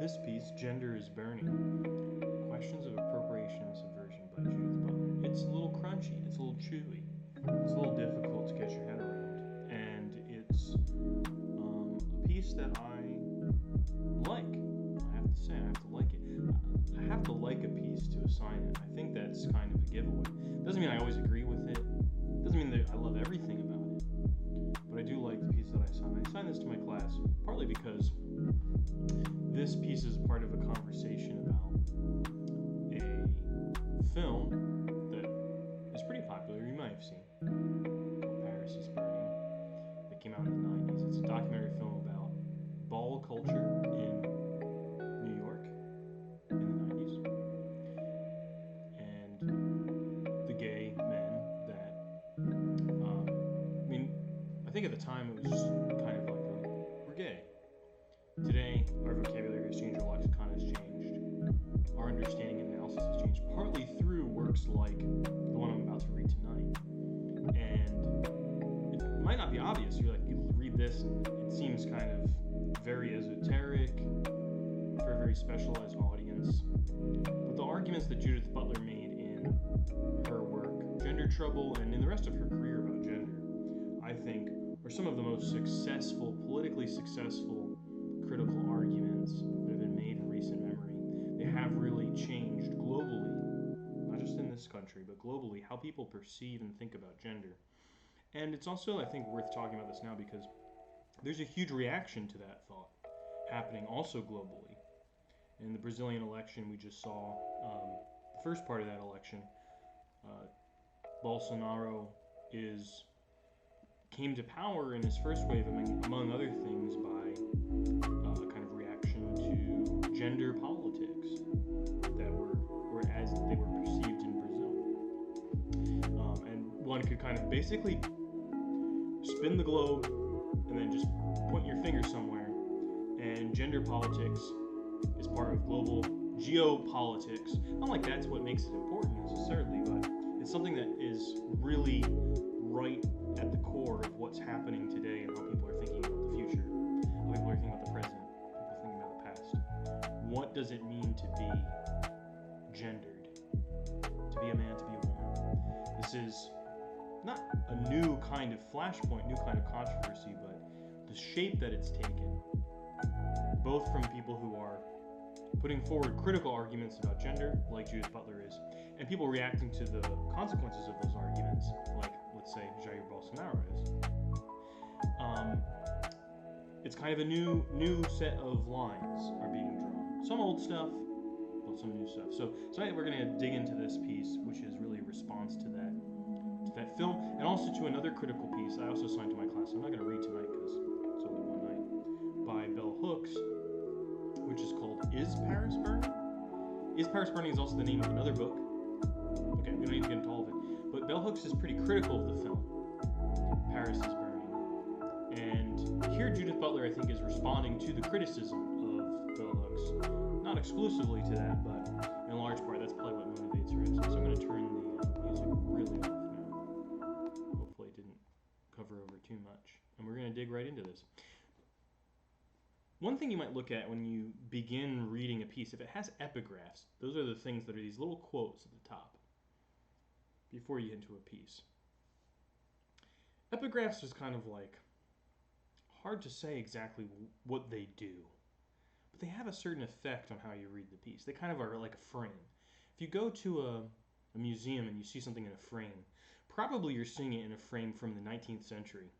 This piece, Gender is Burning, Questions of Appropriation and Subversion by Judith Butler. It's a little crunchy, it's a little chewy, it's a little difficult to get your head around, and it's a piece that I like. I have to say, I have to like it. I have to like a piece to assign it. I think that's kind of a giveaway. Doesn't mean I always agree with it. Doesn't mean that I love everything about it. But I do like the piece that I assign. I assigned this to my class partly because this piece is part of a conversation about a film that is pretty popular. You might have seen Paris is Burning. That came out in the 90s. It's a documentary film about ball culture in New York in the 90s. And the gay men that, I think at the time it was just kind of like, we're gay. Today, our vocabulary has changed, our lexicon has changed, our understanding and analysis has changed, partly through works like the one I'm about to read tonight. And it might not be obvious. You read this and it seems kind of very esoteric for a very specialized audience. But the arguments that Judith Butler made in her work, Gender Trouble, and in the rest of her career about gender, I think are some of the most successful, politically successful critical arguments that have been made in recent memory. They have really changed globally, not just in this country, but globally, how people perceive and think about gender. And it's also, I think, worth talking about this now because there's a huge reaction to that thought happening also globally. In the Brazilian election, we just saw the first part of that election. Bolsonaro came to power in his first wave, among other things, by kind of reaction to gender politics that were as they were perceived in Brazil. And one could kind of basically spin the globe and then just point your finger somewhere, and gender politics is part of global geopolitics. Not like that's what makes it important necessarily, but it's something that is really right at the core of what's happening today and how people are thinking about the future, how people are thinking about the present, people thinking about the past. What does it mean to be gendered? To be a man, to be a woman? This is not a new kind of flashpoint, new kind of controversy, but the shape that it's taken, both from people who are putting forward critical arguments about gender, like Judith Butler is, and people reacting to the consequences of those arguments, like, let's say, Jair Bolsonaro is. It's kind of a new set of lines are being drawn. Some old stuff, but some new stuff. So tonight we're going to dig into this piece, which is really a response to that film, and also to another critical piece I also assigned to my class. I'm not going to read tonight because it's only one night, by Bell Hooks, which is called Is Paris Burning? Is Paris Burning is also the name of another book. Okay, we don't need to get into all of it. But Bell Hooks is pretty critical of the film, Paris is Burning. And here Judith Butler, I think, is responding to the criticism of Bell Hooks. Not exclusively to that, but in large part, that's probably what motivates her essay. So I'm going to turn the music really off now. Hopefully it didn't cover over too much. And we're going to dig right into this. One thing you might look at when you begin reading a piece, if it has epigraphs, those are the things that are these little quotes at the top before you get into a piece. Epigraphs is kind of like hard to say exactly what they do, but they have a certain effect on how you read the piece. They kind of are like a frame. If you go to a museum and you see something in a frame, probably you're seeing it in a frame from the 19th century.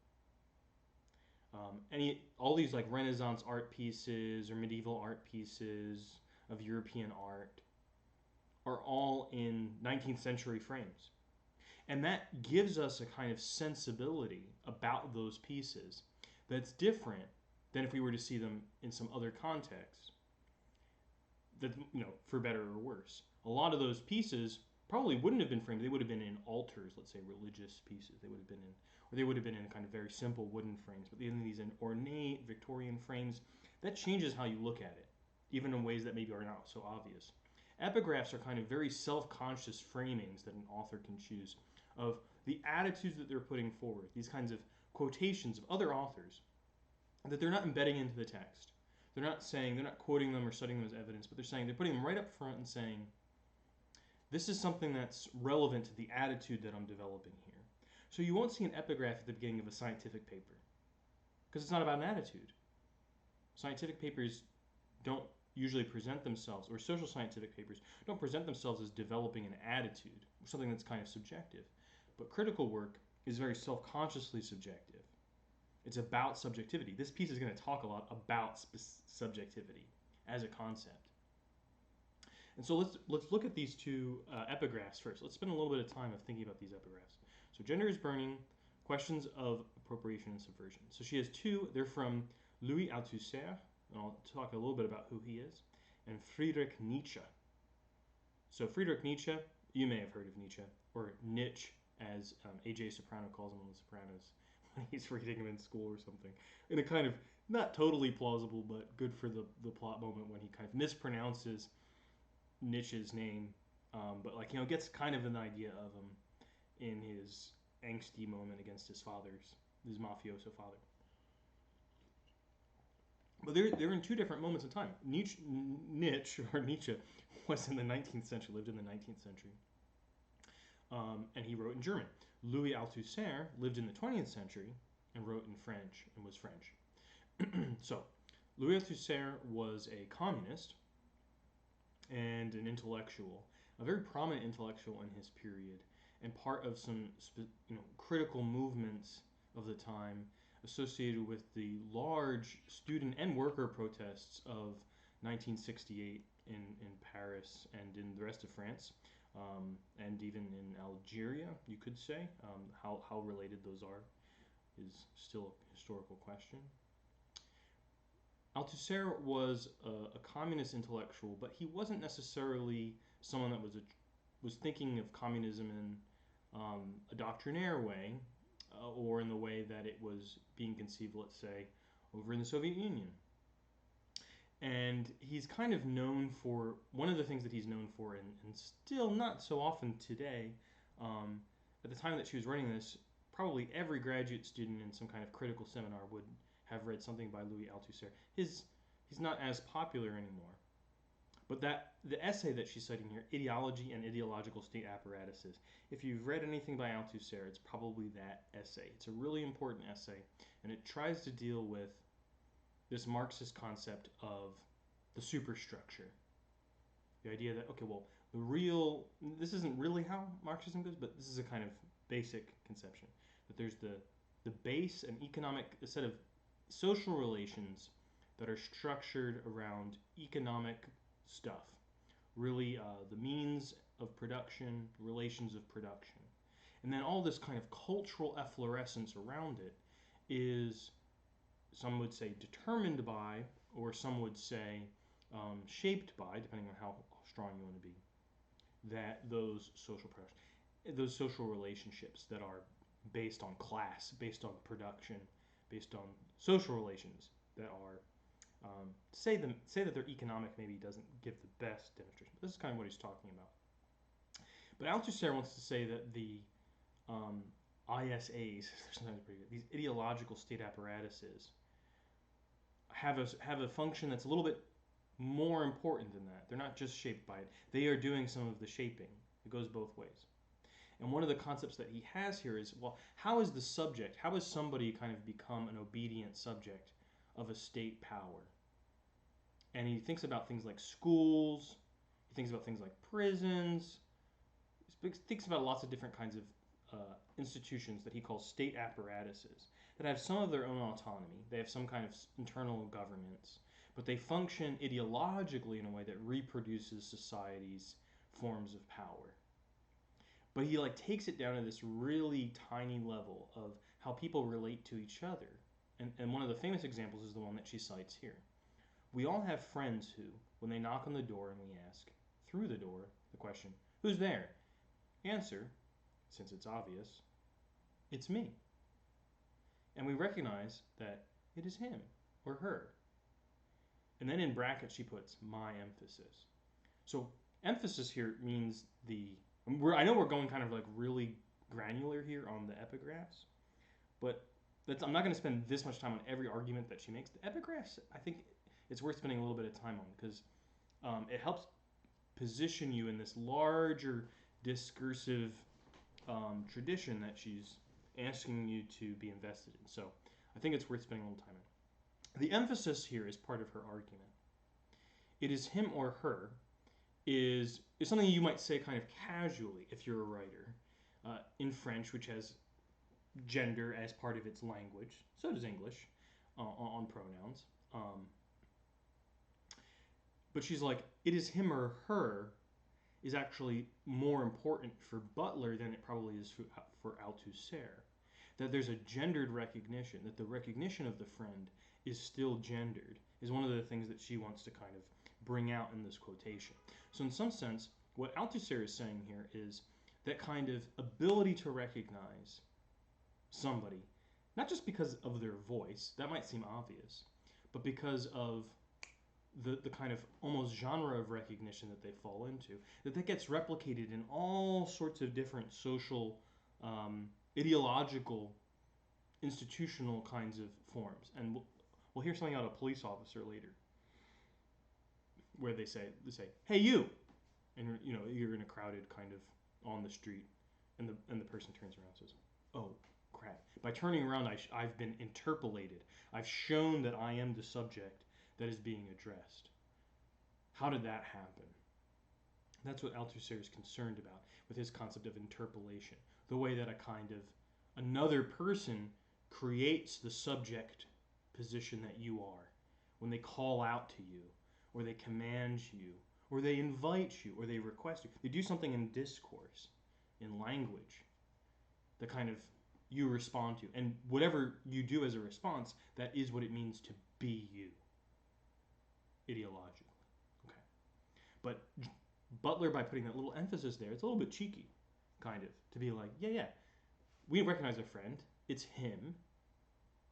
All these like Renaissance art pieces or medieval art pieces of European art are all in 19th century frames. And that gives us a kind of sensibility about those pieces that's different than if we were to see them in some other context, that, for better or worse. A lot of those pieces probably wouldn't have been framed. They would have been in altars, let's say religious pieces. They would have been in kind of very simple wooden frames. But in these ornate Victorian frames, that changes how you look at it, even in ways that maybe are not so obvious. Epigraphs are kind of very self-conscious framings that an author can choose of the attitudes that they're putting forward, these kinds of quotations of other authors that they're not embedding into the text. They're not quoting them or citing them as evidence, but they're putting them right up front and saying, this is something that's relevant to the attitude that I'm developing here. So you won't see an epigraph at the beginning of a scientific paper, because it's not about an attitude. Scientific papers don't usually present themselves, or social scientific papers don't present themselves as developing an attitude, something that's kind of subjective. But critical work is very self-consciously subjective. It's about subjectivity. This piece is going to talk a lot about subjectivity as a concept. And so let's look at these two epigraphs first. Let's spend a little bit of time of thinking about these epigraphs. So Gender is Burning, Questions of Appropriation and Subversion. So she has two. They're from Louis Althusser, and I'll talk a little bit about who he is, and Friedrich Nietzsche. So Friedrich Nietzsche, you may have heard of Nietzsche, or Nietzsche, as A.J. Soprano calls him on The Sopranos when he's reading him in school or something, in a kind of not totally plausible, but good for the plot moment when he kind of mispronounces Nietzsche's name, but like, gets kind of an idea of him in his angsty moment against his mafioso father. But they're in two different moments in time. Nietzsche was in the 19th century, lived in the 19th century, and he wrote in German. Louis Althusser lived in the 20th century and wrote in French and was French. So, Louis Althusser was a communist and an intellectual, a very prominent intellectual in his period, and part of some critical movements of the time associated with the large student and worker protests of 1968 in Paris and in the rest of France, and even in Algeria, you could say. How related those are is still a historical question. Althusser was a communist intellectual, but he wasn't necessarily someone that was thinking of communism in a doctrinaire way, or in the way that it was being conceived, let's say, over in the Soviet Union. And he's kind of known for, one of the things that he's known for, and still not so often today, at the time that she was writing this, probably every graduate student in some kind of critical seminar would have read something by Louis Althusser. He's not as popular anymore. But the essay that she's citing here, Ideology and Ideological State Apparatuses, if you've read anything by Althusser, it's probably that essay. It's a really important essay, and it tries to deal with this Marxist concept of the superstructure. The idea that, okay, well, this isn't really how Marxism goes, but this is a kind of basic conception. That there's the base and a set of social relations that are structured around economic stuff. Really, the means of production, relations of production. And then all this kind of cultural efflorescence around it is, some would say, determined by, or some would say shaped by, depending on how strong you want to be, that those social relationships that are based on class, based on production, based on social relations that are, say that they're economic maybe doesn't give the best demonstration, but this is kind of what he's talking about. But Althusser wants to say that the ISAs, sometimes pretty good, these ideological state apparatuses, have a function that's a little bit more important than that. They're not just shaped by it. They are doing some of the shaping. It goes both ways. And one of the concepts that he has here is, well, how is somebody kind of become an obedient subject of a state power? And he thinks about things like schools, he thinks about things like prisons, he thinks about lots of different kinds of institutions that he calls state apparatuses that have some of their own autonomy. They have some kind of internal governments, but they function ideologically in a way that reproduces society's forms of power. But he takes it down to this really tiny level of how people relate to each other. And one of the famous examples is the one that she cites here. We all have friends who, when they knock on the door and we ask, through the door, the question, who's there? Answer, since it's obvious, it's me. And we recognize that it is him or her. And then in brackets she puts, my emphasis. So emphasis here means I know we're going kind of really granular here on the epigraphs, but I'm not going to spend this much time on every argument that she makes. The epigraphs, I think, it's worth spending a little bit of time on, because it helps position you in this larger discursive tradition that she's asking you to be invested in. So I think it's worth spending a little time in. The emphasis here is part of her argument. It is him or her is something you might say kind of casually if you're a writer in French, which has gender as part of its language. So does English on pronouns. But she's like, it is him or her is actually more important for Butler than it probably is for Althusser. That there's a gendered recognition, that the recognition of the friend is still gendered, is one of the things that she wants to kind of bring out in this quotation. So in some sense, what Althusser is saying here is that kind of ability to recognize somebody, not just because of their voice, that might seem obvious, but because of the kind of almost genre of recognition that they fall into, that gets replicated in all sorts of different social, ideological, institutional kinds of forms. And we'll hear something out of a police officer later, where they say, "Hey, you," and you're in a crowded kind of on the street, and the person turns around and says, "Oh, crap! By turning around, I've been interpolated. I've shown that I am the subject that is being addressed." How did that happen? That's what Althusser is concerned about with his concept of interpolation. The way that a kind of another person creates the subject position that you are when they call out to you, or they command you, or they invite you, or they request you. They do something in discourse, in language, that kind of you respond to. And whatever you do as a response, that is what it means to be you, ideologically. Okay. But Butler, by putting that little emphasis there, it's a little bit cheeky, kind of, to be like, yeah, we recognize a friend. It's him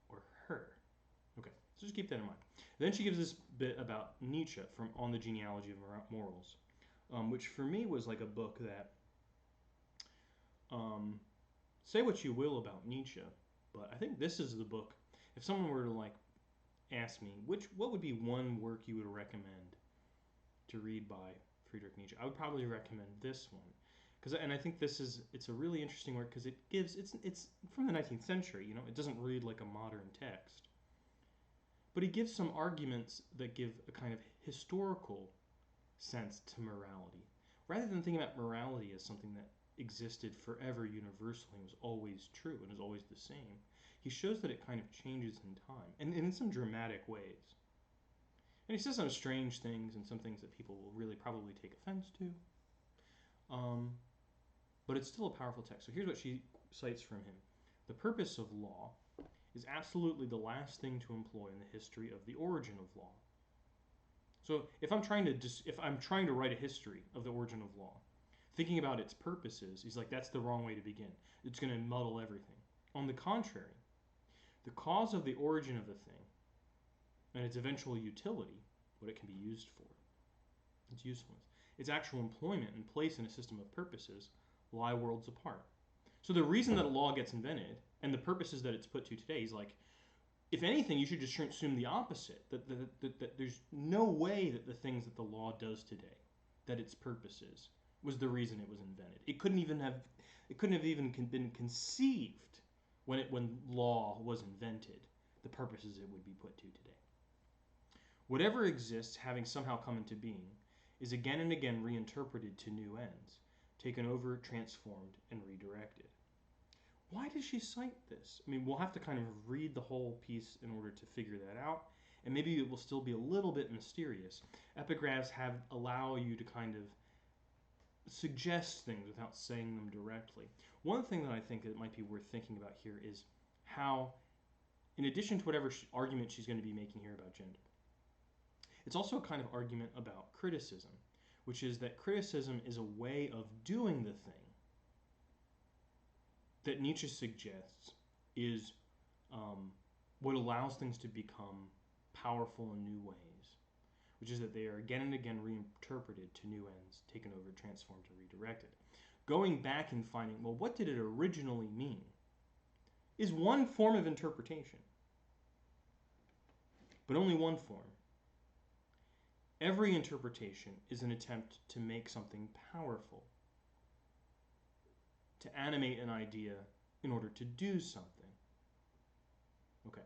or her. Okay, so just keep that in mind. Then she gives this bit about Nietzsche from On the Genealogy of Morals, which for me was like a book that, say what you will about Nietzsche, but I think this is the book, if someone were to like ask me, what would be one work you would recommend to read by Friedrich Nietzsche, I would probably recommend this one. And I think it's a really interesting work because it's from the 19th century, it doesn't read like a modern text. But he gives some arguments that give a kind of historical sense to morality. Rather than thinking about morality as something that existed forever universally and was always true and is always the same, he shows that it kind of changes in time, and in some dramatic ways. And he says some strange things and some things that people will really probably take offense to. But it's still a powerful text. So here's what she cites from him. The purpose of law is absolutely the last thing to employ in the history of the origin of law. So if I'm trying to write a history of the origin of law, thinking about its purposes, he's like, that's the wrong way to begin. It's going to muddle everything. On the contrary, the cause of the origin of the thing and its eventual utility, what it can be used for, its usefulness, its actual employment and place in a system of purposes, lie worlds apart. So the reason that a law gets invented and the purposes that it's put to today is like, if anything, you should just assume the opposite, that there's no way that the things that the law does today, that its purposes, was the reason it was invented. It couldn't have even been conceived when law was invented, the purposes it would be put to today. Whatever exists, having somehow come into being, is again and again reinterpreted to new ends, taken over, transformed, and redirected. Why does she cite this? I mean, we'll have to kind of read the whole piece in order to figure that out, and maybe it will still be a little bit mysterious. Epigraphs allow you to kind of suggest things without saying them directly. One thing that I think that might be worth thinking about here is how, in addition to whatever argument she's going to be making here about gender, it's also a kind of argument about criticism, which is that criticism is a way of doing the thing that Nietzsche suggests is what allows things to become powerful in new ways, which is that they are again and again reinterpreted to new ends, taken over, transformed, and redirected. Going back and finding, well, what did it originally mean, is one form of interpretation, but only one form. Every interpretation is an attempt to make something powerful, to animate an idea in order to do something. Okay,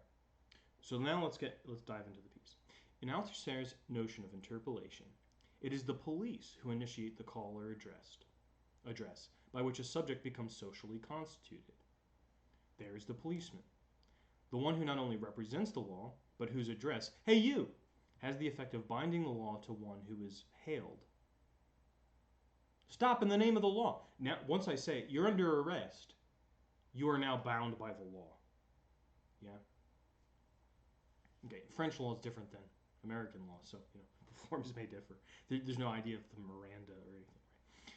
so now let's dive into the piece. In Althusser's notion of interpolation, it is the police who initiate the call or address by which a subject becomes socially constituted. There is the policeman, the one who not only represents the law, but whose address, "Hey you," has the effect of binding the law to one who is hailed. Stop in the name of the law. Now, once I say, you're under arrest, you are now bound by the law. Yeah? Okay, French law is different than American law, so, forms may differ. There's no idea of the Miranda or anything, right?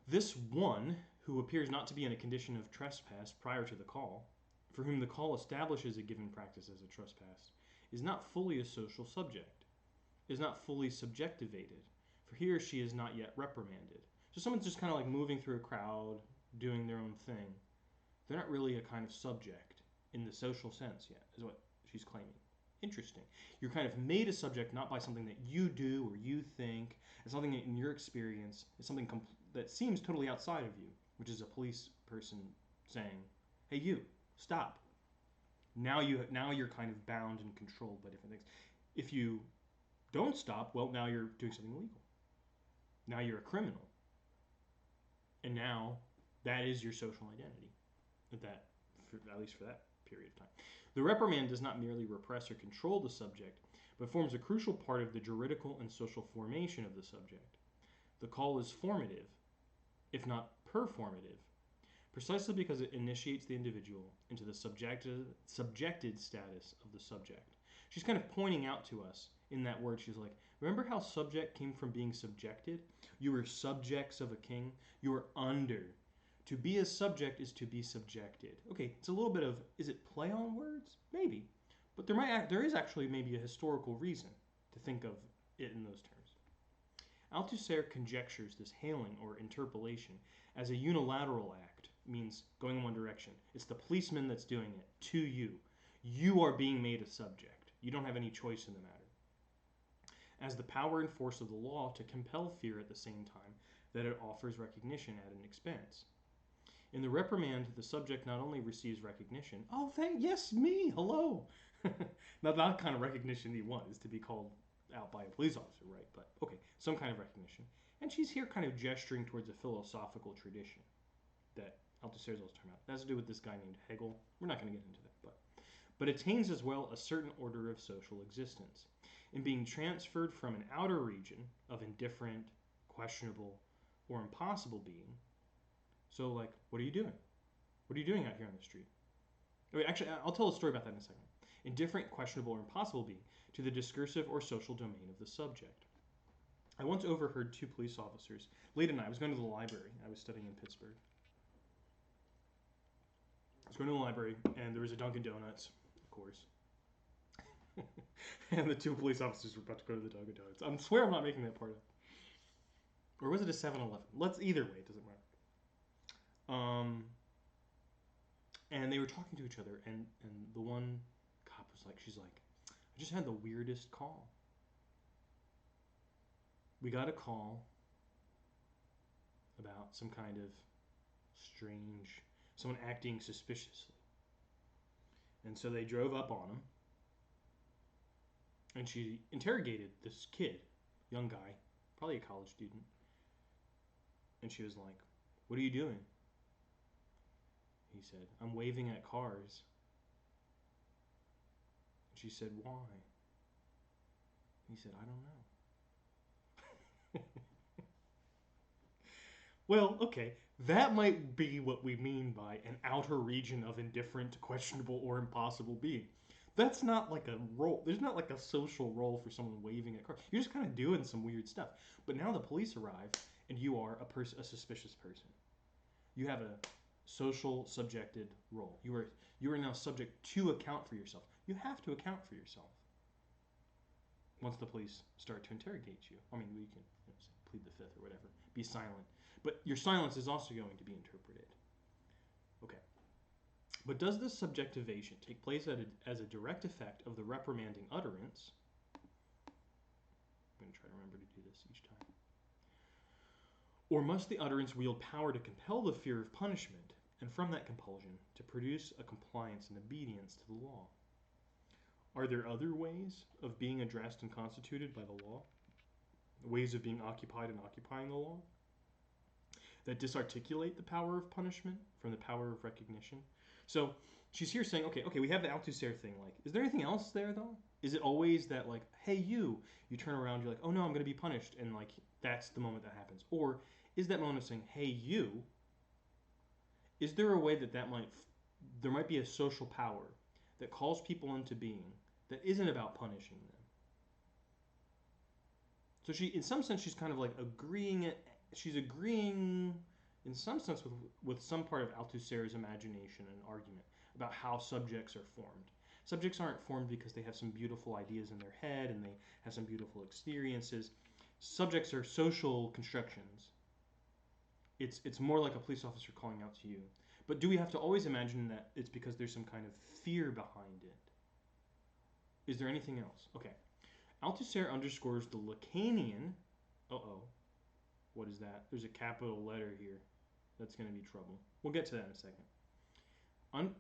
This one, who appears not to be in a condition of trespass prior to the call, for whom the call establishes a given practice as a trespass, is not fully a social subject, is not fully subjectivated, for he or she is not yet reprimanded. So someone's just kind of like moving through a crowd, doing their own thing. They're not really a kind of subject in the social sense yet, is what she's claiming. Interesting. You're kind of made a subject not by something that you do or you think, it's something that in your experience is something that seems totally outside of you, which is a police person saying, "Hey you, stop." Now you're kind of bound and controlled by different things. If you don't stop, well, now you're doing something illegal. Now you're a criminal. And now that is your social identity, at least for that period of time. The reprimand does not merely repress or control the subject, but forms a crucial part of the juridical and social formation of the subject. The call is formative, if not performative, precisely because it initiates the individual into the subjected status of the subject. She's kind of pointing out to us in that word, she's like, remember how subject came from being subjected? You were subjects of a king. You were under. To be a subject is to be subjected. Okay, it's a little bit of, is it play on words? Maybe. But there is actually maybe a historical reason to think of it in those terms. Althusser conjectures this hailing or interpolation as a unilateral act, means going in one direction. It's the policeman that's doing it to you. You are being made a subject. You don't have any choice in the matter. As the power and force of the law to compel fear at the same time that it offers recognition at an expense. In the reprimand, the subject not only receives recognition, oh, yes, me, hello. Now, that kind of recognition you want is to be called out by a police officer, right? But, okay, some kind of recognition. And she's here kind of gesturing towards a philosophical tradition that Althusser's always talking about. It has to do with this guy named Hegel. We're not going to get into that, but attains as well a certain order of social existence. In being transferred from an outer region of indifferent, questionable, or impossible being. So, like, what are you doing? What are you doing out here on the street? Actually, I'll tell a story about that in a second. Indifferent, questionable, or impossible being to the discursive or social domain of the subject. I once overheard two police officers late at night. I was going to the library. I was studying in Pittsburgh. I was going to the library, and there was a Dunkin' Donuts, of course. And the two police officers were about to go to the Dunkin' Donuts. I swear I'm not making that part up. Or was it a 7-Eleven? Either way, it doesn't matter. And they were talking to each other, and the one cop was like, she's like, I just had the weirdest call. We got a call about some kind of strange, someone acting suspiciously. And so they drove up on him. And she interrogated this kid, young guy, probably a college student. And she was like, what are you doing? He said, I'm waving at cars. And she said, why? He said, I don't know. Well, okay, that might be what we mean by an outer region of indifferent, questionable, or impossible being. That's not like a role. There's not like a social role for someone waving at cars. You're just kind of doing some weird stuff. But now the police arrive, and you are a suspicious person. You have a social subjected role. You are now subject to account for yourself. You have to account for yourself. Once the police start to interrogate you. I mean, we can plead the fifth or whatever. Be silent. But your silence is also going to be interpreted. Okay. But does this subjectivation take place as a direct effect of the reprimanding utterance, I'm going to try to remember to do this each time. Or must the utterance wield power to compel the fear of punishment, and from that compulsion to produce a compliance and obedience to the law? Are there other ways of being addressed and constituted by the law? Ways of being occupied and occupying the law? That disarticulate the power of punishment from the power of recognition? So she's here saying, okay, we have the Althusser thing. Like, is there anything else there though? Is it always that like, hey you turn around, you're like, oh no, I'm going to be punished, and like that's the moment that happens? Or is that moment of saying, hey you, is there a way that there might be a social power that calls people into being that isn't about punishing them? So she, in some sense, she's kind of like agreeing in some sense with some part of Althusser's imagination and argument about how subjects are formed. Subjects aren't formed because they have some beautiful ideas in their head and they have some beautiful experiences. Subjects are social constructions. It's more like a police officer calling out to you. But do we have to always imagine that it's because there's some kind of fear behind it? Is there anything else? Okay. Althusser underscores the Lacanian. What is that? There's a capital letter here. That's going to be trouble. We'll get to that in a second.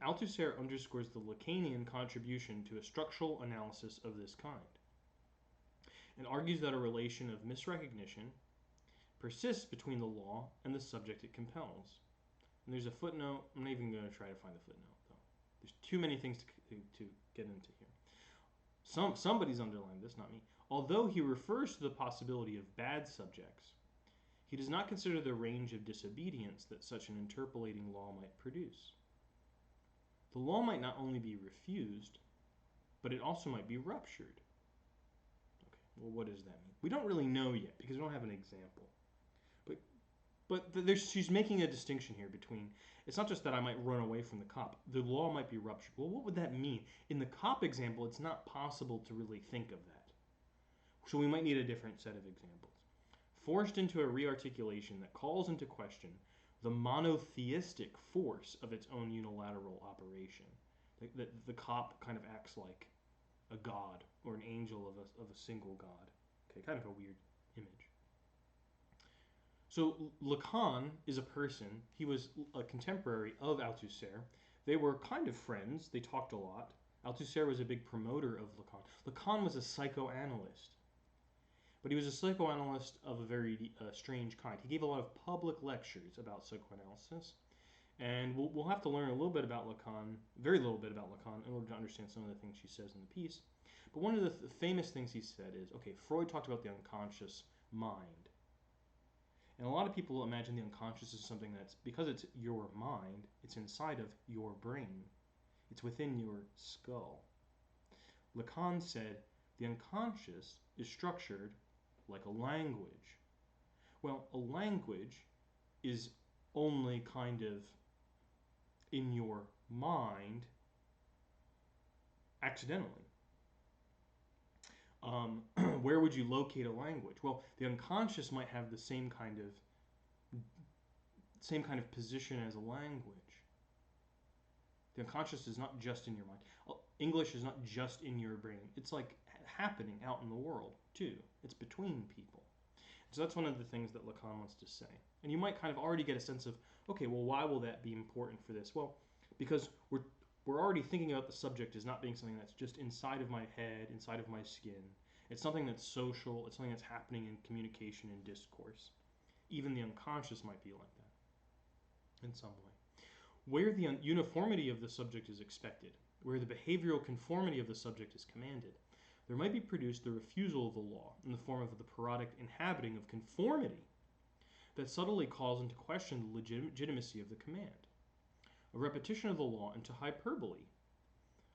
Althusser underscores the Lacanian contribution to a structural analysis of this kind, and argues that a relation of misrecognition persists between the law and the subject it compels. And there's a footnote. I'm not even going to try to find the footnote, though. There's too many things to get into here. Somebody's underlined this, not me. Although he refers to the possibility of bad subjects, he does not consider the range of disobedience that such an interpolating law might produce. The law might not only be refused, but it also might be ruptured. Okay, well, what does that mean? We don't really know yet because we don't have an example. But she's making a distinction here between, it's not just that I might run away from the cop. The law might be ruptured. Well, what would that mean? In the cop example, it's not possible to really think of that. So we might need a different set of examples. Forced into a rearticulation that calls into question the monotheistic force of its own unilateral operation. The cop kind of acts like a god or an angel of a single god. Okay, kind of a weird image. So Lacan is a person. He was a contemporary of Althusser. They were kind of friends. They talked a lot. Althusser was a big promoter of Lacan. Lacan was a psychoanalyst. But he was a psychoanalyst of a very strange kind. He gave a lot of public lectures about psychoanalysis. And we'll have to learn a little bit about Lacan, very little bit about Lacan, in order to understand some of the things she says in the piece. But one of the famous things he said is, okay, Freud talked about the unconscious mind. And a lot of people imagine the unconscious as something that's, because it's your mind, it's inside of your brain. It's within your skull. Lacan said the unconscious is structured like a language. Well, a language is only kind of in your mind accidentally. Where would you locate a language? Well, the unconscious might have the same kind of position as a language. The unconscious is not just in your mind. English is not just in your brain. It's like happening out in the world too. It's between people. So that's one of the things that Lacan wants to say. And you might kind of already get a sense of, okay, well, why will that be important for this? Well, because we're already thinking about the subject as not being something that's just inside of my head, inside of my skin. It's something that's social. It's something that's happening in communication and discourse. Even the unconscious might be like that in some way. Where the uniformity of the subject is expected, where the behavioral conformity of the subject is commanded, there might be produced the refusal of the law in the form of the parodic inhabiting of conformity that subtly calls into question the legitimacy of the command. A repetition of the law into hyperbole,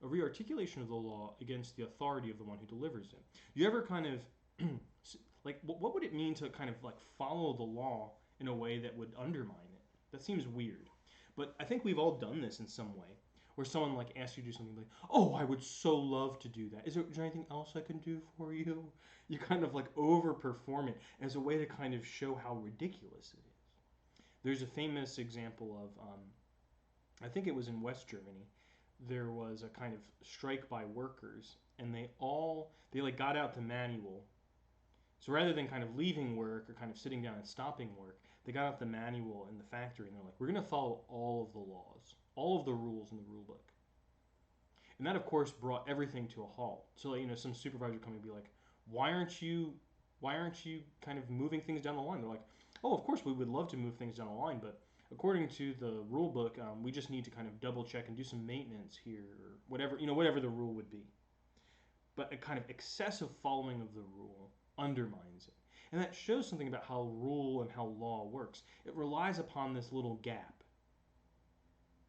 a rearticulation of the law against the authority of the one who delivers it. You ever kind of, like, what would it mean to kind of like follow the law in a way that would undermine it? That seems weird. But I think we've all done this in some way, where someone like asks you to do something like, oh, I would so love to do that. Is there anything else I can do for you? You kind of like overperform it as a way to kind of show how ridiculous it is. There's a famous example of, I think it was in West Germany, there was a kind of strike by workers, and they like got out the manual So rather than kind of leaving work or kind of sitting down and stopping work, they got out the manual in the factory and they're like, we're going to follow all of the laws, all of the rules in the rule book. And that, of course, brought everything to a halt. So, like, some supervisor come and be like, why aren't you kind of moving things down the line? They're like, oh, of course we would love to move things down the line, but according to the rule book, we just need to kind of double check and do some maintenance here, or whatever the rule would be. But a kind of excessive following of the rule undermines it. And that shows something about how rule and how law works. It relies upon this little gap.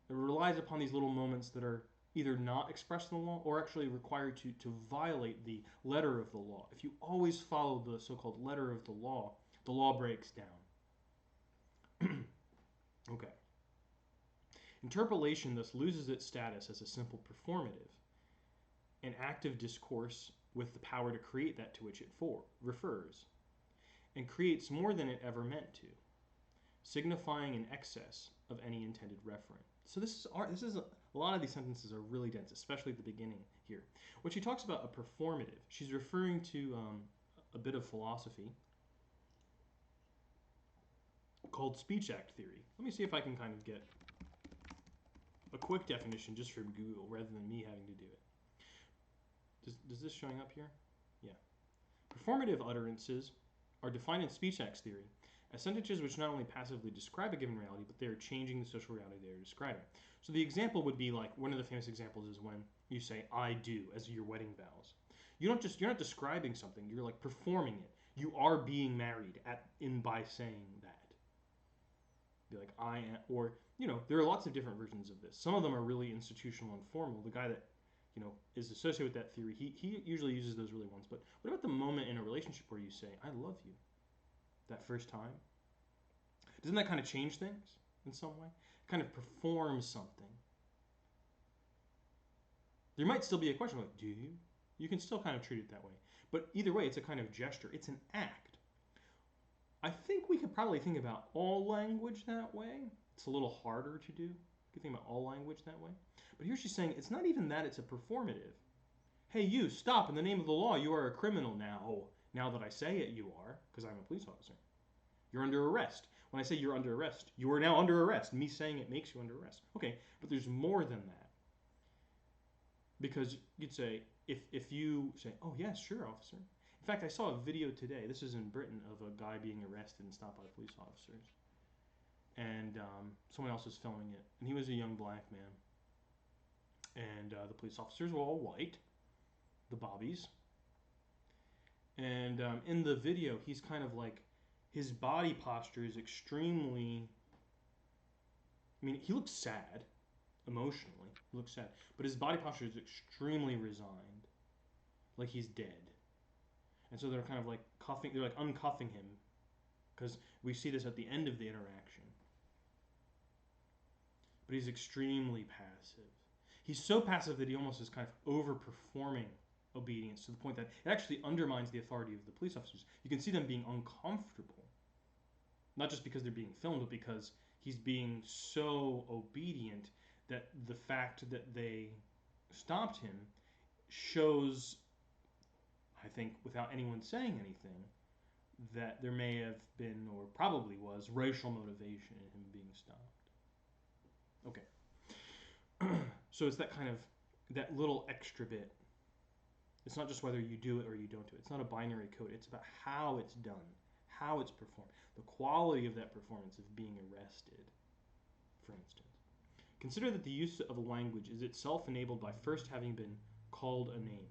It relies upon these little moments that are either not expressed in the law or actually required to violate the letter of the law. If you always follow the so-called letter of the law breaks down. Okay. Interpolation thus loses its status as a simple performative, an active discourse with the power to create that to which it refers, and creates more than it ever meant to, signifying an excess of any intended referent. So this is a lot of these sentences are really dense, especially at the beginning here. When she talks about a performative, she's referring to a bit of philosophy called speech act theory. Let me see if I can kind of get a quick definition just from Google rather than me having to do it. Does this showing up here? Yeah. Performative utterances are defined in speech acts theory as sentences which not only passively describe a given reality, but they are changing the social reality they are describing. So the example would be like, one of the famous examples is when you say "I do" as your wedding vows. You're not describing something, you're like performing it. You are being married by saying that. Be like, I am, or there are lots of different versions of this. Some of them are really institutional and formal. The guy that is associated with that theory, he usually uses those really ones. But what about the moment in a relationship where you say, I love you, that first time? Doesn't that kind of change things in some way? It kind of performs something. There might still be a question like, do you? You can still kind of treat it that way. But either way, it's a kind of gesture. It's an act. I think we could probably think about all language that way. It's a little harder to do. You can think about all language that way. But here she's saying it's not even that, it's a performative. Hey, you, stop. In the name of the law, you are a criminal now. Now that I say it, you are, because I'm a police officer. You're under arrest. When I say you're under arrest, you are now under arrest. Me saying it makes you under arrest. Okay, but there's more than that. Because you'd say, if you say, oh, yes, sure, officer. In fact, I saw a video today, this is in Britain, of a guy being arrested and stopped by police officers. And someone else was filming it. And he was a young black man. And the police officers were all white, the bobbies. And in the video, he's kind of like, his body posture is extremely, he looks sad, emotionally, he looks sad. But his body posture is extremely resigned, like he's dead. And so they're kind of like they're like uncuffing him, because we see this at the end of the interaction. But he's extremely passive. He's so passive that he almost is kind of overperforming obedience to the point that it actually undermines the authority of the police officers. You can see them being uncomfortable. Not just because they're being filmed, but because he's being so obedient that the fact that they stopped him shows, I think, without anyone saying anything, that there may have been, or probably was, racial motivation in him being stopped. Okay. So it's that kind of, that little extra bit. It's not just whether you do it or you don't do it. It's not a binary code. It's about how it's done, how it's performed, the quality of that performance of being arrested, for instance. Consider that the use of a language is itself enabled by first having been called a name.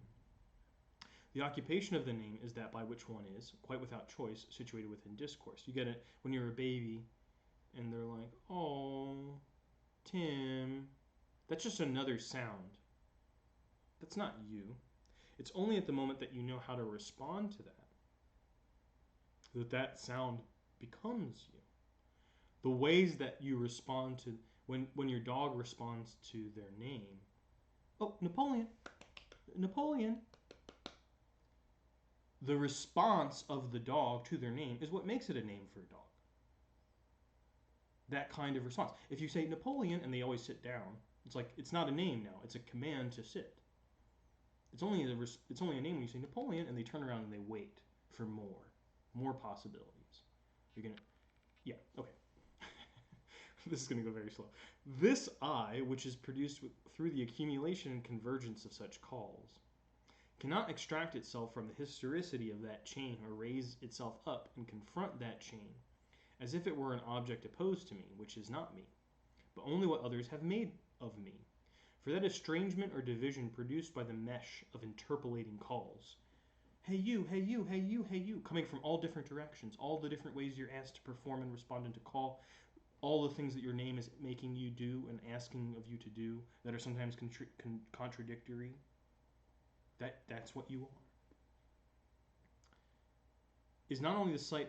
The occupation of the name is that by which one is, quite without choice, situated within discourse. You get it when you're a baby and they're like, oh, Tim. That's just another sound. That's not you. It's only at the moment that you know how to respond to that sound becomes you. The ways that you respond to, when your dog responds to their name. Oh, Napoleon. Napoleon. The response of the dog to their name is what makes it a name for a dog. That kind of response. If you say Napoleon and they always sit down, it's like, it's not a name now, it's a command to sit. It's only a name when you say Napoleon and they turn around and they wait for more. more possibilities. You're gonna, yeah, okay. This is going to go very slow. This I, which is produced through the accumulation and convergence of such calls, cannot extract itself from the historicity of that chain or raise itself up and confront that chain as if it were an object opposed to me, which is not me, but only what others have made of me. For that estrangement or division produced by the mesh of interpolating calls, hey you, hey you, hey you, hey you, coming from all different directions, all the different ways you're asked to perform and respond and to call, all the things that your name is making you do and asking of you to do that are sometimes contradictory, that's what you are. Is not only the sight,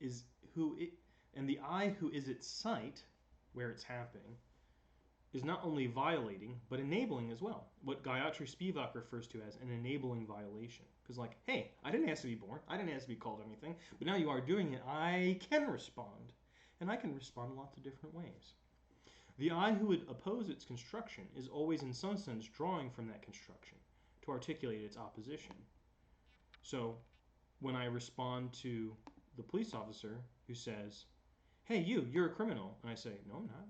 is who it, and the I who is its sight, where it's happening, is not only violating, but enabling as well. What Gayatri Spivak refers to as an enabling violation. Because like, hey, I didn't ask to be born, I didn't ask to be called anything, but now you are doing it, I can respond. And I can respond lots of different ways. The I who would oppose its construction is always in some sense drawing from that construction to articulate its opposition. So when I respond to the police officer who says, hey you're a criminal, and I say, no I'm not.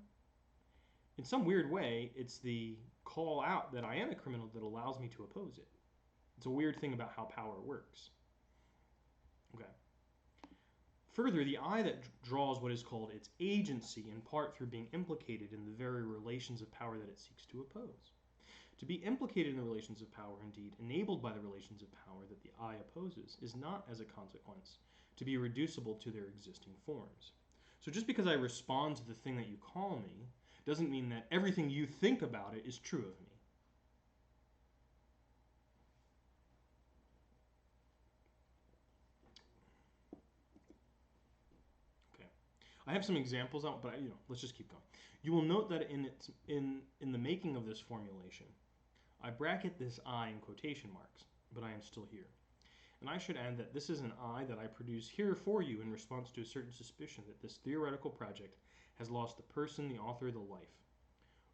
In some weird way, it's the call out that I am a criminal that allows me to oppose it. It's a weird thing about how power works. Okay. Further, the I that draws what is called its agency in part through being implicated in the very relations of power that it seeks to oppose. To be implicated in the relations of power, indeed, enabled by the relations of power that the I opposes, is not, as a consequence, to be reducible to their existing forms. So just because I respond to the thing that you call me, doesn't mean that everything you think about it is true of me. Okay, I have some examples out, but let's just keep going. You will note that in the making of this formulation, I bracket this I in quotation marks, but I am still here. And I should add that this is an I that I produce here for you in response to a certain suspicion that this theoretical project has lost the person, the author, the life.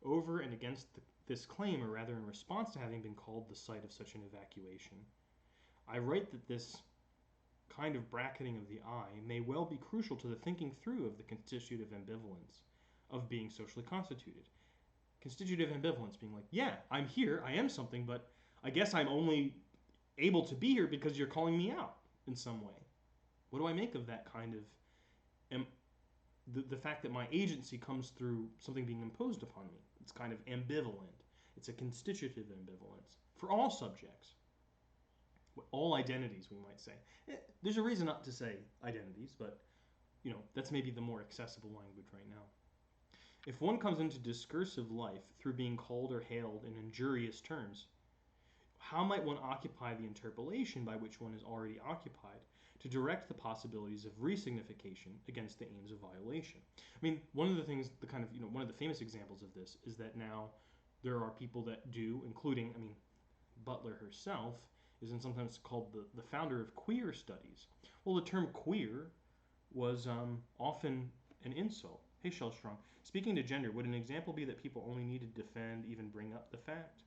Over and against this claim, or rather in response to having been called the site of such an evacuation, I write that this kind of bracketing of the I may well be crucial to the thinking through of the constitutive ambivalence of being socially constituted. Constitutive ambivalence being like, yeah, I'm here, I am something, but I guess I'm only able to be here because you're calling me out in some way. What do I make of that kind of the fact that my agency comes through something being imposed upon me? It's kind of ambivalent. It's a constitutive ambivalence for all subjects, all identities, we might say. There's a reason not to say identities, but that's maybe the more accessible language right now. If one comes into discursive life through being called or hailed in injurious terms, how might one occupy the interpolation by which one is already occupied to direct the possibilities of resignification against the aims of violation? I mean, one of the things, one of the famous examples of this is that now there are people that do, including, Butler herself is sometimes called the founder of queer studies. Well, the term queer was often an insult. Hey, Shellstrong, speaking to gender, would an example be that people only need to defend, even bring up the fact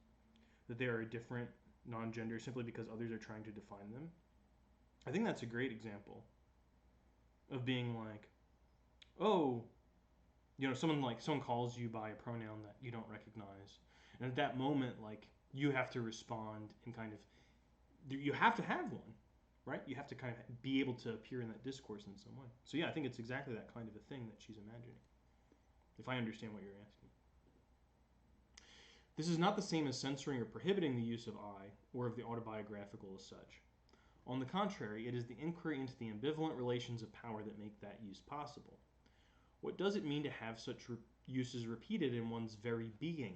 that they are a different non-gender simply because others are trying to define them? I think that's a great example of being like, oh, someone calls you by a pronoun that you don't recognize, and at that moment, you have to respond and you have to have one, right? You have to kind of be able to appear in that discourse in some way. So yeah, I think it's exactly that kind of a thing that she's imagining, if I understand what you're asking. This is not the same as censoring or prohibiting the use of I or of the autobiographical as such. On the contrary, it is the inquiry into the ambivalent relations of power that make that use possible. What does it mean to have such uses repeated in one's very being?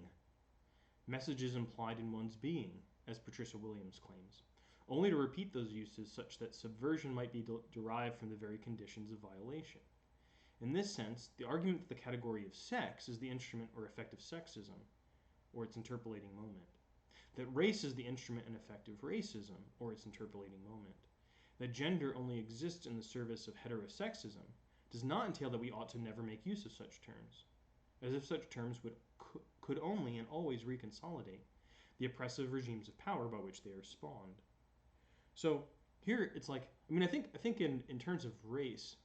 Messages implied in one's being, as Patricia Williams claims, only to repeat those uses such that subversion might be derived from the very conditions of violation. In this sense, the argument that the category of sex is the instrument or effect of sexism, or its interpolating moment, that race is the instrument and effect of racism, or its interpolating moment, that gender only exists in the service of heterosexism, does not entail that we ought to never make use of such terms, as if such terms could only and always reconsolidate the oppressive regimes of power by which they are spawned. So here it's like, I mean, I think in terms of race,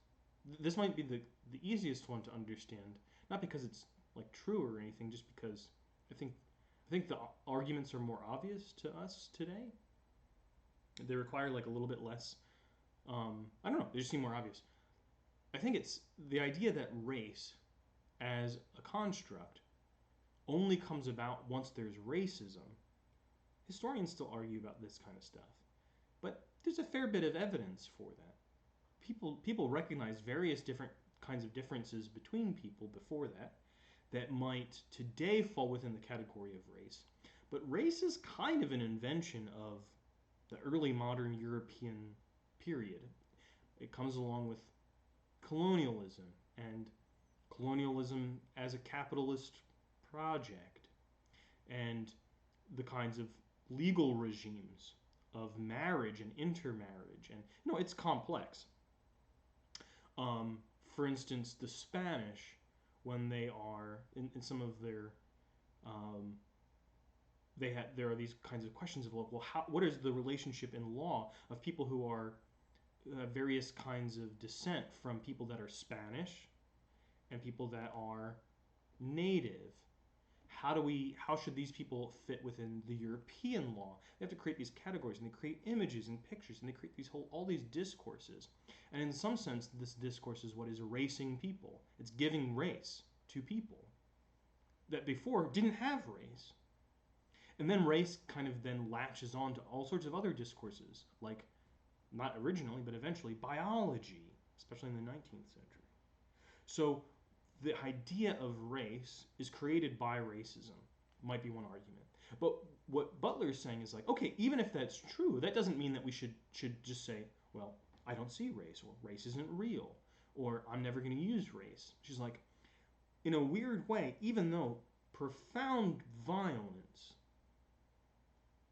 this might be the easiest one to understand. Not because it's like true or anything, just because I think I think the arguments are more obvious to us today. They require like a little bit less. I don't know. They just seem more obvious. I think it's the idea that race as a construct only comes about once there's racism. Historians still argue about this kind of stuff, but there's a fair bit of evidence for that. People recognize various different kinds of differences between people before that that might today fall within the category of race. But race is kind of an invention of the early modern European period. It comes along with colonialism, and colonialism as a capitalist project, and the kinds of legal regimes of marriage and intermarriage. And it's complex. For instance, the Spanish, when they are in some of their there are these kinds of questions of, well, what is the relationship in law of people who are various kinds of descent from people that are Spanish and people that are native? How should these people fit within the European law? They have to create these categories, and they create images and pictures, and they create all these discourses. And in some sense, this discourse is what is erasing people. It's giving race to people that before didn't have race. And then race kind of then latches on to all sorts of other discourses, like, not originally, but eventually, biology, especially in the 19th century. So the idea of race is created by racism, might be one argument. But what Butler is saying is like, okay, even if that's true, that doesn't mean that we should just say, well, I don't see race, or race isn't real, or I'm never going to use race. She's like, in a weird way, even though profound violence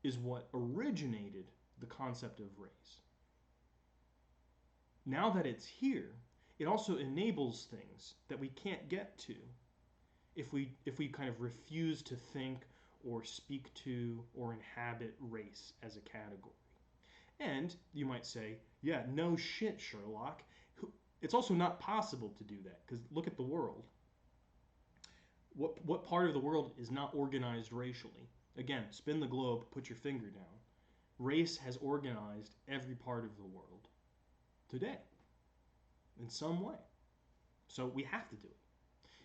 is what originated the concept of race, now that it's here, it also enables things that we can't get to if we kind of refuse to think or speak to or inhabit race as a category. And you might say, yeah, no shit, Sherlock. It's also not possible to do that, because look at the world. What part of the world is not organized racially? Again, spin the globe, put your finger down. Race has organized every part of the world today in some way. So we have to do it,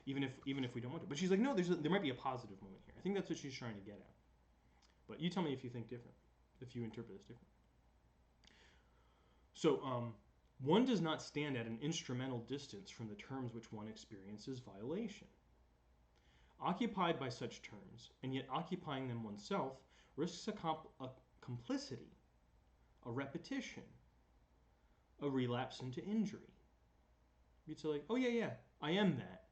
even if we don't want to. But she's like, no, there might be a positive moment here. I think that's what she's trying to get at. But you tell me if you think different, if you interpret this different. So one does not stand at an instrumental distance from the terms which one experiences violation. Occupied by such terms, and yet occupying them oneself, risks a complicity, a repetition, a relapse into injury. You'd say like, oh yeah, I am that.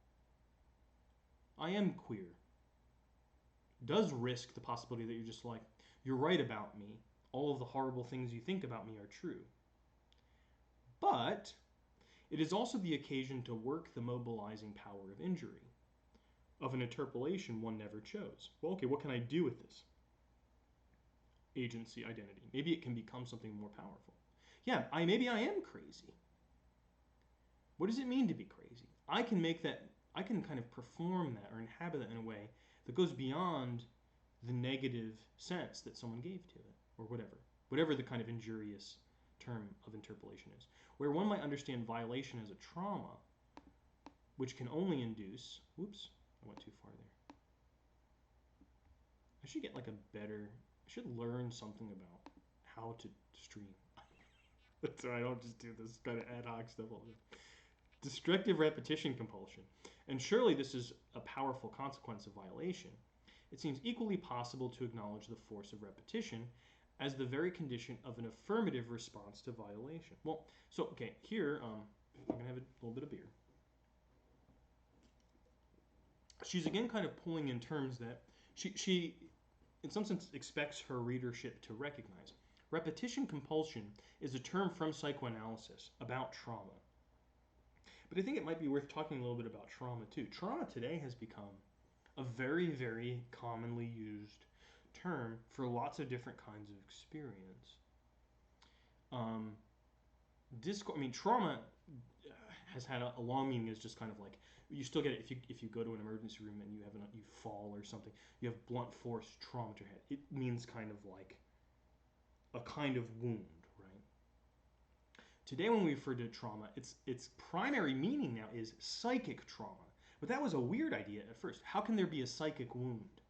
I am queer. Does risk the possibility that you're just like, you're right about me. All of the horrible things you think about me are true. But it is also the occasion to work the mobilizing power of injury, of an interpolation one never chose. Well, okay, what can I do with this? Agency, identity. Maybe it can become something more powerful. Yeah, maybe I am crazy. What does it mean to be crazy? I can kind of perform that or inhabit that in a way that goes beyond the negative sense that someone gave to it, or whatever the kind of injurious term of interpolation is. Where one might understand violation as a trauma, which can only induce, whoops, I went too far there. I should get like I should learn something about how to stream. So I don't just do this kind of ad hoc stuff all the time. Destructive repetition compulsion. And surely this is a powerful consequence of violation. It seems equally possible to acknowledge the force of repetition as the very condition of an affirmative response to violation. Well, so, okay, here, I'm going to have a little bit of beer. She's again kind of pulling in terms that she in some sense expects her readership to recognize. Repetition compulsion is a term from psychoanalysis about trauma. But I think it might be worth talking a little bit about trauma too. Trauma today has become a very, very commonly used term for lots of different kinds of experience. trauma has had a long meaning. Is just kind of like you still get it if you go to an emergency room and you fall or something. You have blunt force trauma to your head. It means kind of like a kind of wound, right? Today, when we refer to trauma, its primary meaning now is psychic trauma. But that was a weird idea at first. How can there be a psychic wound?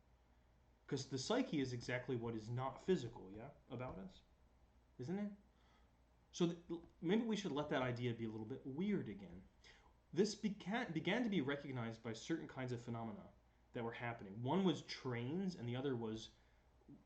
Because the psyche is exactly what is not physical, yeah, about us, isn't it? So maybe we should let that idea be a little bit weird again. This began to be recognized by certain kinds of phenomena that were happening. One was trains, and the other was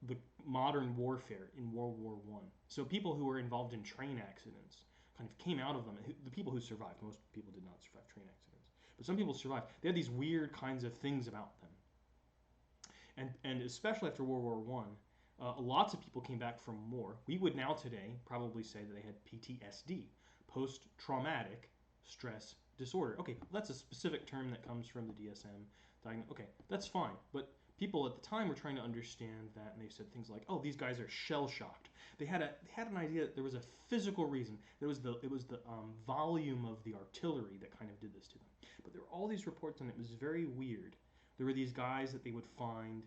the modern warfare in World War I. So people who were involved in train accidents kind of came out of them. The people who survived, most people did not survive train accidents, but some people survived. They had these weird kinds of things about them. And especially after World War I, lots of people came back from war. We would now today probably say that they had PTSD, post-traumatic stress disorder. Okay, that's a specific term that comes from the DSM. Okay, that's fine. But people at the time were trying to understand that, and they said things like, "Oh, these guys are shell-shocked." They had an idea that there was a physical reason. It was the volume of the artillery that kind of did this to them. But there were all these reports, and it was very weird. There were these guys that they would find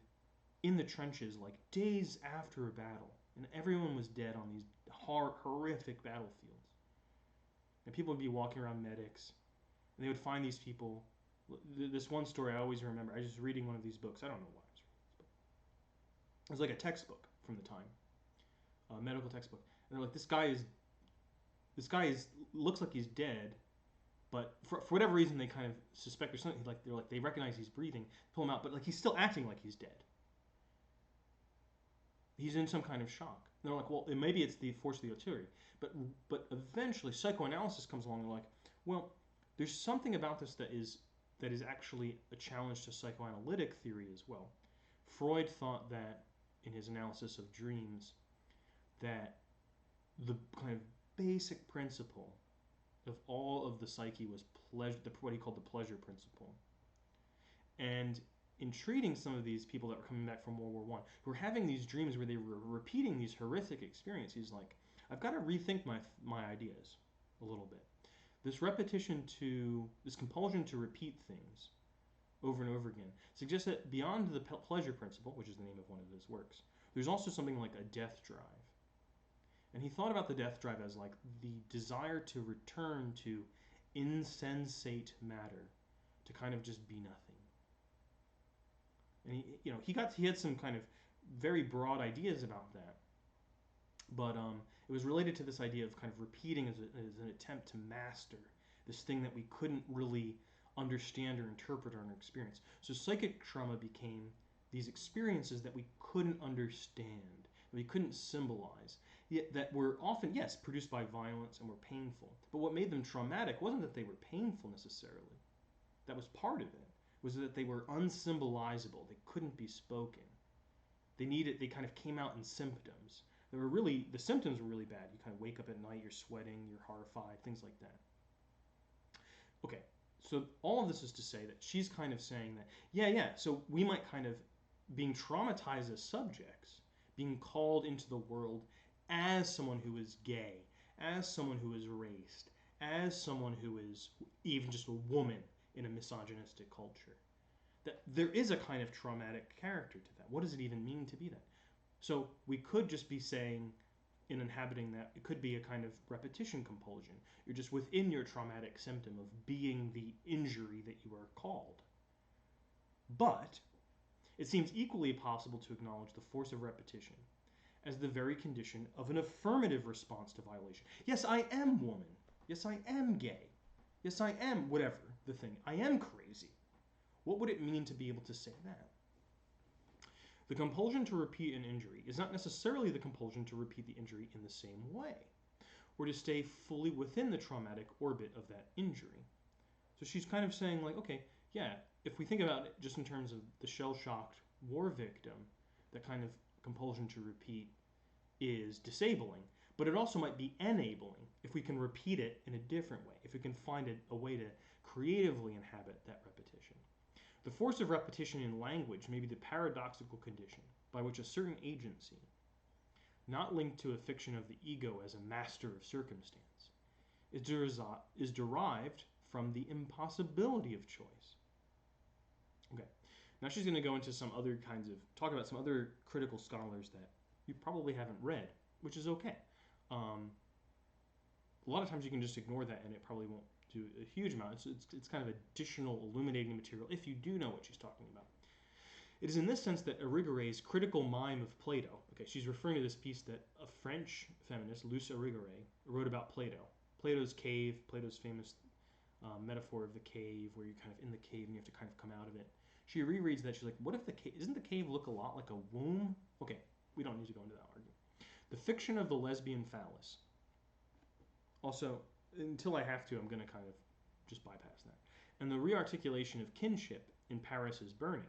in the trenches like days after a battle, and everyone was dead on these horrific battlefields. And people would be walking around, medics, and they would find these people. This one story I always remember. I was just reading one of these books. I don't know why I was reading this book. It was like a textbook from the time, a medical textbook. And they're like, this guy looks like he's dead, but for whatever reason they kind of suspect there's something. They recognize he's breathing, pull him out, but like he's still acting like he's dead. He's in some kind of shock. And they're like, well, maybe it's the force of the artillery. But eventually psychoanalysis comes along and they're like, well, there's something about this that is actually a challenge to psychoanalytic theory as well. Freud thought that in his analysis of dreams that the kind of basic principle of all of the psyche was pleasure, what he called the pleasure principle. And in treating some of these people that were coming back from World War I, who were having these dreams where they were repeating these horrific experiences, he's like, I've got to rethink my ideas a little bit. This compulsion to repeat things over and over again suggests that beyond the pleasure principle, which is the name of one of his works, there's also something like a death drive. And he thought about the death drive as like the desire to return to insensate matter, to kind of just be nothing. And he had some kind of very broad ideas about that, but it was related to this idea of kind of repeating as an attempt to master this thing that we couldn't really understand or interpret or experience. So psychic trauma became these experiences that we couldn't understand, that we couldn't symbolize, yet that were often, yes, produced by violence and were painful. But what made them traumatic wasn't that they were painful necessarily. That was part of it. Was that they were unsymbolizable. They couldn't be spoken. They kind of came out in symptoms. The symptoms were really bad. You kind of wake up at night, you're sweating, you're horrified, things like that. Okay, so all of this is to say that she's kind of saying that, so we might kind of, being traumatized as subjects, being called into the world as someone who is gay, as someone who is racist, as someone who is even just a woman in a misogynistic culture, that there is a kind of traumatic character to that. What does it even mean to be that? So we could just be saying, in inhabiting that, it could be a kind of repetition compulsion. You're just within your traumatic symptom of being the injury that you are called. But it seems equally possible to acknowledge the force of repetition as the very condition of an affirmative response to violation. Yes, I am woman. Yes, I am gay. Yes, I am whatever the thing. I am crazy. What would it mean to be able to say that? The compulsion to repeat an injury is not necessarily the compulsion to repeat the injury in the same way, or to stay fully within the traumatic orbit of that injury. So she's kind of saying like, okay, yeah, if we think about it just in terms of the shell-shocked war victim, that kind of compulsion to repeat is disabling, but it also might be enabling if we can repeat it in a different way, if we can find a way to creatively inhabit that repetition. The force of repetition in language may be the paradoxical condition by which a certain agency, not linked to a fiction of the ego as a master of circumstance, is derived from the impossibility of choice. Okay, now she's going to go into talk about some other critical scholars that you probably haven't read, which is okay. A lot of times you can just ignore that and it probably won't do a huge amount. It's kind of additional illuminating material if you do know what she's talking about. It is in this sense that Irigaray critical mime of Plato, okay, she's referring to this piece that a French feminist, Luce Irigaray, wrote about Plato. Plato's cave, Plato's famous metaphor of the cave, where you're kind of in the cave and you have to kind of come out of it. She rereads that, she's like, what if doesn't the cave look a lot like a womb? Okay, we don't need to go into that argument. The fiction of the lesbian phallus. Also, until I have to, I'm going to kind of just bypass that. And the rearticulation of kinship in Paris is Burning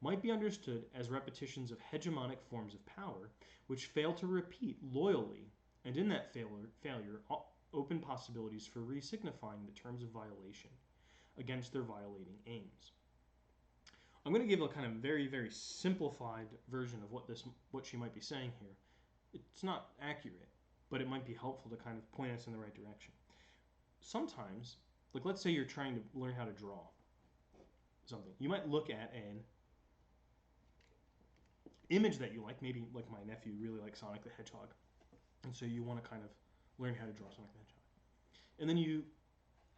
might be understood as repetitions of hegemonic forms of power which fail to repeat loyally, and in that failure open possibilities for re-signifying the terms of violation against their violating aims. I'm going to give a kind of very, very simplified version of what she might be saying here. It's not accurate, but it might be helpful to kind of point us in the right direction. Sometimes, like let's say you're trying to learn how to draw something. You might look at an image that you like, maybe like my nephew really likes Sonic the Hedgehog, and so you want to kind of learn how to draw Sonic the Hedgehog. And then you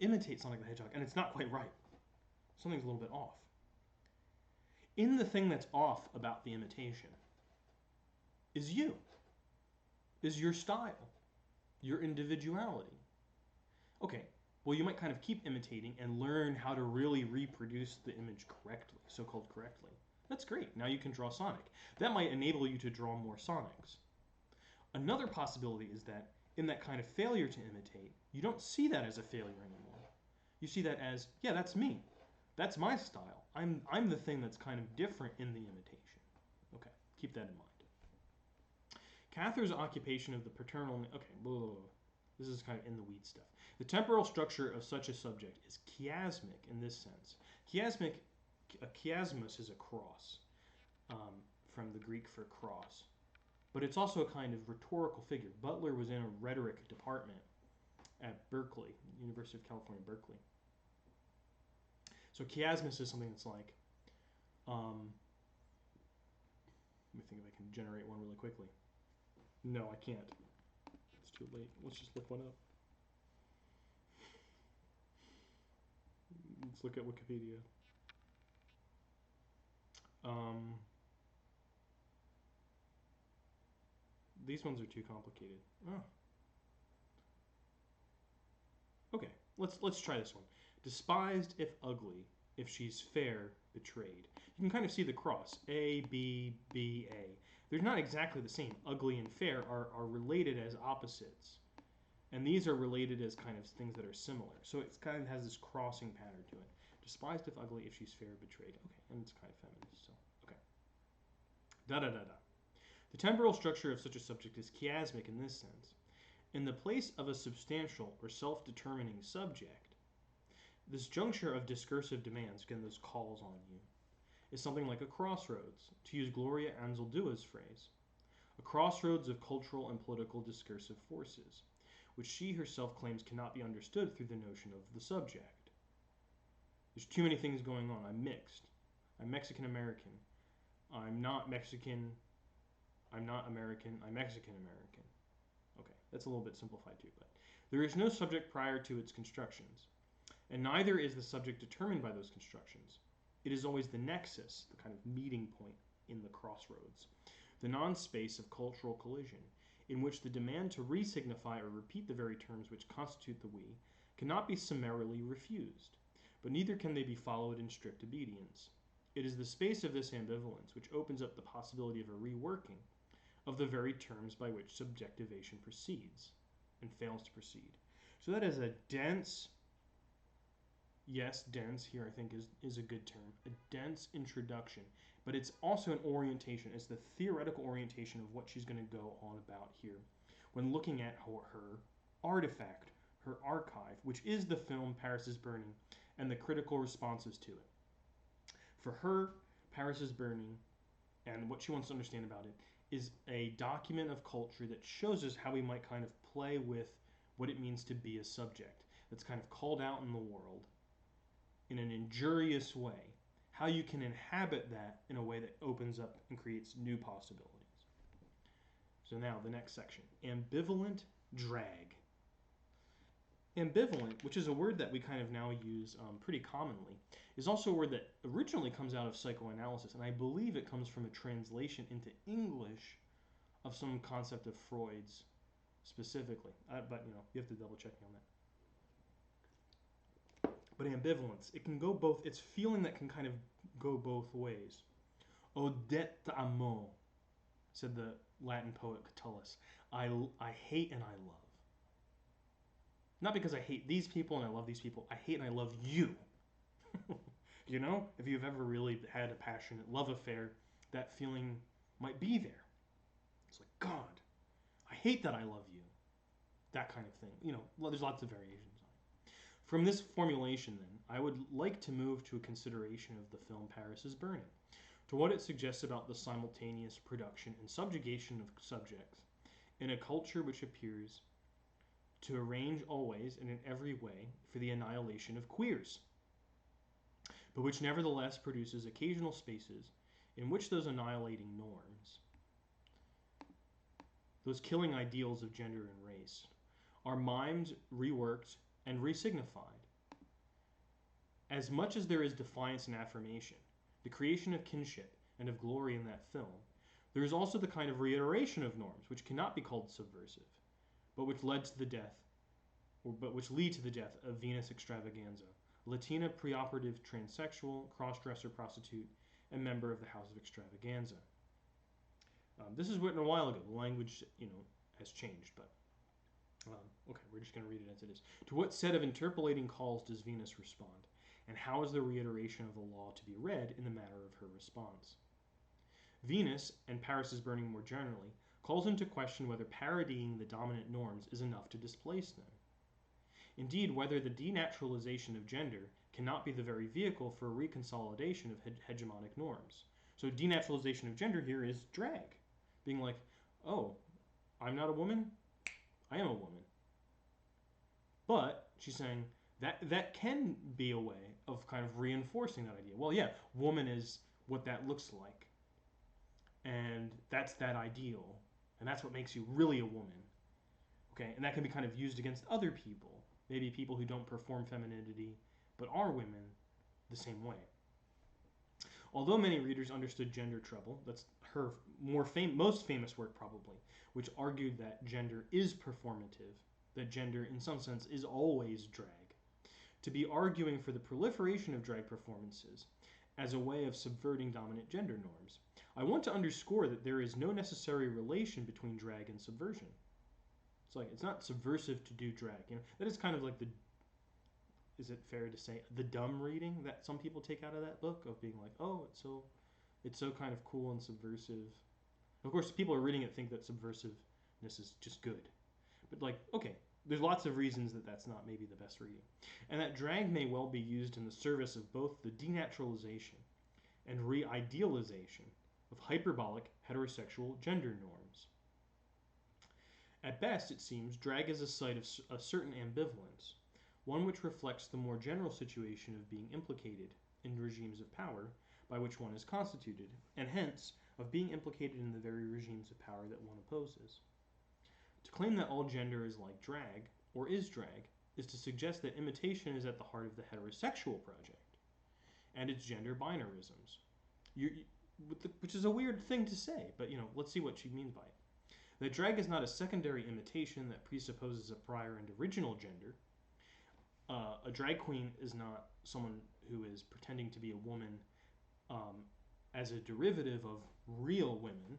imitate Sonic the Hedgehog, and it's not quite right. Something's a little bit off. In the thing that's off about the imitation is you, is your style, your individuality. Okay, well, you might kind of keep imitating and learn how to really reproduce the image correctly, so-called correctly. That's great. Now you can draw Sonic. That might enable you to draw more Sonics. Another possibility is that in that kind of failure to imitate, you don't see that as a failure anymore. You see that as, yeah, that's me. That's my style. I'm the thing that's kind of different in the imitation. Okay, keep that in mind. Cather's occupation of the paternal... Okay, blah, blah, blah. This is kind of in the weed stuff. The temporal structure of such a subject is chiasmic in this sense. A chiasmus is a cross, from the Greek for cross. But it's also a kind of rhetorical figure. Butler was in a rhetoric department at Berkeley, University of California, Berkeley. So chiasmus is something that's like, let me think if I can generate one really quickly. No, I can't. It's too late. Let's just look one up. Let's look at Wikipedia. These ones are too complicated. Oh. Okay, let's try this one. Despised if ugly, if she's fair, betrayed. You can kind of see the cross. A, B, B, A. They're not exactly the same. Ugly and fair are related as opposites. And these are related as kind of things that are similar. So it kind of has this crossing pattern to it. Despised if ugly, if she's fair, betrayed. Okay, and it's kind of feminist, so, okay. Da-da-da-da. The temporal structure of such a subject is chiasmic in this sense. In the place of a substantial or self-determining subject, this juncture of discursive demands, again, those calls on you, is something like a crossroads, to use Gloria Anzaldua's phrase. A crossroads of cultural and political discursive forces, which she herself claims cannot be understood through the notion of the subject. There's too many things going on. I'm mixed. I'm Mexican-American. I'm not Mexican. I'm not American. I'm Mexican-American. Okay, that's a little bit simplified too, but there is no subject prior to its constructions, and neither is the subject determined by those constructions. It is always the nexus, the kind of meeting point in the crossroads, the non-space of cultural collision, in which the demand to re-signify or repeat the very terms which constitute the we cannot be summarily refused, but neither can they be followed in strict obedience. It is the space of this ambivalence which opens up the possibility of a reworking of the very terms by which subjectivation proceeds and fails to proceed. So that is a dense, yes, dense here I think is a good term, a dense introduction, but it's also an orientation. It's the theoretical orientation of what she's going to go on about here when looking at her artifact, her archive, which is the film Paris is Burning and the critical responses to it. For her, Paris is Burning, and what she wants to understand about it, is a document of culture that shows us how we might kind of play with what it means to be a subject that's kind of called out in the world in an injurious way, how you can inhabit that in a way that opens up and creates new possibilities. So now the next section, ambivalent drag. Ambivalent, which is a word that we kind of now use pretty commonly, is also a word that originally comes out of psychoanalysis, and I believe it comes from a translation into English of some concept of Freud's specifically. But you have to double check me on that. But ambivalence, it can go both. It's feeling that can kind of go both ways. Odet amo, said the Latin poet Catullus. I hate and I love. Not because I hate these people and I love these people. I hate and I love you. You know, if you've ever really had a passionate love affair, that feeling might be there. It's like, God, I hate that I love you. That kind of thing. You know, there's lots of variations on it. From this formulation, then, I would like to move to a consideration of the film Paris is Burning, to what it suggests about the simultaneous production and subjugation of subjects in a culture which appears to arrange always and in every way for the annihilation of queers, but which nevertheless produces occasional spaces in which those annihilating norms, those killing ideals of gender and race, are mimed, reworked, and resignified. As much as there is defiance and affirmation, the creation of kinship and of glory in that film, there is also the kind of reiteration of norms which cannot be called subversive, but which lead to the death, which lead to the death of Venus Extravaganza, Latina preoperative transsexual, cross-dresser prostitute, and member of the House of Extravaganza. This is written a while ago. The language, has changed, but okay, we're just going to read it as it is. To what set of interpolating calls does Venus respond, and how is the reiteration of the law to be read in the matter of her response? Venus, and Paris is Burning more generally, calls into question whether parodying the dominant norms is enough to displace them. Indeed, whether the denaturalization of gender cannot be the very vehicle for a reconsolidation of hegemonic norms. So denaturalization of gender here is drag. Being like, oh, I'm not a woman, I am a woman. But she's saying that can be a way of kind of reinforcing that idea. Well, yeah, woman is what that looks like. And that's that ideal. And that's what makes you really a woman. Okay, and that can be kind of used against other people. Maybe people who don't perform femininity, but are women the same way. Although many readers understood Gender Trouble, that's her most famous work probably, which argued that gender is performative, that gender in some sense is always drag, to be arguing for the proliferation of drag performances as a way of subverting dominant gender norms. I want to underscore that there is no necessary relation between drag and subversion. It's like, it's not subversive to do drag. That is kind of like is it fair to say, the dumb reading that some people take out of that book, of being like, oh, it's so kind of cool and subversive. Of course, people are reading it think that subversiveness is just good. But like, okay, there's lots of reasons that that's not maybe the best reading. And that drag may well be used in the service of both the denaturalization and re-idealization of hyperbolic heterosexual gender norms. At best, it seems, drag is a site of a certain ambivalence, one which reflects the more general situation of being implicated in regimes of power by which one is constituted, and hence of being implicated in the very regimes of power that one opposes. To claim that all gender is like drag, or is drag, is to suggest that imitation is at the heart of the heterosexual project, and its gender binarisms. Which is a weird thing to say, but let's see what she means by it. That drag is not a secondary imitation that presupposes a prior and original gender. A drag queen is not someone who is pretending to be a woman as a derivative of real women,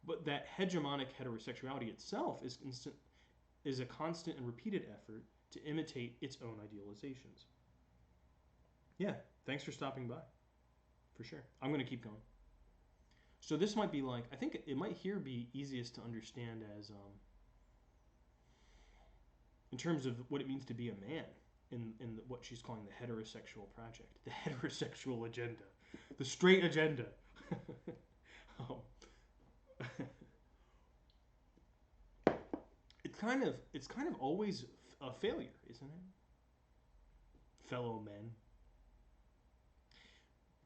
but that hegemonic heterosexuality itself is a constant and repeated effort to imitate its own idealizations. Yeah, thanks for stopping by. For sure. I'm going to keep going. So this might be like, I think it might here be easiest to understand as in terms of what it means to be a man in what she's calling the heterosexual project, the heterosexual agenda, the straight agenda. it's kind of always a failure, isn't it? Fellow men.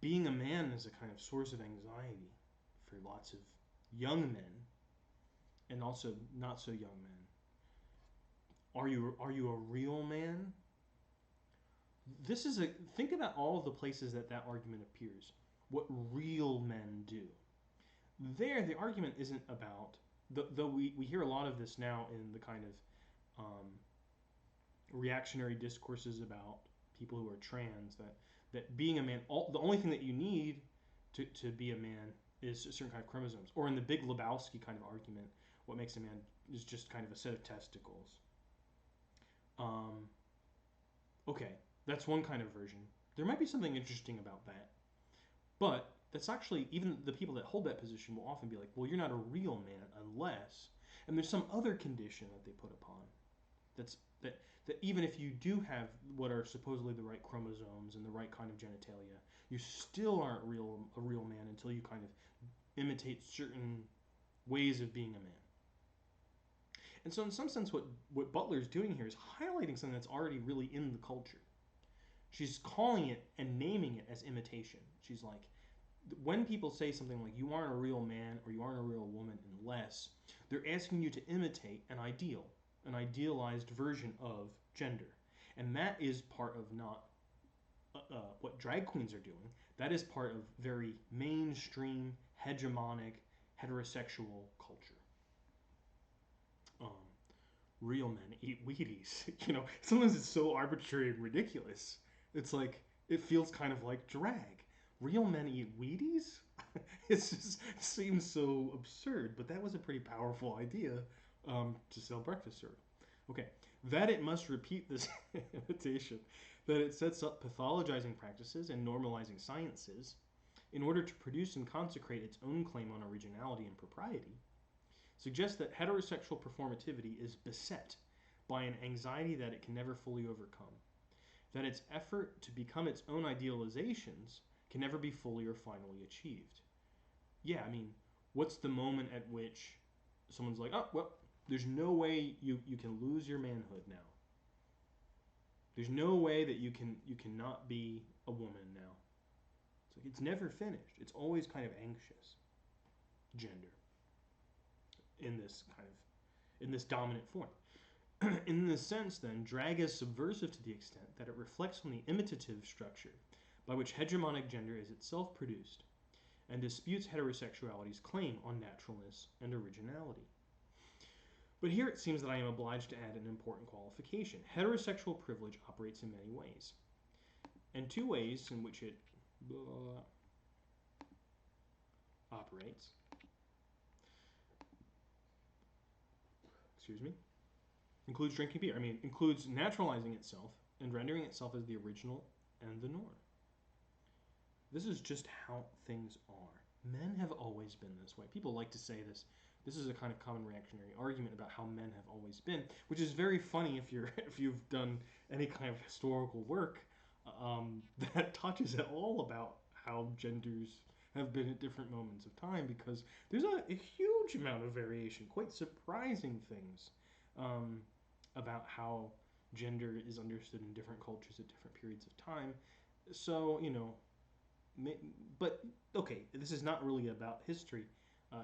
Being a man is a kind of source of anxiety for lots of young men and also not so young men. Are you a real man? Think about all of the places that argument appears. What real men do. There, the argument isn't about, though we hear a lot of this now in the kind of reactionary discourses about people who are trans, that being a man, the only thing that you need to be a man is a certain kind of chromosomes. Or in the Big Lebowski kind of argument, what makes a man is just kind of a set of testicles. Okay, that's one kind of version. There might be something interesting about that. But that's actually, even the people that hold that position will often be like, well, you're not a real man unless, and there's some other condition that they put upon. That even if you do have what are supposedly the right chromosomes and the right kind of genitalia, you still aren't a real man until you kind of imitate certain ways of being a man. And so in some sense, what Butler's doing here is highlighting something that's already really in the culture. She's calling it and naming it as imitation. She's like, when people say something like, you aren't a real man or you aren't a real woman unless, they're asking you to imitate an idealized version of gender. And that is part of not what drag queens are doing. That is part of very mainstream, hegemonic, heterosexual culture. Real men eat Wheaties. Sometimes it's so arbitrary and ridiculous. It's like, it feels kind of like drag. Real men eat Wheaties? It seems so absurd, but that was a pretty powerful idea to sell breakfast cereal. Okay, that it must repeat this imitation, that it sets up pathologizing practices and normalizing sciences in order to produce and consecrate its own claim on originality and propriety, suggests that heterosexual performativity is beset by an anxiety that it can never fully overcome, that its effort to become its own idealizations can never be fully or finally achieved. Yeah, I mean, what's the moment at which someone's like, oh, well, there's no way you can lose your manhood now. There's no way that you cannot be a woman now. It's like, it's never finished. It's always kind of anxious. Gender. In this dominant form. In this sense, then, drag is subversive to the extent that it reflects on the imitative structure by which hegemonic gender is itself produced and disputes heterosexuality's claim on naturalness and originality. But here it seems that I am obliged to add an important qualification. Heterosexual privilege operates in many ways. And two ways in which it operates, includes drinking beer. Includes naturalizing itself and rendering itself as the original and the norm. This is just how things are. Men have always been this way. People like to say this. This is a kind of common reactionary argument about how men have always been, which is very funny if you've done any kind of historical work that touches at all about how genders have been at different moments of time, because there's a huge amount of variation, quite surprising things about how gender is understood in different cultures at different periods of time. So, but okay, this is not really about history.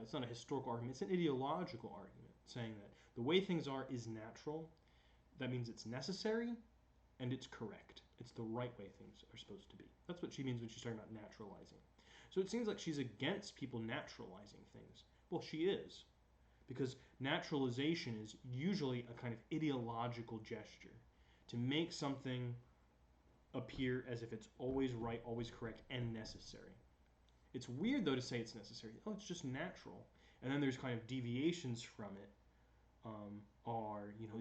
It's not a historical argument. It's an ideological argument, saying that the way things are is natural. That means it's necessary and it's correct. It's the right way things are supposed to be. That's what she means when she's talking about naturalizing. So it seems like she's against people naturalizing things. Well, she is. Because naturalization is usually a kind of ideological gesture to make something appear as if it's always right, always correct, and necessary. It's weird, though, to say it's necessary. Oh, it's just natural. And then there's kind of deviations from it.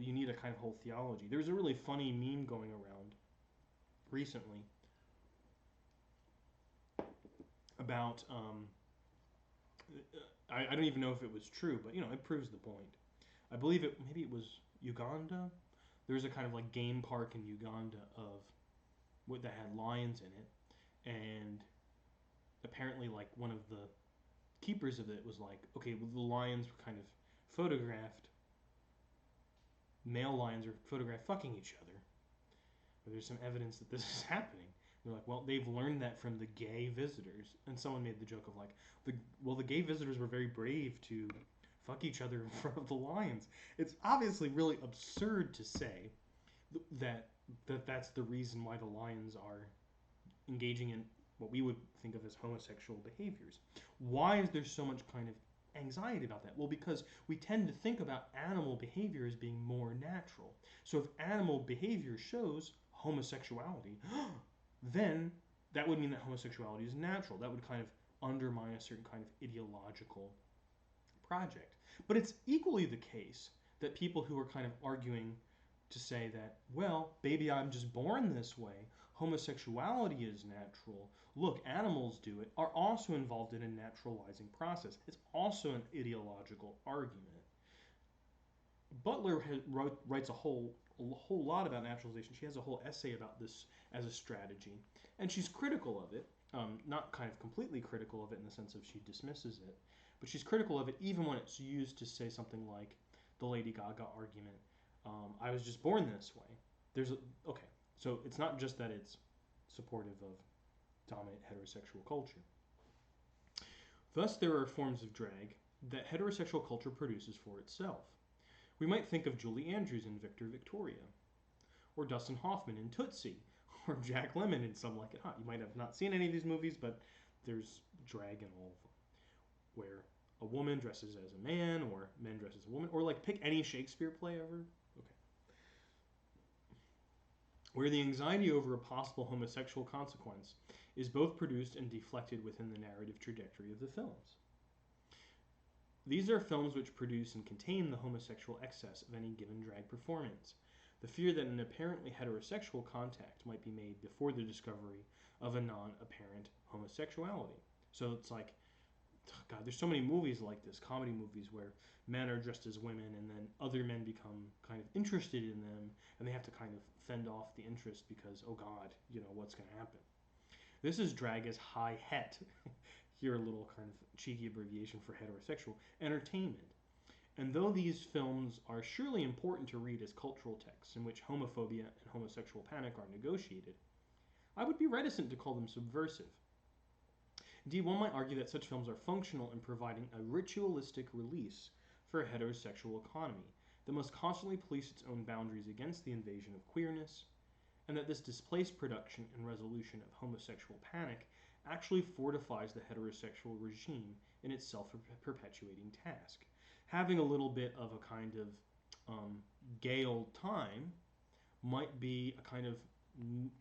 You need a kind of whole theology. There's a really funny meme going around recently about, I don't even know if it was true, but, it proves the point. I believe maybe it was Uganda. There's a kind of like game park in Uganda that had lions in it, and apparently like one of the keepers of it was like, okay, well, the lions were kind of photographed male lions are photographed fucking each other, or there's some evidence that this is happening. They're like, well, they've learned that from the gay visitors. And someone made the joke of like, the gay visitors were very brave to fuck each other in front of the lions. It's obviously really absurd to say that's the reason why the lions are engaging in what we would think of as homosexual behaviors. Why is there so much kind of anxiety about that? Well, because we tend to think about animal behavior as being more natural. So if animal behavior shows homosexuality, then that would mean that homosexuality is natural. That would kind of undermine a certain kind of ideological project. But it's equally the case that people who are kind of arguing to say that, well, baby, I'm just born this way, homosexuality is natural, look, animals do it, are also involved in a naturalizing process. It's also an ideological argument. Butler writes a whole lot about naturalization. She has a whole essay about this as a strategy, and she's critical of it, not kind of completely critical of it in the sense of she dismisses it, but she's critical of it even when it's used to say something like the Lady Gaga argument, I was just born this way. Okay, so it's not just that it's supportive of dominant heterosexual culture. Thus, there are forms of drag that heterosexual culture produces for itself. We might think of Julie Andrews in Victor Victoria, or Dustin Hoffman in Tootsie, or Jack Lemmon in Some Like It Hot. You might have not seen any of these movies, but there's drag in all of them, where a woman dresses as a man, or men dress as a woman, or like pick any Shakespeare play ever. Okay. Where the anxiety over a possible homosexual consequence is both produced and deflected within the narrative trajectory of the films. These are films which produce and contain the homosexual excess of any given drag performance. The fear that an apparently heterosexual contact might be made before the discovery of a non-apparent homosexuality. So it's like, God, there's so many movies like this, comedy movies, where men are dressed as women and then other men become kind of interested in them and they have to kind of fend off the interest because, oh God, what's going to happen? This is drag as high het. Here a little kind of cheeky abbreviation for heterosexual entertainment. And though these films are surely important to read as cultural texts in which homophobia and homosexual panic are negotiated, I would be reticent to call them subversive. Indeed, one might argue that such films are functional in providing a ritualistic release for a heterosexual economy that must constantly police its own boundaries against the invasion of queerness, and that this displaced production and resolution of homosexual panic actually fortifies the heterosexual regime in its self-perpetuating task. Having a little bit of a kind of gay old time might be a kind of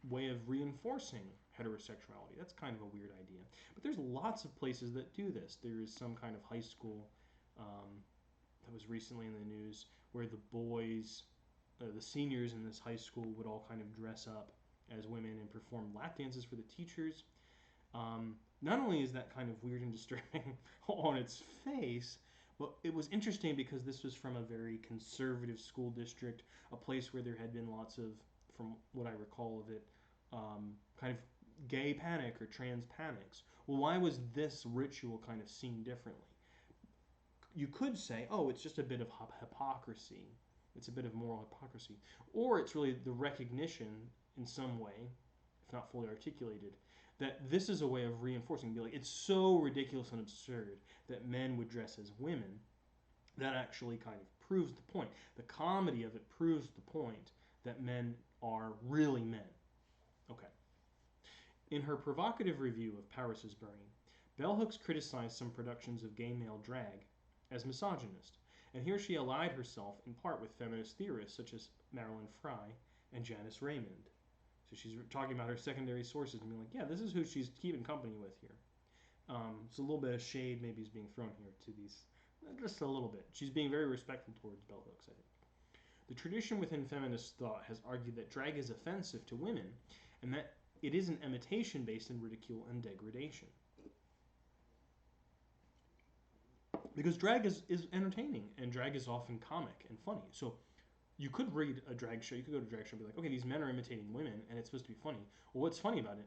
way of reinforcing heterosexuality. That's kind of a weird idea. But there's lots of places that do this. There is some kind of high school that was recently in the news where the boys, the seniors in this high school would all kind of dress up as women and perform lap dances for the teachers. Not only is that kind of weird and disturbing on its face, but it was interesting because this was from a very conservative school district, a place where there had been lots of, from what I recall of it, kind of gay panic or trans panics. Well, why was this ritual kind of seen differently? You could say, oh, it's just a bit of hypocrisy. It's a bit of moral hypocrisy. Or it's really the recognition in some way, if not fully articulated, that this is a way of reinforcing, be like, it's so ridiculous and absurd that men would dress as women. That actually kind of proves the point. The comedy of it proves the point that men are really men. Okay. In her provocative review of Paris is Burning, Bell Hooks criticized some productions of gay male drag as misogynist, and here she allied herself in part with feminist theorists such as Marilyn Frye and Janice Raymond. So she's talking about her secondary sources and being like, yeah, this is who she's keeping company with here. So a little bit of shade maybe is being thrown here to these, just a little bit. She's being very respectful towards Bell Hooks, I think. The tradition within feminist thought has argued that drag is offensive to women and that it is an imitation based in ridicule and degradation. Because drag is entertaining, and drag is often comic and funny. So you could read a drag show, you could go to a drag show and be like, okay, these men are imitating women, and it's supposed to be funny. Well, what's funny about it?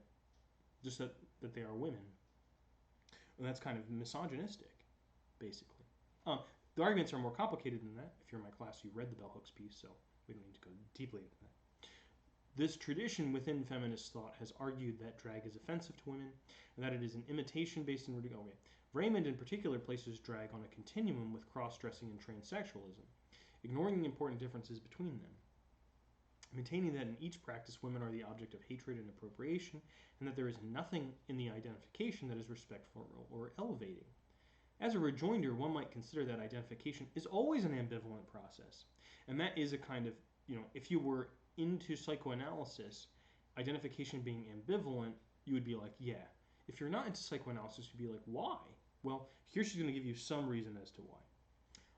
Just that they are women. And that's kind of misogynistic, basically. The arguments are more complicated than that. If you're in my class, you read the Bell Hooks piece, so we don't need to go deeply into that. This tradition within feminist thought has argued that drag is offensive to women and that it is an imitation based in okay. Raymond in particular places drag on a continuum with cross-dressing and transsexualism, ignoring the important differences between them, maintaining that in each practice women are the object of hatred and appropriation, and that there is nothing in the identification that is respectful or elevating. As a rejoinder, one might consider that identification is always an ambivalent process, and that is a kind of, if you were into psychoanalysis, identification being ambivalent, you would be like, yeah. If you're not into psychoanalysis, you'd be like, why? Well, here she's going to give you some reason as to why.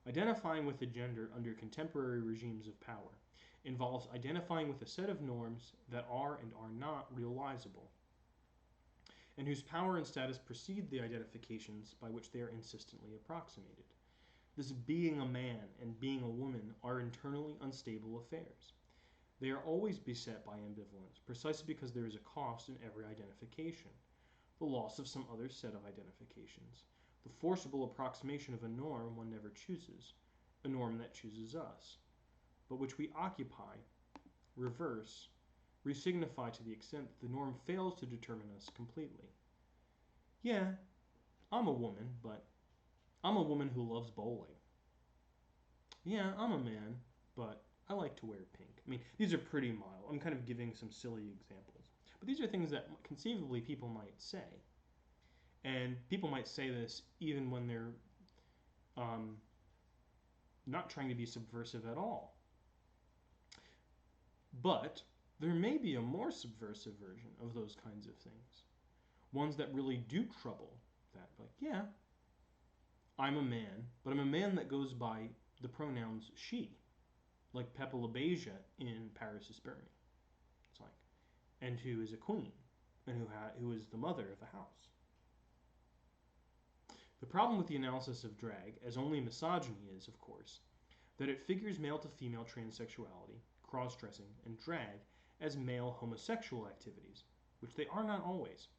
Identifying with a gender under contemporary regimes of power involves identifying with a set of norms that are and are not realizable, and whose power and status precede the identifications by which they are insistently approximated. This being a man and being a woman are internally unstable affairs. They are always beset by ambivalence, precisely because there is a cost in every identification, the loss of some other set of identifications, the forcible approximation of a norm one never chooses, a norm that chooses us, but which we occupy, reverse, resignify to the extent that the norm fails to determine us completely. Yeah, I'm a woman, but I'm a woman who loves bowling. Yeah, I'm a man, but I like to wear pink. I mean, these are pretty mild. I'm kind of giving some silly examples. But these are things that conceivably people might say. And people might say this even when they're not trying to be subversive at all. But there may be a more subversive version of those kinds of things. Ones that really do trouble that. Like, yeah, I'm a man, but I'm a man that goes by the pronouns she. Like Pepe Le Beja in Paris is Burning. It's like, and who is a queen, and who is the mother of the house. The problem with the analysis of drag, as only misogyny is, of course, that it figures male to female transsexuality, cross-dressing, and drag as male homosexual activities, which they are not always.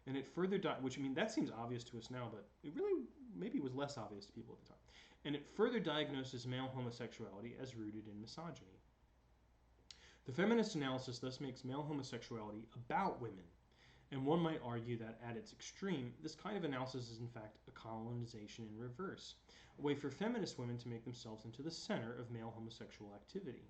And it further, that seems obvious to us now, but it really maybe was less obvious to people at the time. And it further diagnoses male homosexuality as rooted in misogyny. The feminist analysis thus makes male homosexuality about women, and one might argue that at its extreme, this kind of analysis is in fact a colonization in reverse, a way for feminist women to make themselves into the center of male homosexual activity,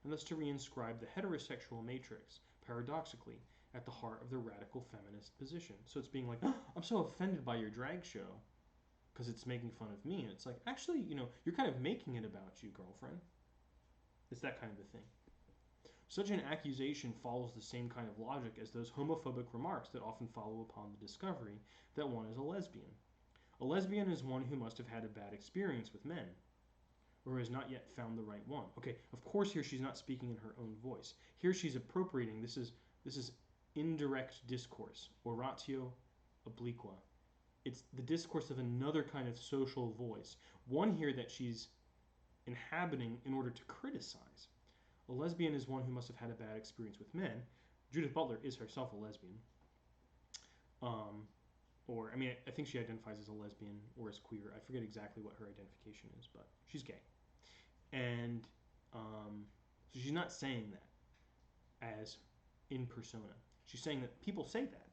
and thus to reinscribe the heterosexual matrix, paradoxically, at the heart of the radical feminist position. So it's being like, oh, I'm so offended by your drag show because it's making fun of me. And it's like, actually, you're kind of making it about you, girlfriend. It's that kind of a thing. Such an accusation follows the same kind of logic as those homophobic remarks that often follow upon the discovery that one is a lesbian. A lesbian is one who must have had a bad experience with men, or has not yet found the right one. Okay, of course here she's not speaking in her own voice. Here she's appropriating, this is indirect discourse, oratio obliqua. It's the discourse of another kind of social voice, one here that she's inhabiting in order to criticize. A lesbian is one who must have had a bad experience with men. Judith Butler is herself a lesbian. I think she identifies as a lesbian or as queer. I forget exactly what her identification is, but she's gay. And so she's not saying that as in persona. She's saying that people say that.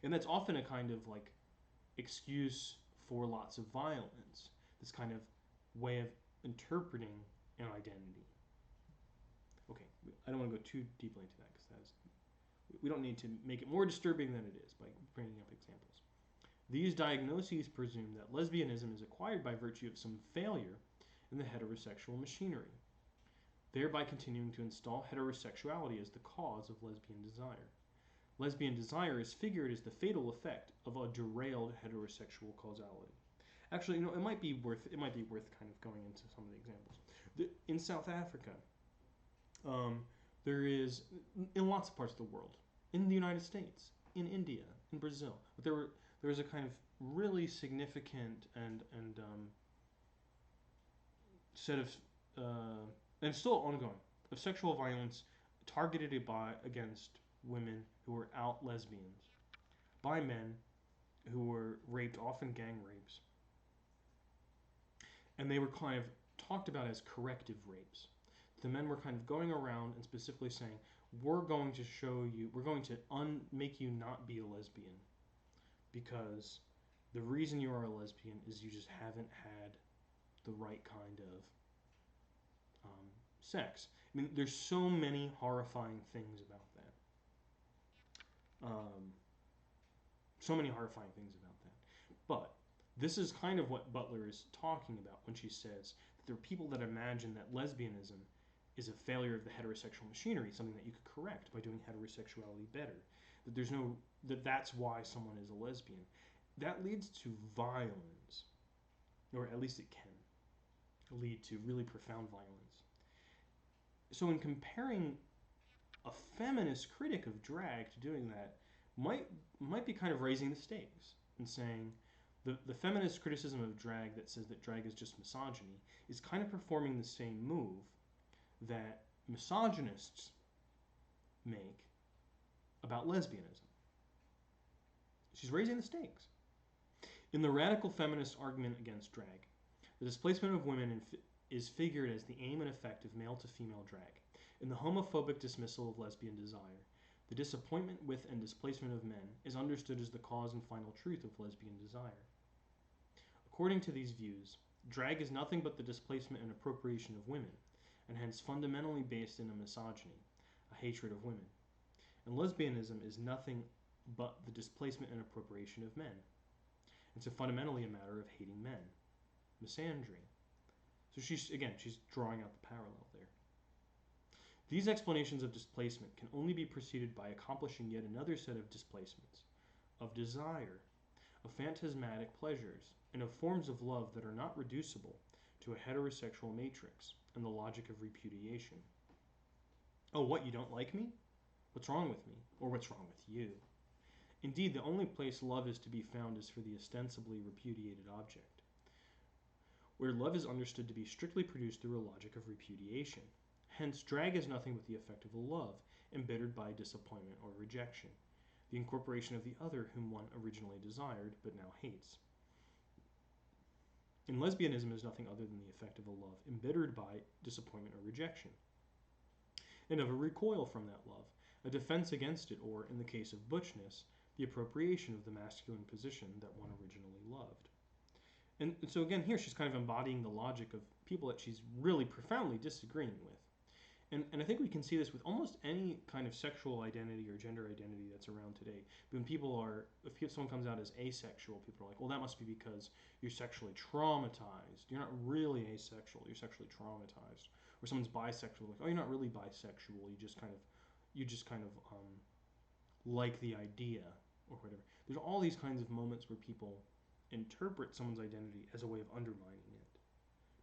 And that's often a kind of like excuse for lots of violence. This kind of way of interpreting an identity. Okay, I don't want to go too deeply into that because we don't need to make it more disturbing than it is by bringing up examples. These diagnoses presume that lesbianism is acquired by virtue of some failure in the heterosexual machinery, thereby continuing to install heterosexuality as the cause of lesbian desire. Lesbian desire is figured as the fatal effect of a derailed heterosexual causality. Actually, it might be worth kind of going into some of the examples. In South Africa, there is, in lots of parts of the world, in the United States, in India, in Brazil, but there is a kind of really significant and set of and it's still ongoing of sexual violence targeted against women who were out lesbians by men who were raped, often gang rapes, and they were kind of talked about as corrective rapes. the men were kind of going around and specifically saying, we're going to show you, we're going to make you not be a lesbian, because the reason you are a lesbian is you just haven't had the right kind of sex. I mean, there's so many horrifying things about that. So many horrifying things about that. But this is kind of what Butler is talking about when she says that there are people that imagine that lesbianism is a failure of the heterosexual machinery, something that you could correct by doing heterosexuality better. That there's no, that's why someone is a lesbian. That leads to violence, or at least it can lead to really profound violence. So in comparing a feminist critic of drag to doing that might be kind of raising the stakes and saying the feminist criticism of drag that says that drag is just misogyny is kind of performing the same move that misogynists make about lesbianism. She's raising the stakes. In the radical feminist argument against drag, the displacement of women is figured as the aim and effect of male to female drag. In the homophobic dismissal of lesbian desire, the disappointment with and displacement of men is understood as the cause and final truth of lesbian desire. According to these views, drag is nothing but the displacement and appropriation of women, and hence fundamentally based in a misogyny, a hatred of women. And lesbianism is nothing but the displacement and appropriation of men. And so fundamentally a matter of hating men, misandry. So she's drawing out the parallel there. These explanations of displacement can only be preceded by accomplishing yet another set of displacements, of desire, of phantasmatic pleasures, and of forms of love that are not reducible to a heterosexual matrix and the logic of repudiation. Oh, what, you don't like me? What's wrong with me? Or what's wrong with you? Indeed, the only place love is to be found is for the ostensibly repudiated object, where love is understood to be strictly produced through a logic of repudiation. Hence, drag is nothing but the effect of a love, embittered by disappointment or rejection, the incorporation of the other whom one originally desired, but now hates. And lesbianism is nothing other than the effect of a love, embittered by disappointment or rejection, and of a recoil from that love, a defense against it, or, in the case of butchness, the appropriation of the masculine position that one originally loved. And so again, here she's kind of embodying the logic of people that she's really profoundly disagreeing with. And I think we can see this with almost any kind of sexual identity or gender identity that's around today. When if someone comes out as asexual, people are like, well, that must be because you're sexually traumatized. You're not really asexual, you're sexually traumatized. Or someone's bisexual, like, oh, you're not really bisexual, you just kind of like the idea, or whatever. There's all these kinds of moments where people interpret someone's identity as a way of undermining it.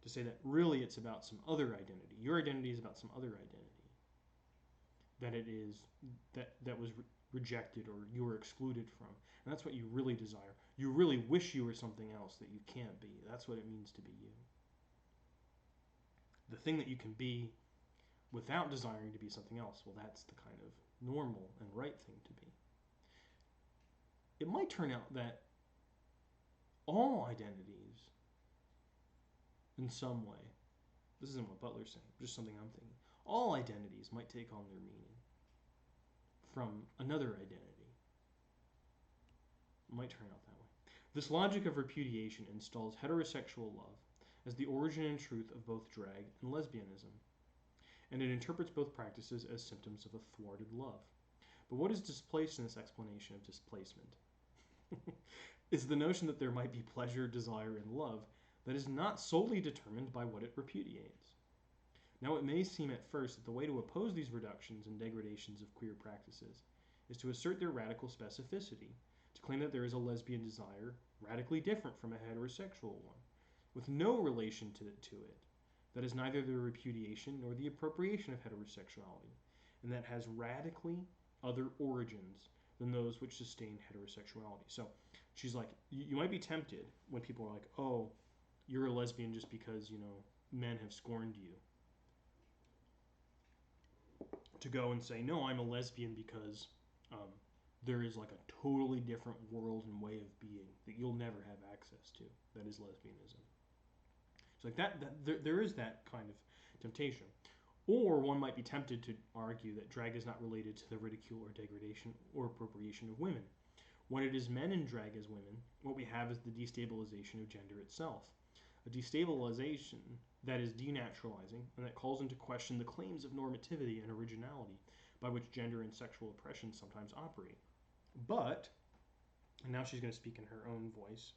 To say that really it's about some other identity. Your identity is about some other identity. That it is, that was rejected or you were excluded from. And that's what you really desire. You really wish you were something else that you can't be. That's what it means to be you. The thing that you can be without desiring to be something else, well, that's the kind of normal and right thing to be. It might turn out that all identities, in some way, this isn't what Butler's saying, just something I'm thinking, all identities might take on their meaning from another identity. It might turn out that way. This logic of repudiation installs heterosexual love as the origin and truth of both drag and lesbianism, and it interprets both practices as symptoms of a thwarted love. But what is displaced in this explanation of displacement is the notion that there might be pleasure, desire, and love that is not solely determined by what it repudiates. Now, it may seem at first that the way to oppose these reductions and degradations of queer practices is to assert their radical specificity, to claim that there is a lesbian desire radically different from a heterosexual one, with no relation to it, that is neither the repudiation nor the appropriation of heterosexuality, and that has radically other origins than those which sustain heterosexuality. So she's like, you might be tempted when people are like, oh, you're a lesbian just because, men have scorned you, to go and say, no, I'm a lesbian because there is like a totally different world and way of being that you'll never have access to. That is lesbianism. So like there is that kind of temptation. Or one might be tempted to argue that drag is not related to the ridicule or degradation or appropriation of women. When it is men in drag as women, what we have is the destabilization of gender itself. A destabilization that is denaturalizing and that calls into question the claims of normativity and originality by which gender and sexual oppression sometimes operate. But, and now she's going to speak in her own voice,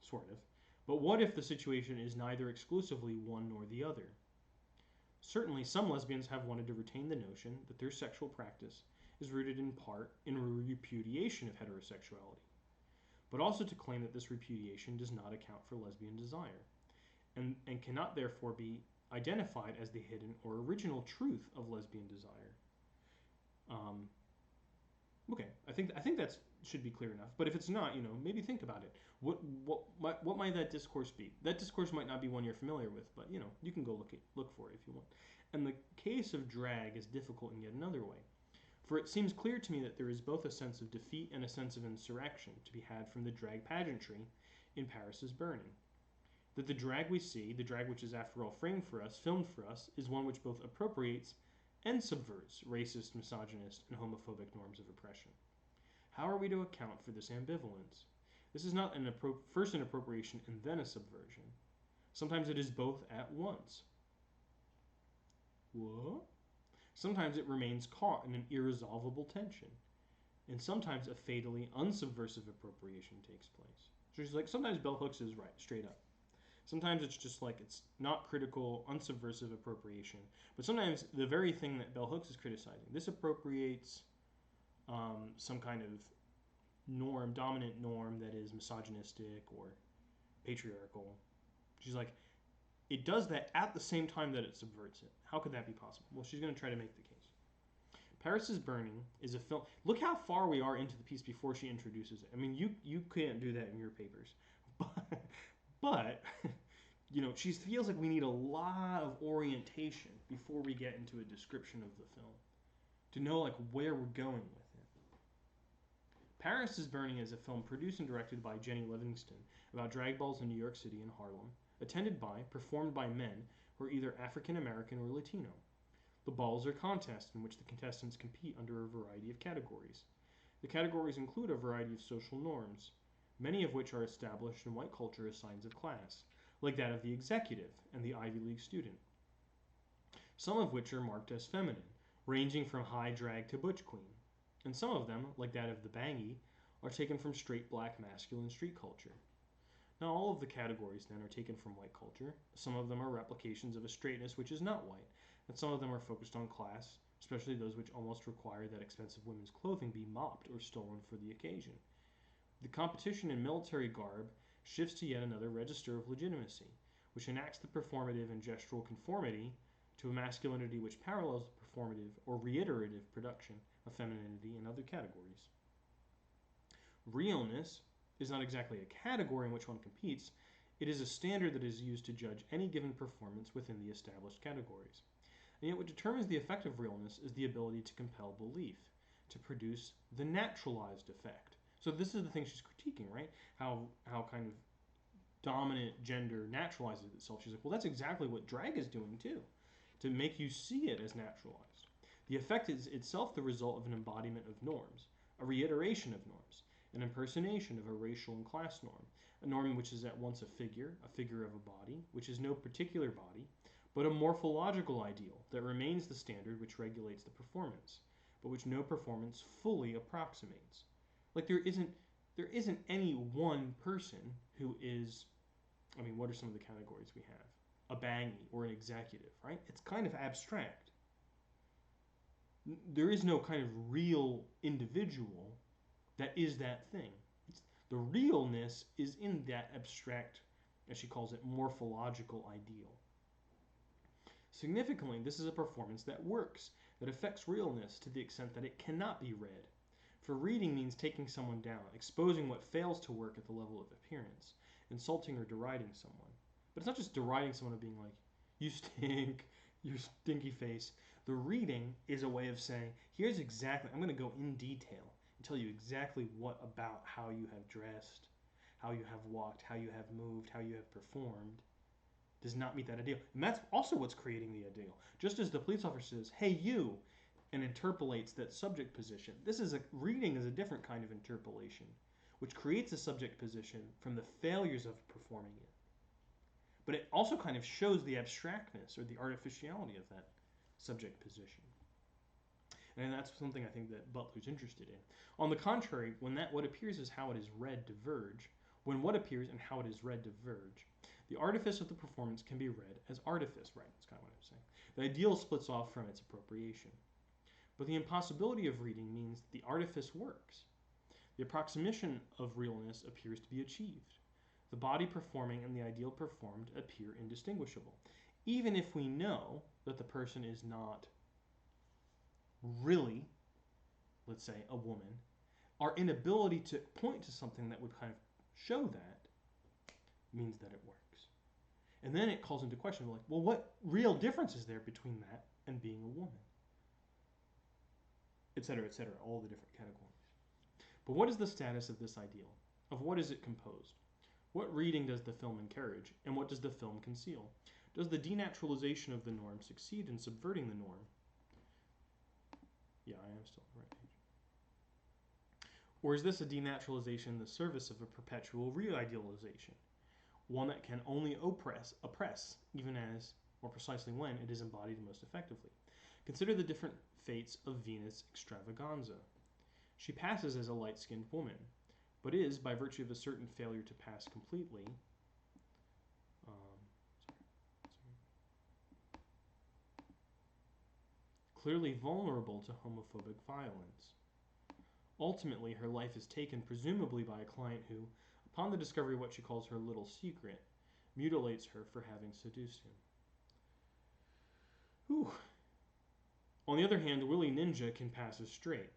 sort of, but what if the situation is neither exclusively one nor the other? Certainly, some lesbians have wanted to retain the notion that their sexual practice is rooted in part in a repudiation of heterosexuality, but also to claim that this repudiation does not account for lesbian desire, and cannot therefore be identified as the hidden or original truth of lesbian desire. Okay, I think that should be clear enough. But if it's not, maybe think about it. What might that discourse be? That discourse might not be one you're familiar with, but you can go look for it if you want. And the case of drag is difficult in yet another way. For it seems clear to me that there is both a sense of defeat and a sense of insurrection to be had from the drag pageantry in Paris is Burning. That the drag we see, the drag which is after all framed for us, filmed for us, is one which both appropriates and subverts racist, misogynist, and homophobic norms of oppression. How are we to account for this ambivalence? This is not first an appropriation and then a subversion. Sometimes it is both at once. What? Sometimes it remains caught in an irresolvable tension, and sometimes a fatally unsubversive appropriation takes place. So she's like, sometimes bell hooks is right, straight up. Sometimes it's just like it's not critical, unsubversive appropriation. But sometimes the very thing that bell hooks is criticizing, this appropriates some kind of norm, dominant norm that is misogynistic or patriarchal. She's like, it does that at the same time that it subverts it. How could that be possible? Well, she's going to try to make the case. Paris is Burning is a film. Look how far we are into the piece before she introduces it. I mean, you can't do that in your papers. But she feels like we need a lot of orientation before we get into a description of the film to know like where we're going with it. Paris is Burning is a film produced and directed by Jenny Livingston about drag balls in New York City and Harlem, performed by men who are either African American or Latino. The balls are contests in which the contestants compete under a variety of categories. The categories include a variety of social norms, many of which are established in white culture as signs of class, like that of the executive and the Ivy League student. Some of which are marked as feminine, ranging from high drag to butch queen, and some of them, like that of the bangy, are taken from straight black masculine street culture. Now all of the categories then are taken from white culture. Some of them are replications of a straightness which is not white, and some of them are focused on class, especially those which almost require that expensive women's clothing be mopped or stolen for the occasion. The competition in military garb shifts to yet another register of legitimacy, which enacts the performative and gestural conformity to a masculinity which parallels the performative or reiterative production of femininity in other categories. Realness is not exactly a category in which one competes, it is a standard that is used to judge any given performance within the established categories. And yet what determines the effect of realness is the ability to compel belief, to produce the naturalized effect. So this is the thing she's critiquing, right? How kind of dominant gender naturalizes itself. She's like, well, that's exactly what drag is doing too, to make you see it as naturalized. The effect is itself the result of an embodiment of norms, a reiteration of norms, an impersonation of a racial and class norm, a norm which is at once a figure of a body, which is no particular body, but a morphological ideal that remains the standard which regulates the performance, but which no performance fully approximates. Like there isn't any one person who is, I mean, what are some of the categories we have? A bangy or an executive, right? It's kind of abstract. There is no kind of real individual that is that thing. The realness is in that abstract, as she calls it, morphological ideal. Significantly, this is a performance that works, that affects realness to the extent that it cannot be read. For reading means taking someone down, exposing what fails to work at the level of appearance, insulting or deriding someone. But it's not just deriding someone of being like, you stink, your stinky face. The reading is a way of saying, here's exactly, I'm going to go in detail and tell you exactly what about how you have dressed, how you have walked, how you have moved, how you have performed does not meet that ideal. And that's also what's creating the ideal. Just as the police officer says, hey, you, and interpolates that subject position. Reading is a different kind of interpolation, which creates a subject position from the failures of performing it. But it also kind of shows the abstractness or the artificiality of that subject position. And that's something I think that Butler's interested in. On the contrary, when what appears as how it is read diverge, when what appears and how it is read diverge, the artifice of the performance can be read as artifice, right? That's kind of what I'm saying. The ideal splits off from its appropriation. But the impossibility of reading means that the artifice works. The approximation of realness appears to be achieved. The body performing and the ideal performed appear indistinguishable. Even if we know that the person is not really, let's say, a woman, our inability to point to something that would kind of show that means that it works. And then it calls into question, like, well, what real difference is there between that and being a woman? Etc., etc., all the different categories. But what is the status of this ideal? Of what is it composed? What reading does the film encourage, and what does the film conceal? Does the denaturalization of the norm succeed in subverting the norm? Yeah, I am still on the right page. Or is this a denaturalization in the service of a perpetual re-idealization? One that can only oppress, even as, or precisely when, it is embodied most effectively. Consider the different fates of Venus extravaganza. She passes as a light-skinned woman, but is, by virtue of a certain failure to pass completely, clearly vulnerable to homophobic violence. Ultimately, her life is taken presumably by a client who, upon the discovery of what she calls her little secret, mutilates her for having seduced him. Whew. On the other hand, Willie Ninja can pass as straight.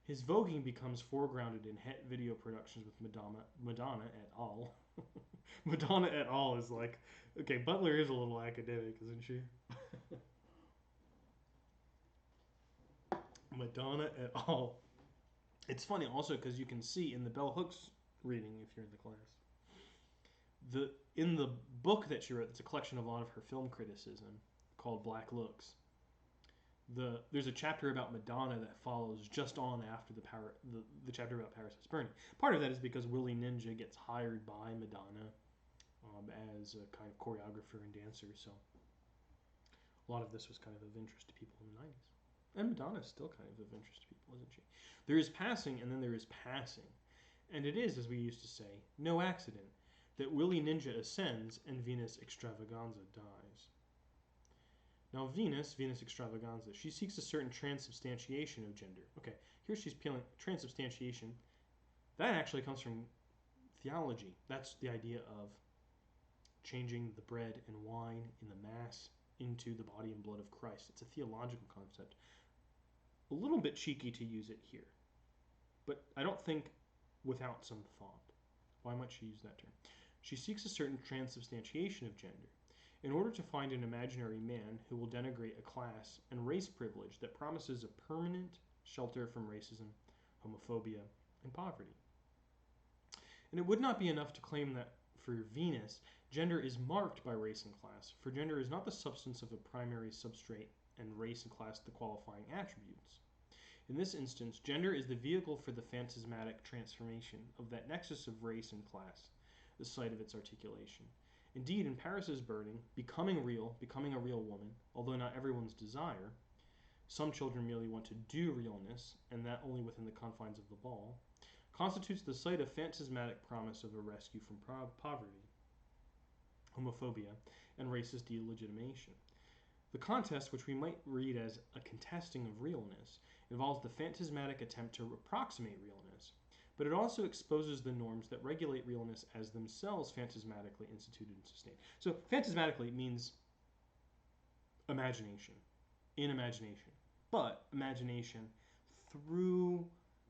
His voguing becomes foregrounded in het video productions with Madonna et al. Madonna et al. Is like, okay, Butler is a little academic, isn't she? Madonna et al. It's funny also because you can see in the Bell Hooks reading, if you're in the class, in the book that she wrote, it's a collection of a lot of her film criticism called Black Looks. There's a chapter about Madonna that follows just on after the chapter about Parasite's Burning. Part of that is because Willie Ninja gets hired by Madonna as a kind of choreographer and dancer, so a lot of this was kind of interest to people in the 90s. And Madonna is still kind of interest to people, isn't she? There is passing, and then there is passing. And it is, as we used to say, no accident that Willie Ninja ascends and Venus extravaganza dies. Now Venus extravaganza, she seeks a certain transubstantiation of gender. Okay, here she's peeling transubstantiation. That actually comes from theology. That's the idea of changing the bread and wine in the Mass into the body and blood of Christ. It's a theological concept. A little bit cheeky to use it here, but I don't think without some thought. Why might she use that term? She seeks a certain transubstantiation of gender in order to find an imaginary man who will denigrate a class and race privilege that promises a permanent shelter from racism, homophobia, and poverty. And it would not be enough to claim that for Venus, gender is marked by race and class, for gender is not the substance of a primary substrate and race and class the qualifying attributes. In this instance, gender is the vehicle for the phantasmatic transformation of that nexus of race and class, the site of its articulation. Indeed, in Paris's Burning, becoming a real woman, although not everyone's desire, some children merely want to do realness, and that only within the confines of the ball, constitutes the site of phantasmatic promise of a rescue from poverty, homophobia, and racist delegitimation. The contest, which we might read as a contesting of realness, involves the phantasmatic attempt to approximate realness, but it also exposes the norms that regulate realness as themselves phantasmatically instituted and sustained. So phantasmatically means imagination, in imagination, but imagination through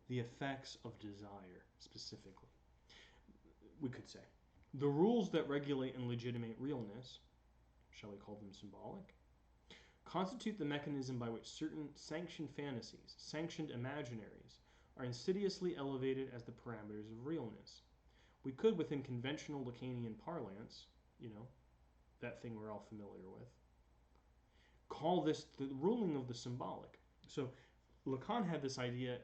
the effects of desire, specifically. We could say, the rules that regulate and legitimate realness, shall we call them symbolic, constitute the mechanism by which certain sanctioned fantasies, sanctioned imaginaries, are insidiously elevated as the parameters of realness. We could, within conventional Lacanian parlance, that thing we're all familiar with. Call this the ruling of the symbolic. So Lacan had this idea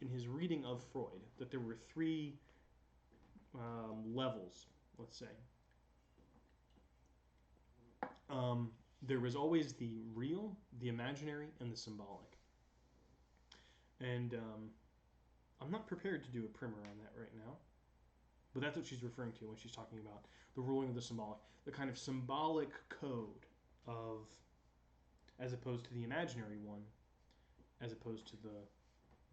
in his reading of Freud that there were three levels, let's say. There was always the real, the imaginary, and the symbolic. And I'm not prepared to do a primer on that right now, but that's what she's referring to when she's talking about the ruling of the symbolic, the kind of symbolic code of, as opposed to the imaginary one, as opposed to the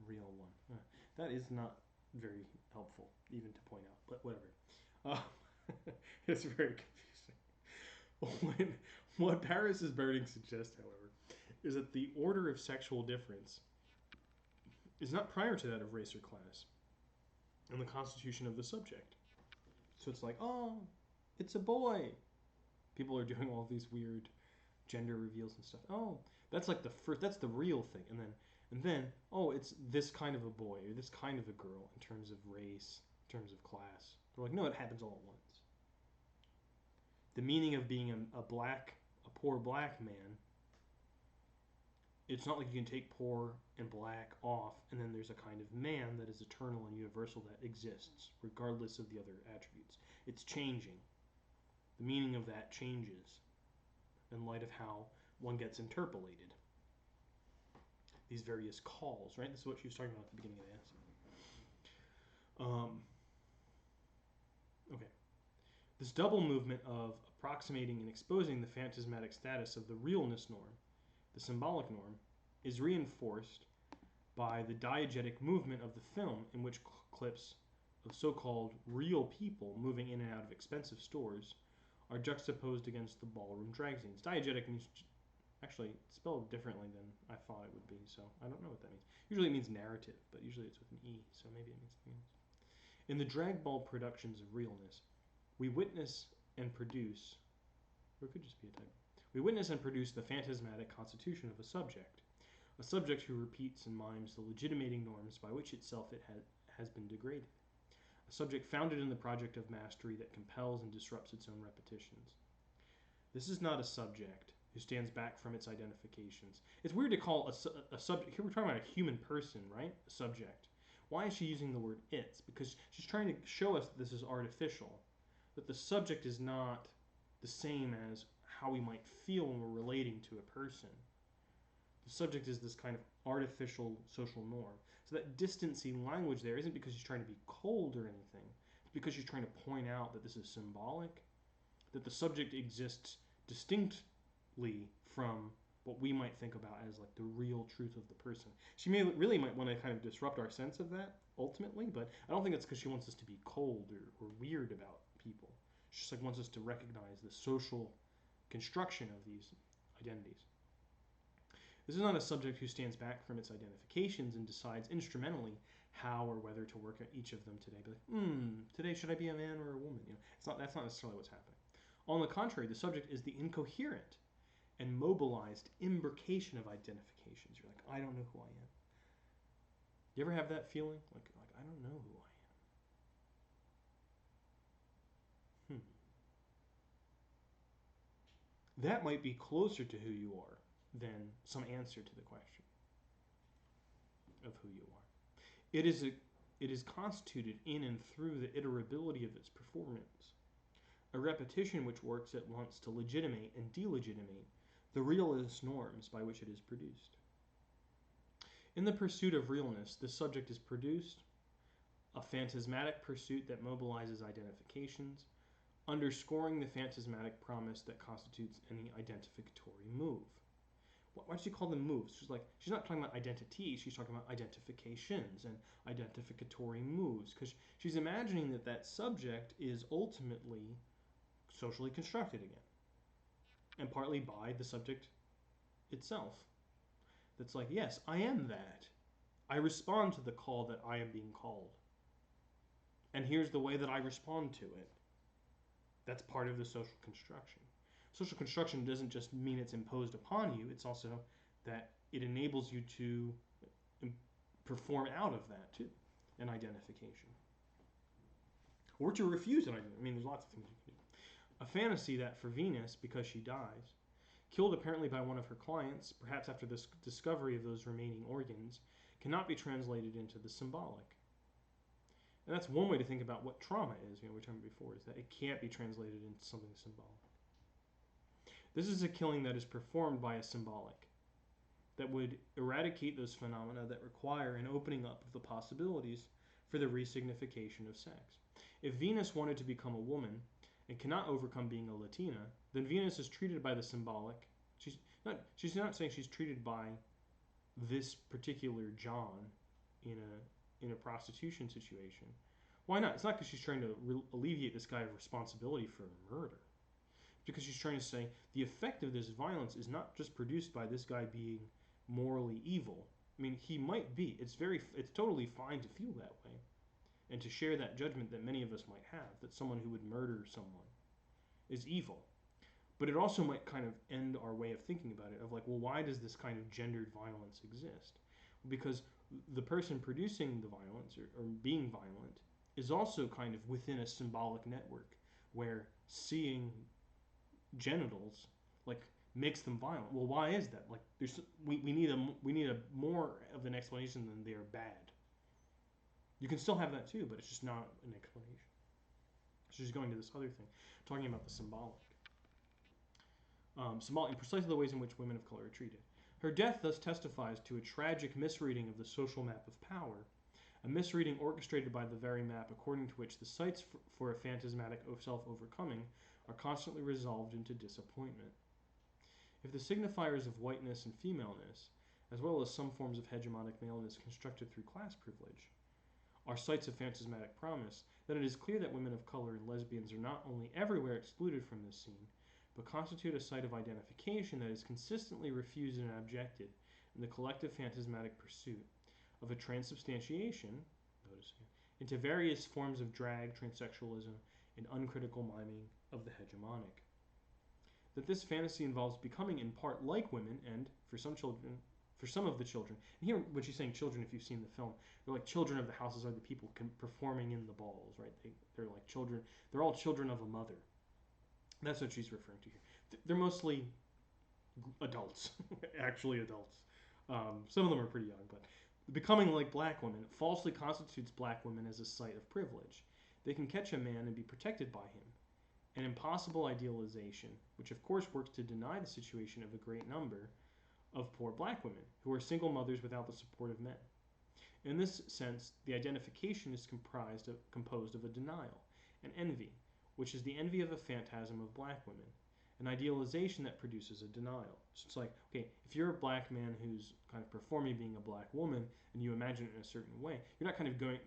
real one. That is not very helpful even to point out, but whatever. It's very confusing. What Paris's burning suggests, however, is that the order of sexual difference is not prior to that of race or class and the constitution of the subject. So it's like, oh, it's a boy. People are doing all these weird gender reveals and stuff. Oh, that's like the first, that's the real thing. And then, oh, it's this kind of a boy or this kind of a girl in terms of race, in terms of class. They're like, no, it happens all at once. The meaning of being a poor black man, it's not like you can take poor and black off and then there's a kind of man that is eternal and universal that exists regardless of the other attributes. It's changing. The meaning of that changes in light of how one gets interpolated. These various calls, right? This is what she was talking about at the beginning of the essay. Okay. This double movement of approximating and exposing the phantasmatic status of the realness norm, the symbolic norm, is reinforced by the diegetic movement of the film in which clips of so-called real people moving in and out of expensive stores are juxtaposed against the ballroom drag scenes. Diegetic means actually spelled differently than I thought it would be, so I don't know what that means. Usually it means narrative, but usually it's with an E, so maybe it means something else. In the drag ball productions of realness, we witness and produce, or it could just be a typo, we witness and produce the phantasmatic constitution of a subject who repeats and mimes the legitimating norms by which itself it has been degraded. A subject founded in the project of mastery that compels and disrupts its own repetitions. This is not a subject who stands back from its identifications. It's weird to call a subject, here we're talking about a human person, right? A subject. Why is she using the word it's? Because she's trying to show us that this is artificial, that the subject is not the same as how we might feel when we're relating to a person. The subject is this kind of artificial social norm. So that distancing language there isn't because she's trying to be cold or anything. It's because she's trying to point out that this is symbolic, that the subject exists distinctly from what we might think about as like the real truth of the person. She really might want to kind of disrupt our sense of that ultimately, but I don't think it's because she wants us to be cold or weird about people. She just like wants us to recognize the social construction of these identities. This is not a subject who stands back from its identifications and decides instrumentally how or whether to work at each of them today. But like, today should I be a man or a woman? You know, that's not necessarily what's happening. On the contrary, the subject is the incoherent and mobilized imbrication of identifications. You're like, I don't know who I am. You ever have that feeling? Like I don't know who I am. That might be closer to who you are than some answer to the question of who you are. It is constituted in and through the iterability of its performance, a repetition which works at once to legitimate and delegitimate the realist norms by which it is produced. In the pursuit of realness, the subject is produced, a phantasmatic pursuit that mobilizes identifications, underscoring the phantasmatic promise that constitutes any identificatory move. Why does she call them moves? She's not talking about identity, she's talking about identifications and identificatory moves, because she's imagining that that subject is ultimately socially constructed again, and partly by the subject itself. That's like, yes, I am that. I respond to the call that I am being called. And here's the way that I respond to it. That's part of the social construction. Social construction doesn't just mean it's imposed upon you, it's also that it enables you to perform out of that too, an identification. Or to refuse an identity. I mean, there's lots of things you can do. A fantasy that for Venus, because she dies, killed apparently by one of her clients, perhaps after the discovery of those remaining organs, cannot be translated into the symbolic. And that's one way to think about what trauma is, we talked before, is that it can't be translated into something symbolic. This is a killing that is performed by a symbolic, that would eradicate those phenomena that require an opening up of the possibilities for the resignification of sex. If Venus wanted to become a woman and cannot overcome being a Latina, then Venus is treated by the symbolic. She's not saying she's treated by this particular John in a prostitution situation. Why not? It's not because she's trying to alleviate this guy of responsibility for murder. It's because she's trying to say the effect of this violence is not just produced by this guy being morally evil. I mean, he might be. It's totally fine to feel that way and to share that judgment that many of us might have, that someone who would murder someone is evil. But it also might kind of end our way of thinking about it, of like, well, why does this kind of gendered violence exist? Because the person producing the violence or being violent is also kind of within a symbolic network where seeing genitals like makes them violent. Well, why is that? Like, we need a more of an explanation than they are bad. You can still have that too, but it's just not an explanation. So she's going to this other thing, talking about the symbolic. Symbolic, in precisely the ways in which women of color are treated. Her death thus testifies to a tragic misreading of the social map of power, a misreading orchestrated by the very map according to which the sites for a phantasmatic self-overcoming are constantly resolved into disappointment. If the signifiers of whiteness and femaleness, as well as some forms of hegemonic maleness constructed through class privilege, are sites of phantasmatic promise, then it is clear that women of color and lesbians are not only everywhere excluded from this scene, but constitute a site of identification that is consistently refused and abjected in the collective phantasmatic pursuit of a transubstantiation, into various forms of drag, transsexualism, and uncritical miming of the hegemonic. That this fantasy involves becoming in part like women, and for some of the children, and here when she's saying children, if you've seen the film, they're like children of the houses are the people performing in the balls, right? They're like children, they're all children of a mother. That's what she's referring to here. They're mostly adults, actually adults. Some of them are pretty young, but becoming like black women falsely constitutes black women as a site of privilege. They can catch a man and be protected by him. An impossible idealization, which of course works to deny the situation of a great number of poor black women who are single mothers without the support of men. In this sense, the identification is composed of a denial, an envy, which is the envy of a phantasm of black women, an idealization that produces a denial. So it's like, okay, if you're a black man who's kind of performing being a black woman and you imagine it in a certain way, you're not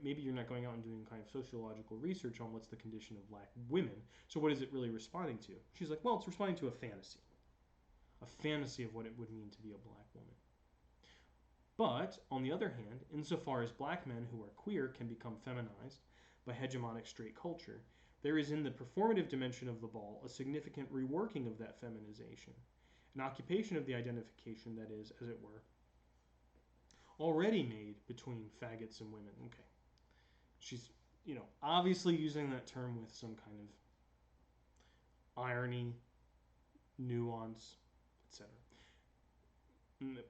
maybe you're not going out and doing kind of sociological research on what's the condition of black women. So what is it really responding to? She's like, well, it's responding to a fantasy of what it would mean to be a black woman. But, on the other hand, insofar as black men who are queer can become feminized by hegemonic straight culture, there is in the performative dimension of the ball a significant reworking of that feminization, an occupation of the identification that is, as it were, already made between faggots and women. Okay. She's, obviously using that term with some kind of irony, nuance, etc.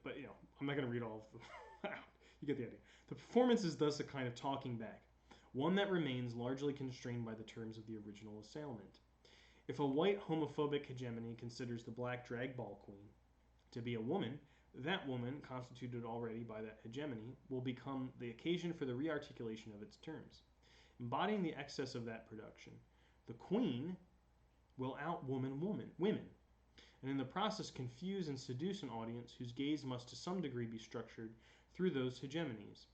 But, I'm not going to read all of them. You get the idea. The performance is thus a kind of talking back, one that remains largely constrained by the terms of the original assailant. If a white homophobic hegemony considers the black drag ball queen to be a woman, that woman, constituted already by that hegemony, will become the occasion for the rearticulation of its terms. Embodying the excess of that production, the queen will out-woman women, and in the process confuse and seduce an audience whose gaze must to some degree be structured through those hegemonies,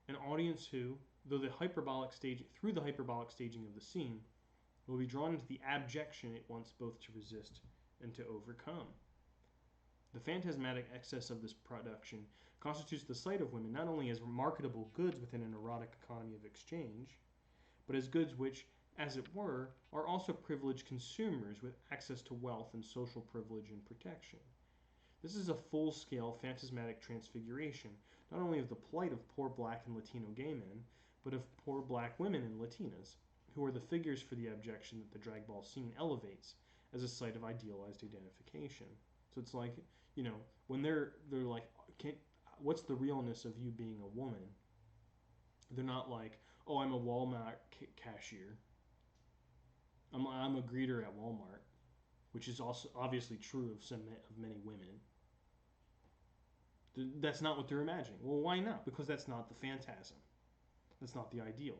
an audience who, through the hyperbolic staging of the scene, will be drawn into the abjection it wants both to resist and to overcome. The phantasmatic excess of this production constitutes the sight of women not only as marketable goods within an erotic economy of exchange, but as goods which, as it were, are also privileged consumers with access to wealth and social privilege and protection. This is a full-scale phantasmatic transfiguration, not only of the plight of poor black and Latino gay men, but of poor black women and Latinas. who are the figures for the objection that the drag ball scene elevates as a site of idealized identification. So it's like, when they're like, what's the realness of you being a woman? They're not like, oh, I'm a Walmart cashier. I'm a greeter at Walmart, which is also obviously true of many women. That's not what they're imagining. Well, why not? Because that's not the phantasm. That's not the ideal.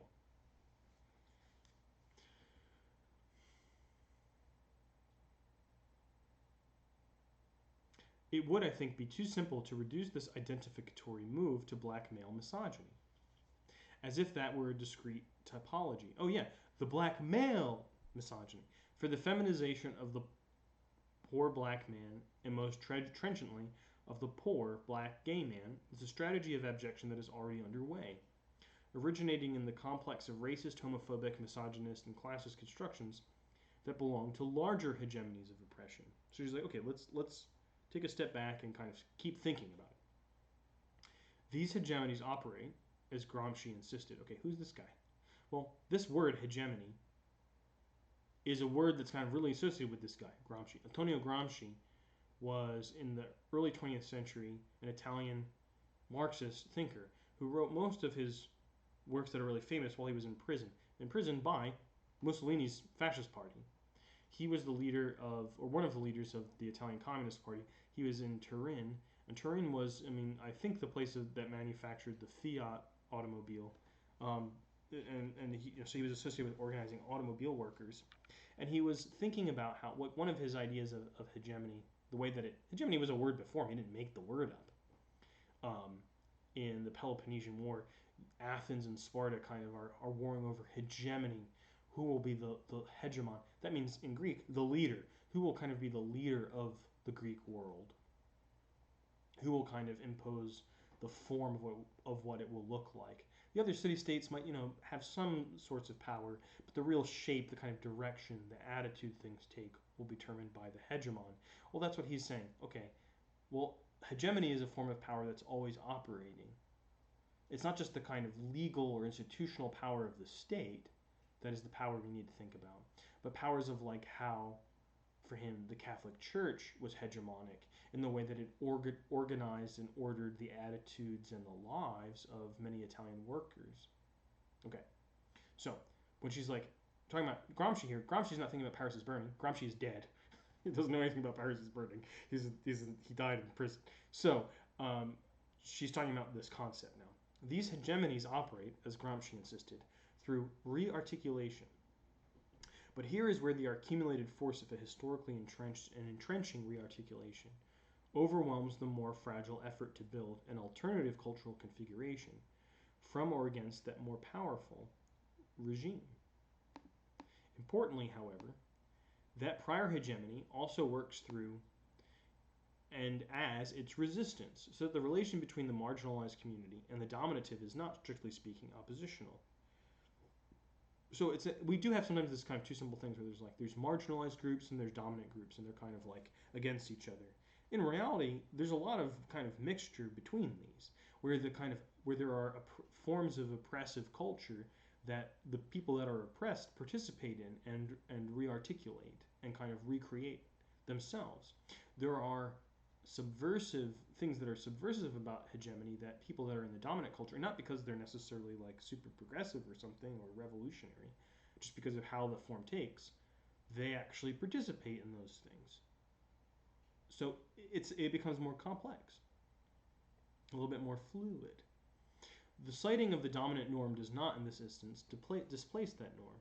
It would, I think, be too simple to reduce this identificatory move to black male misogyny, as if that were a discrete typology. Oh yeah, the black male misogyny, for the feminization of the poor black man, and most trenchantly of the poor black gay man, is a strategy of abjection that is already underway, originating in the complex of racist, homophobic, misogynist, and classist constructions that belong to larger hegemonies of oppression. So she's like, okay, let's take a step back and kind of keep thinking about it. These hegemonies operate, as Gramsci insisted. Okay, who's this guy? Well, this word hegemony is a word that's kind of really associated with this guy, Gramsci. Antonio Gramsci was, in the early 20th century, an Italian Marxist thinker who wrote most of his works that are really famous while he was imprisoned by Mussolini's fascist party. He was the leader of, or one of the leaders of, the Italian Communist Party. He was in Turin, and Turin was, I think the place that manufactured the Fiat automobile, so he was associated with organizing automobile workers, and he was thinking about how one of his ideas of hegemony, the way that hegemony was a word before him. He didn't make the word up. In the Peloponnesian War, Athens and Sparta kind of are warring over hegemony. Who will be the hegemon? That means, in Greek, the leader. Who will kind of be the leader of the Greek world? Who will kind of impose the form of what it will look like? The other city-states might, have some sorts of power, but the real shape, the kind of direction, the attitude things take will be determined by the hegemon. Well, that's what he's saying. Okay, well, hegemony is a form of power that's always operating. It's not just the kind of legal or institutional power of the state that is the power we need to think about, but powers of like how, for him, the Catholic Church was hegemonic in the way that it organized and ordered the attitudes and the lives of many Italian workers. Okay, so when she's like talking about Gramsci here, Gramsci's not thinking about Paris is burning. Gramsci is dead. He doesn't know anything about Paris is burning. He died in prison. So she's talking about this concept now. These hegemonies operate, as Gramsci insisted, through re-articulation. But here is where the accumulated force of a historically entrenched and entrenching re-articulation overwhelms the more fragile effort to build an alternative cultural configuration from or against that more powerful regime. Importantly, however, that prior hegemony also works through and as its resistance, so that the relation between the marginalized community and the dominative is not, strictly speaking, oppositional. So we do have sometimes this kind of two simple things where there's marginalized groups and there's dominant groups, and they're kind of like against each other. In reality, there's a lot of kind of mixture between these, where there are forms of oppressive culture that the people that are oppressed participate in and re-articulate and kind of recreate themselves. There are subversive things that are subversive about hegemony that people that are in the dominant culture, not because they're necessarily like super progressive or something or revolutionary, just because of how the form takes, they actually participate in those things. So it becomes more complex, a little bit more fluid. The citing of the dominant norm does not, in this instance, displace that norm.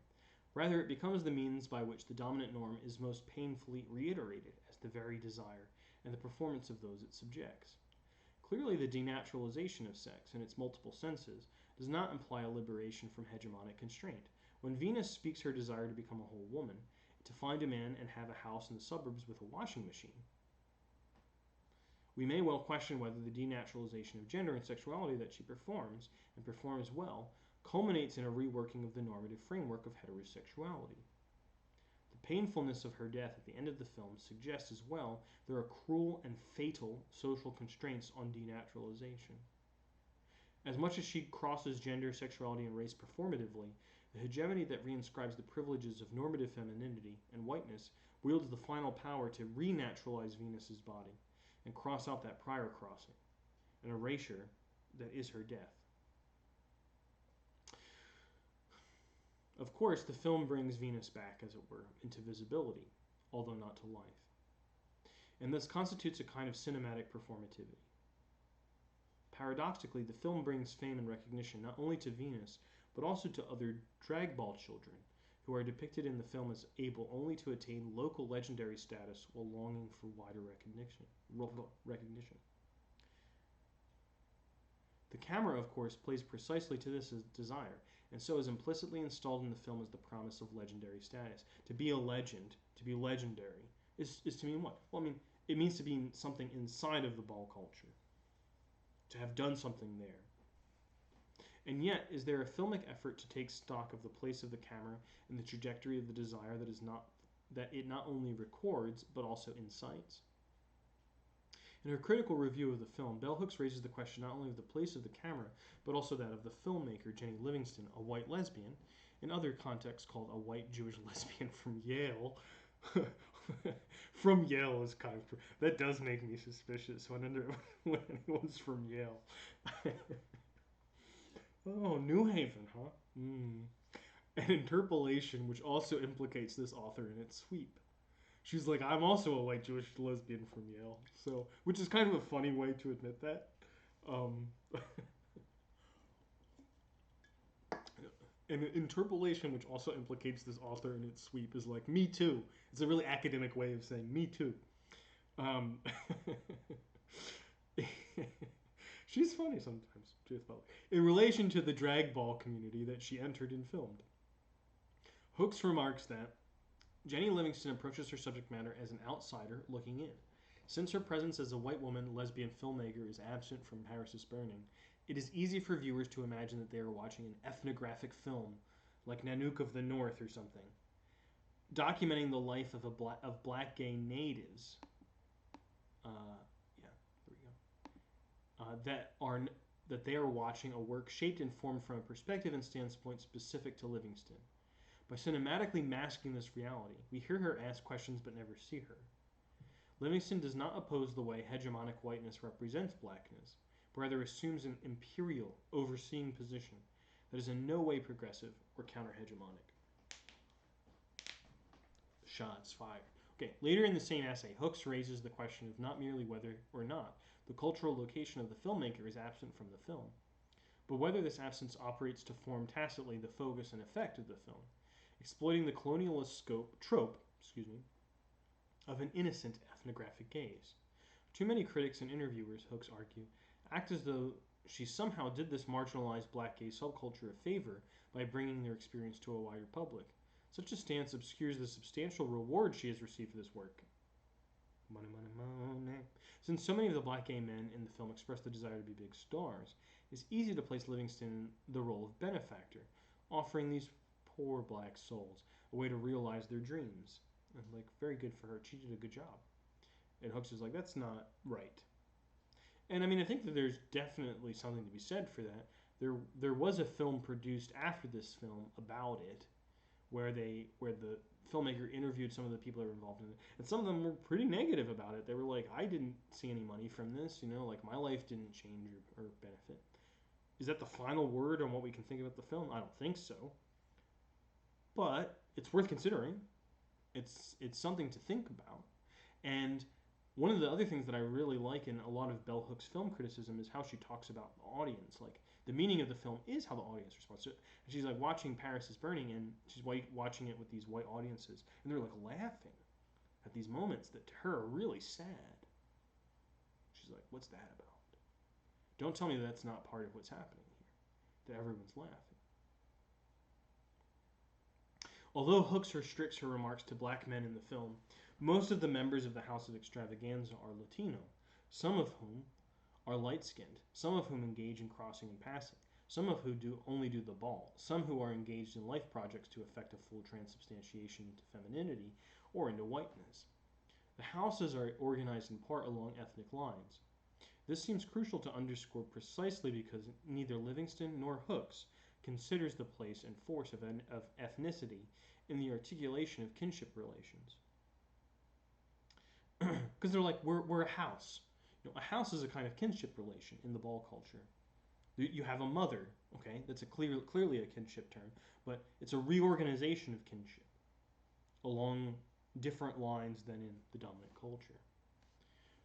Rather, it becomes the means by which the dominant norm is most painfully reiterated as the very desire and the performance of those it subjects. Clearly, the denaturalization of sex in its multiple senses does not imply a liberation from hegemonic constraint. When Venus speaks her desire to become a whole woman, to find a man and have a house in the suburbs with a washing machine, we may well question whether the denaturalization of gender and sexuality that she performs, and performs well, culminates in a reworking of the normative framework of heterosexuality. The painfulness of her death at the end of the film suggests as well there are cruel and fatal social constraints on denaturalization. As much as she crosses gender, sexuality, and race performatively, The hegemony that reinscribes the privileges of normative femininity and whiteness wields the final power to renaturalize Venus's body and cross out that prior crossing, an erasure that is her death. Of course, the film brings Venus back, as it were, into visibility, although not to life, and thus constitutes a kind of cinematic performativity. Paradoxically, the film brings fame and recognition not only to Venus, but also to other drag ball children, who are depicted in the film as able only to attain local legendary status while longing for wider recognition. The camera, of course, plays precisely to this desire, and so is implicitly installed in the film as the promise of legendary status. To be a legend, to be legendary, is to mean what? Well, I mean, it means to be something inside of the ball culture, to have done something there. And yet, is there a filmic effort to take stock of the place of the camera and the trajectory of the desire that it not only records, but also incites? In her critical review of the film, Bell Hooks raises the question not only of the place of the camera, but also that of the filmmaker, Jenny Livingston, a white lesbian, in other contexts called a white Jewish lesbian from Yale. From Yale is kind of... That does make me suspicious when anyone's from Yale. Oh, New Haven, huh? An interpolation which also implicates this author in its sweep. She's like, I'm also a white Jewish lesbian from Yale, so, which is kind of a funny way to admit that. An interpolation which also implicates this author in its sweep is like, me too. It's a really academic way of saying, me too. She's funny sometimes, Judith Butler. In relation to the drag ball community that she entered and filmed. Hooks remarks that Jenny Livingston approaches her subject matter as an outsider looking in. Since her presence as a white woman lesbian filmmaker is absent from Paris is Burning, it is easy for viewers to imagine that they are watching an ethnographic film, like Nanook of the North or something, documenting the life of black gay natives. That they are watching a work shaped and formed from a perspective and standpoint specific to Livingston. By cinematically masking this reality, we hear her ask questions but never see her. Livingston does not oppose the way hegemonic whiteness represents blackness, but rather assumes an imperial, overseeing position that is in no way progressive or counter-hegemonic. Shots fired. Okay, later in the same essay, Hooks raises the question of not merely whether or not the cultural location of the filmmaker is absent from the film, but whether this absence operates to form tacitly the focus and effect of the film, exploiting the colonialist trope of an innocent ethnographic gaze. Too many critics and interviewers, Hooks argue, act as though she somehow did this marginalized black gay subculture a favor by bringing their experience to a wider public. Such a stance obscures the substantial reward she has received for this work. Money, money, money. Since so many of the black gay men in the film express the desire to be big stars, it's easy to place Livingston in the role of benefactor, offering these poor black souls a way to realize their dreams. And like, very good for her. She did a good job. And Hooks is like, that's not right. And I mean, I think that there's definitely something to be said for that. There was a film produced after this film about it, where the filmmaker interviewed some of the people that were involved in it, and some of them were pretty negative about it. They were like, I didn't see any money from this, like my life didn't change or benefit. Is that the final word on what we can think about the film? I don't think so. But it's worth considering. It's something to think about. And one of the other things that I really like in a lot of Bell Hooks' film criticism is how she talks about the audience. Like, the meaning of the film is how the audience responds to it. And she's like watching Paris is Burning, and she's watching it with these white audiences, and they're like laughing at these moments that to her are really sad. She's like, what's that about? Don't tell me that's not part of what's happening here, that everyone's laughing. Although Hooks restricts her remarks to black men in the film, most of the members of the House of Extravaganza are Latino, some of whom are light-skinned, some of whom engage in crossing and passing, some of who only do the ball, some who are engaged in life projects to effect a full transubstantiation into femininity or into whiteness. The houses are organized in part along ethnic lines. This seems crucial to underscore precisely because neither Livingston nor Hooks considers the place and force of ethnicity in the articulation of kinship relations. Because they're like, we're a house. A house is a kind of kinship relation in the ball culture. You have a mother, okay? That's clearly a kinship term, but it's a reorganization of kinship along different lines than in the dominant culture.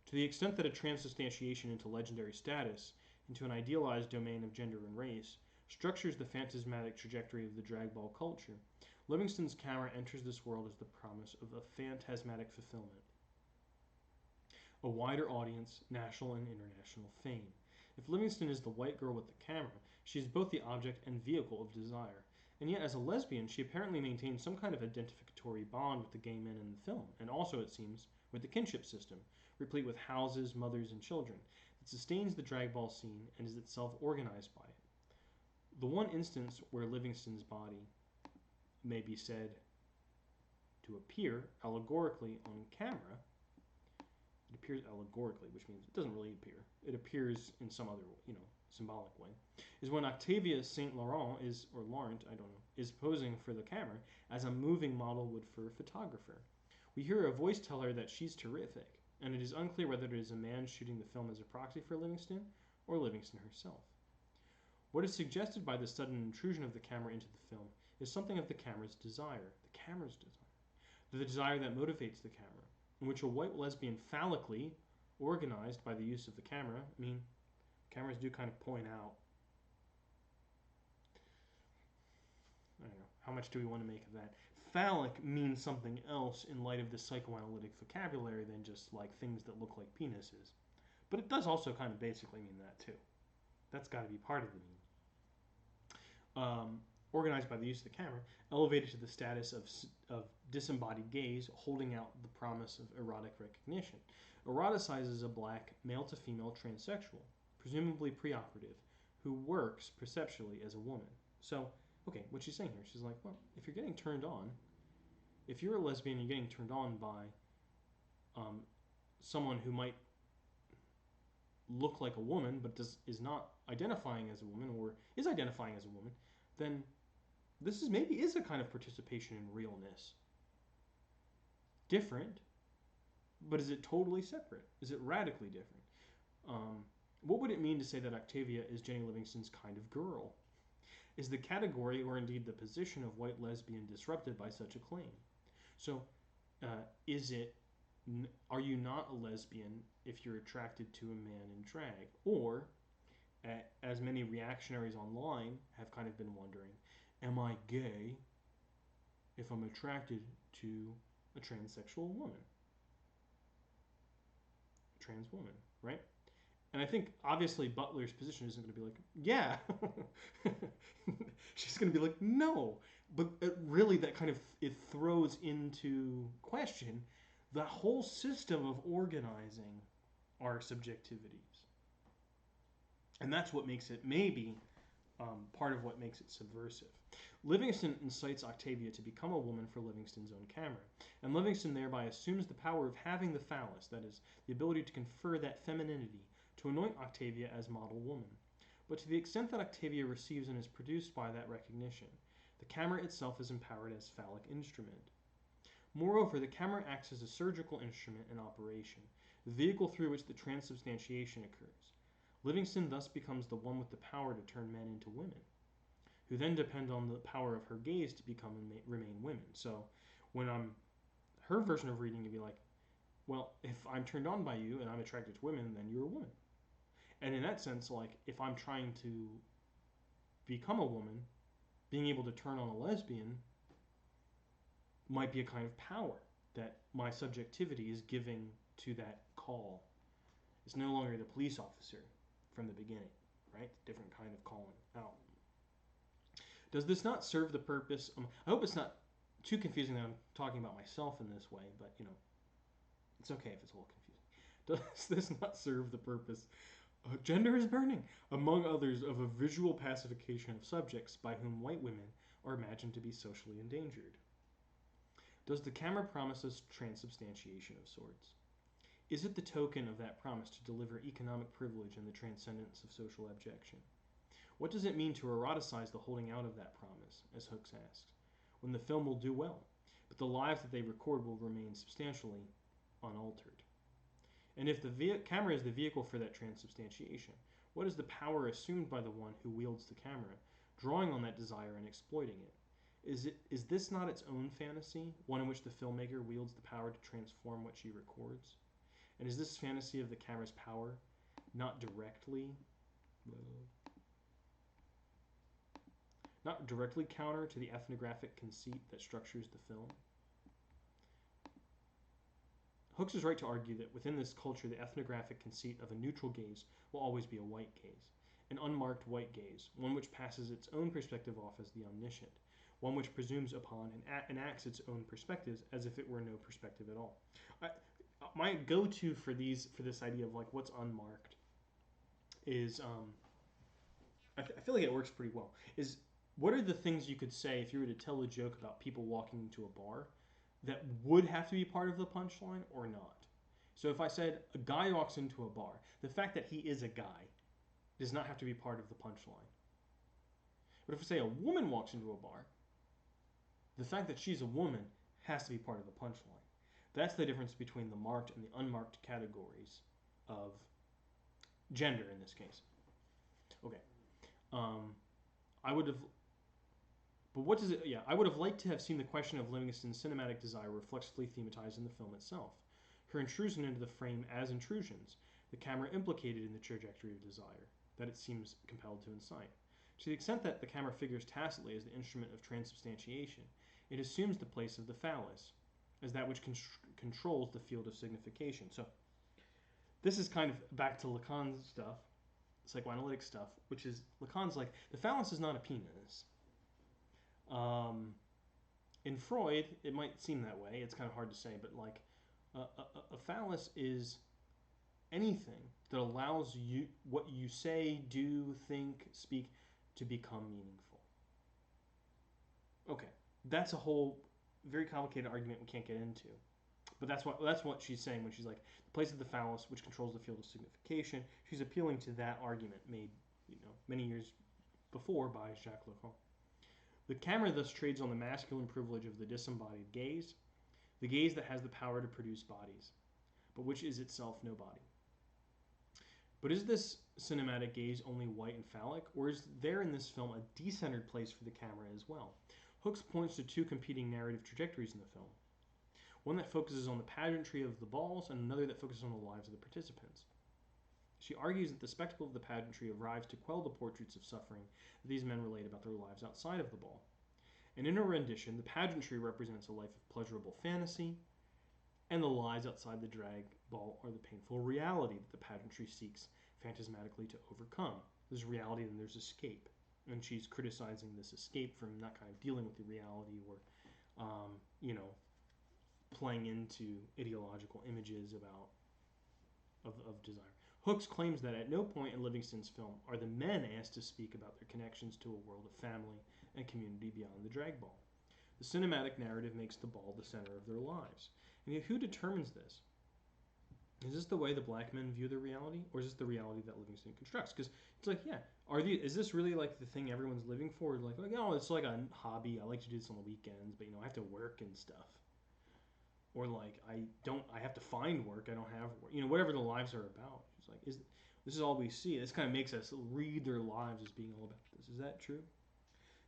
To the extent that a transubstantiation into legendary status, into an idealized domain of gender and race, structures the phantasmatic trajectory of the drag ball culture, Livingston's camera enters this world as the promise of a phantasmatic fulfillment. A wider audience, national and international fame. If Livingston is the white girl with the camera, she is both the object and vehicle of desire. And yet, as a lesbian, she apparently maintains some kind of identificatory bond with the gay men in the film, and also, it seems, with the kinship system, replete with houses, mothers, and children, that sustains the drag ball scene and is itself organized by it. The one instance where Livingston's body may be said to appear allegorically on camera, it appears allegorically, which means it doesn't really appear. It appears in some other, symbolic way, is when Octavia St. Laurent is posing for the camera as a moving model would for a photographer. We hear a voice tell her that she's terrific, and it is unclear whether it is a man shooting the film as a proxy for Livingston or Livingston herself. What is suggested by the sudden intrusion of the camera into the film is something of the camera's desire, the desire that motivates the camera, in which a white lesbian phallically organized by the use of the camera. I mean, cameras do kind of point out, I don't know, how much do we want to make of that? Phallic means something else in light of the psychoanalytic vocabulary than just like things that look like penises. But it does also kind of basically mean that too. That's got to be part of the meaning. Organized by the use of the camera, elevated to the status of disembodied gaze, holding out the promise of erotic recognition. Eroticizes a black male-to-female transsexual, presumably preoperative, who works perceptually as a woman. So, okay, what she's saying here, she's like, well, if you're getting turned on, if you're a lesbian and you're getting turned on by someone who might look like a woman but is not identifying as a woman or is identifying as a woman, then this is a kind of participation in realness. Different, but is it totally separate? Is it radically different? What would it mean to say that Octavia is Jenny Livingston's kind of girl? Is the category, or indeed the position of white lesbian, disrupted by such a claim? So, are you not a lesbian if you're attracted to a man in drag? Or, as many reactionaries online have kind of been wondering, am I gay if I'm attracted to a transsexual woman? Trans woman, right? And I think, obviously, Butler's position isn't going to be like, yeah. She's going to be like, no. But really, that kind of, it throws into question the whole system of organizing our subjectivities. And that's what makes it, maybe, part of what makes it subversive. Livingston incites Octavia to become a woman for Livingston's own camera, and Livingston thereby assumes the power of having the phallus, that is, the ability to confer that femininity, to anoint Octavia as model woman. But to the extent that Octavia receives and is produced by that recognition, the camera itself is empowered as phallic instrument. Moreover, the camera acts as a surgical instrument in operation, the vehicle through which the transubstantiation occurs. Livingston thus becomes the one with the power to turn men into women, who then depend on the power of her gaze to become and remain women. So when her version of reading would be like, well, if I'm turned on by you and I'm attracted to women, then you're a woman. And in that sense, like, if I'm trying to become a woman, being able to turn on a lesbian might be a kind of power that my subjectivity is giving to that call. It's no longer the police officer from the beginning, right? Different kind of calling out. Does this not serve the purpose? I hope it's not too confusing that I'm talking about myself in this way, but, it's okay if it's a little confusing. Does this not serve the purpose? Gender is burning, among others, of a visual pacification of subjects by whom white women are imagined to be socially endangered. Does the camera promise us transubstantiation of sorts? Is it the token of that promise to deliver economic privilege and the transcendence of social abjection? What does it mean to eroticize the holding out of that promise, as Hooks asks, when the film will do well, but the lives that they record will remain substantially unaltered? And if the camera is the vehicle for that transubstantiation, what is the power assumed by the one who wields the camera, drawing on that desire and exploiting it? Is this not its own fantasy, one in which the filmmaker wields the power to transform what she records? And is this fantasy of the camera's power not directly counter to the ethnographic conceit that structures the film? Hooks is right to argue that within this culture, the ethnographic conceit of a neutral gaze will always be a white gaze, an unmarked white gaze, one which passes its own perspective off as the omniscient, one which presumes upon and enacts its own perspectives as if it were no perspective at all. My go-to for this idea of like what's unmarked is I feel like it works pretty well. Is what are the things you could say if you were to tell a joke about people walking into a bar that would have to be part of the punchline or not? So if I said a guy walks into a bar, the fact that he is a guy does not have to be part of the punchline. But if I say a woman walks into a bar, the fact that she's a woman has to be part of the punchline. That's the difference between the marked and the unmarked categories of gender in this case. Okay. I would have liked to have seen the question of Livingston's cinematic desire reflexively thematized in the film itself. Her intrusion into the frame as intrusions, the camera implicated in the trajectory of desire that it seems compelled to incite. To the extent that the camera figures tacitly as the instrument of transubstantiation, it assumes the place of the phallus as that which controls the field of signification. So this is kind of back to Lacan's stuff, psychoanalytic stuff, which is Lacan's like, the phallus is not a penis. In Freud, it might seem that way. It's kind of hard to say, but like a phallus is anything that allows you what you say, do, think, speak to become meaningful. Okay, that's a whole very complicated argument we can't get into. But that's what she's saying when she's like, the place of the phallus, which controls the field of signification. She's appealing to that argument made, many years before by Jacques Lacan. The camera thus trades on the masculine privilege of the disembodied gaze, the gaze that has the power to produce bodies, but which is itself no body. But is this cinematic gaze only white and phallic, or is there in this film a decentered place for the camera as well? Hooks points to two competing narrative trajectories in the film. One that focuses on the pageantry of the balls, and another that focuses on the lives of the participants. She argues that the spectacle of the pageantry arrives to quell the portraits of suffering that these men relate about their lives outside of the ball. And in her rendition, the pageantry represents a life of pleasurable fantasy, and the lies outside the drag ball are the painful reality that the pageantry seeks phantasmatically to overcome. There's reality and there's escape. And she's criticizing this escape from not kind of dealing with the reality or, playing into ideological images of desire. Hooks claims that at no point in Livingston's film are the men asked to speak about their connections to a world of family and community beyond the drag ball. The cinematic narrative makes the ball the center of their lives. And yet who determines this? Is this the way the black men view the reality, or is this the reality that Livingston constructs? Because it's like, is this really like the thing everyone's living for? Like, it's like a hobby. I like to do this on the weekends, but I have to work and stuff. Or like, I have to find work. I don't have work. Whatever the lives are about. It's like, this is all we see. This kind of makes us read their lives as being all about this. Is that true?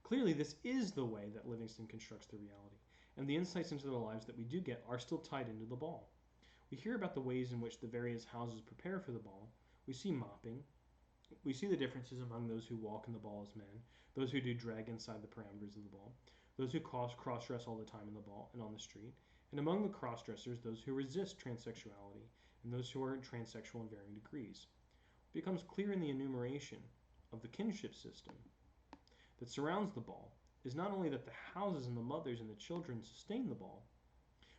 Clearly, this is the way that Livingston constructs the reality. And the insights into their lives that we do get are still tied into the ball. We hear about the ways in which the various houses prepare for the ball. We see mopping. We see the differences among those who walk in the ball as men, those who do drag inside the parameters of the ball, those who cross-dress all the time in the ball and on the street, and among the cross-dressers, those who resist transsexuality and those who are transsexual in varying degrees. It becomes clear in the enumeration of the kinship system that surrounds the ball is not only that the houses and the mothers and the children sustain the ball,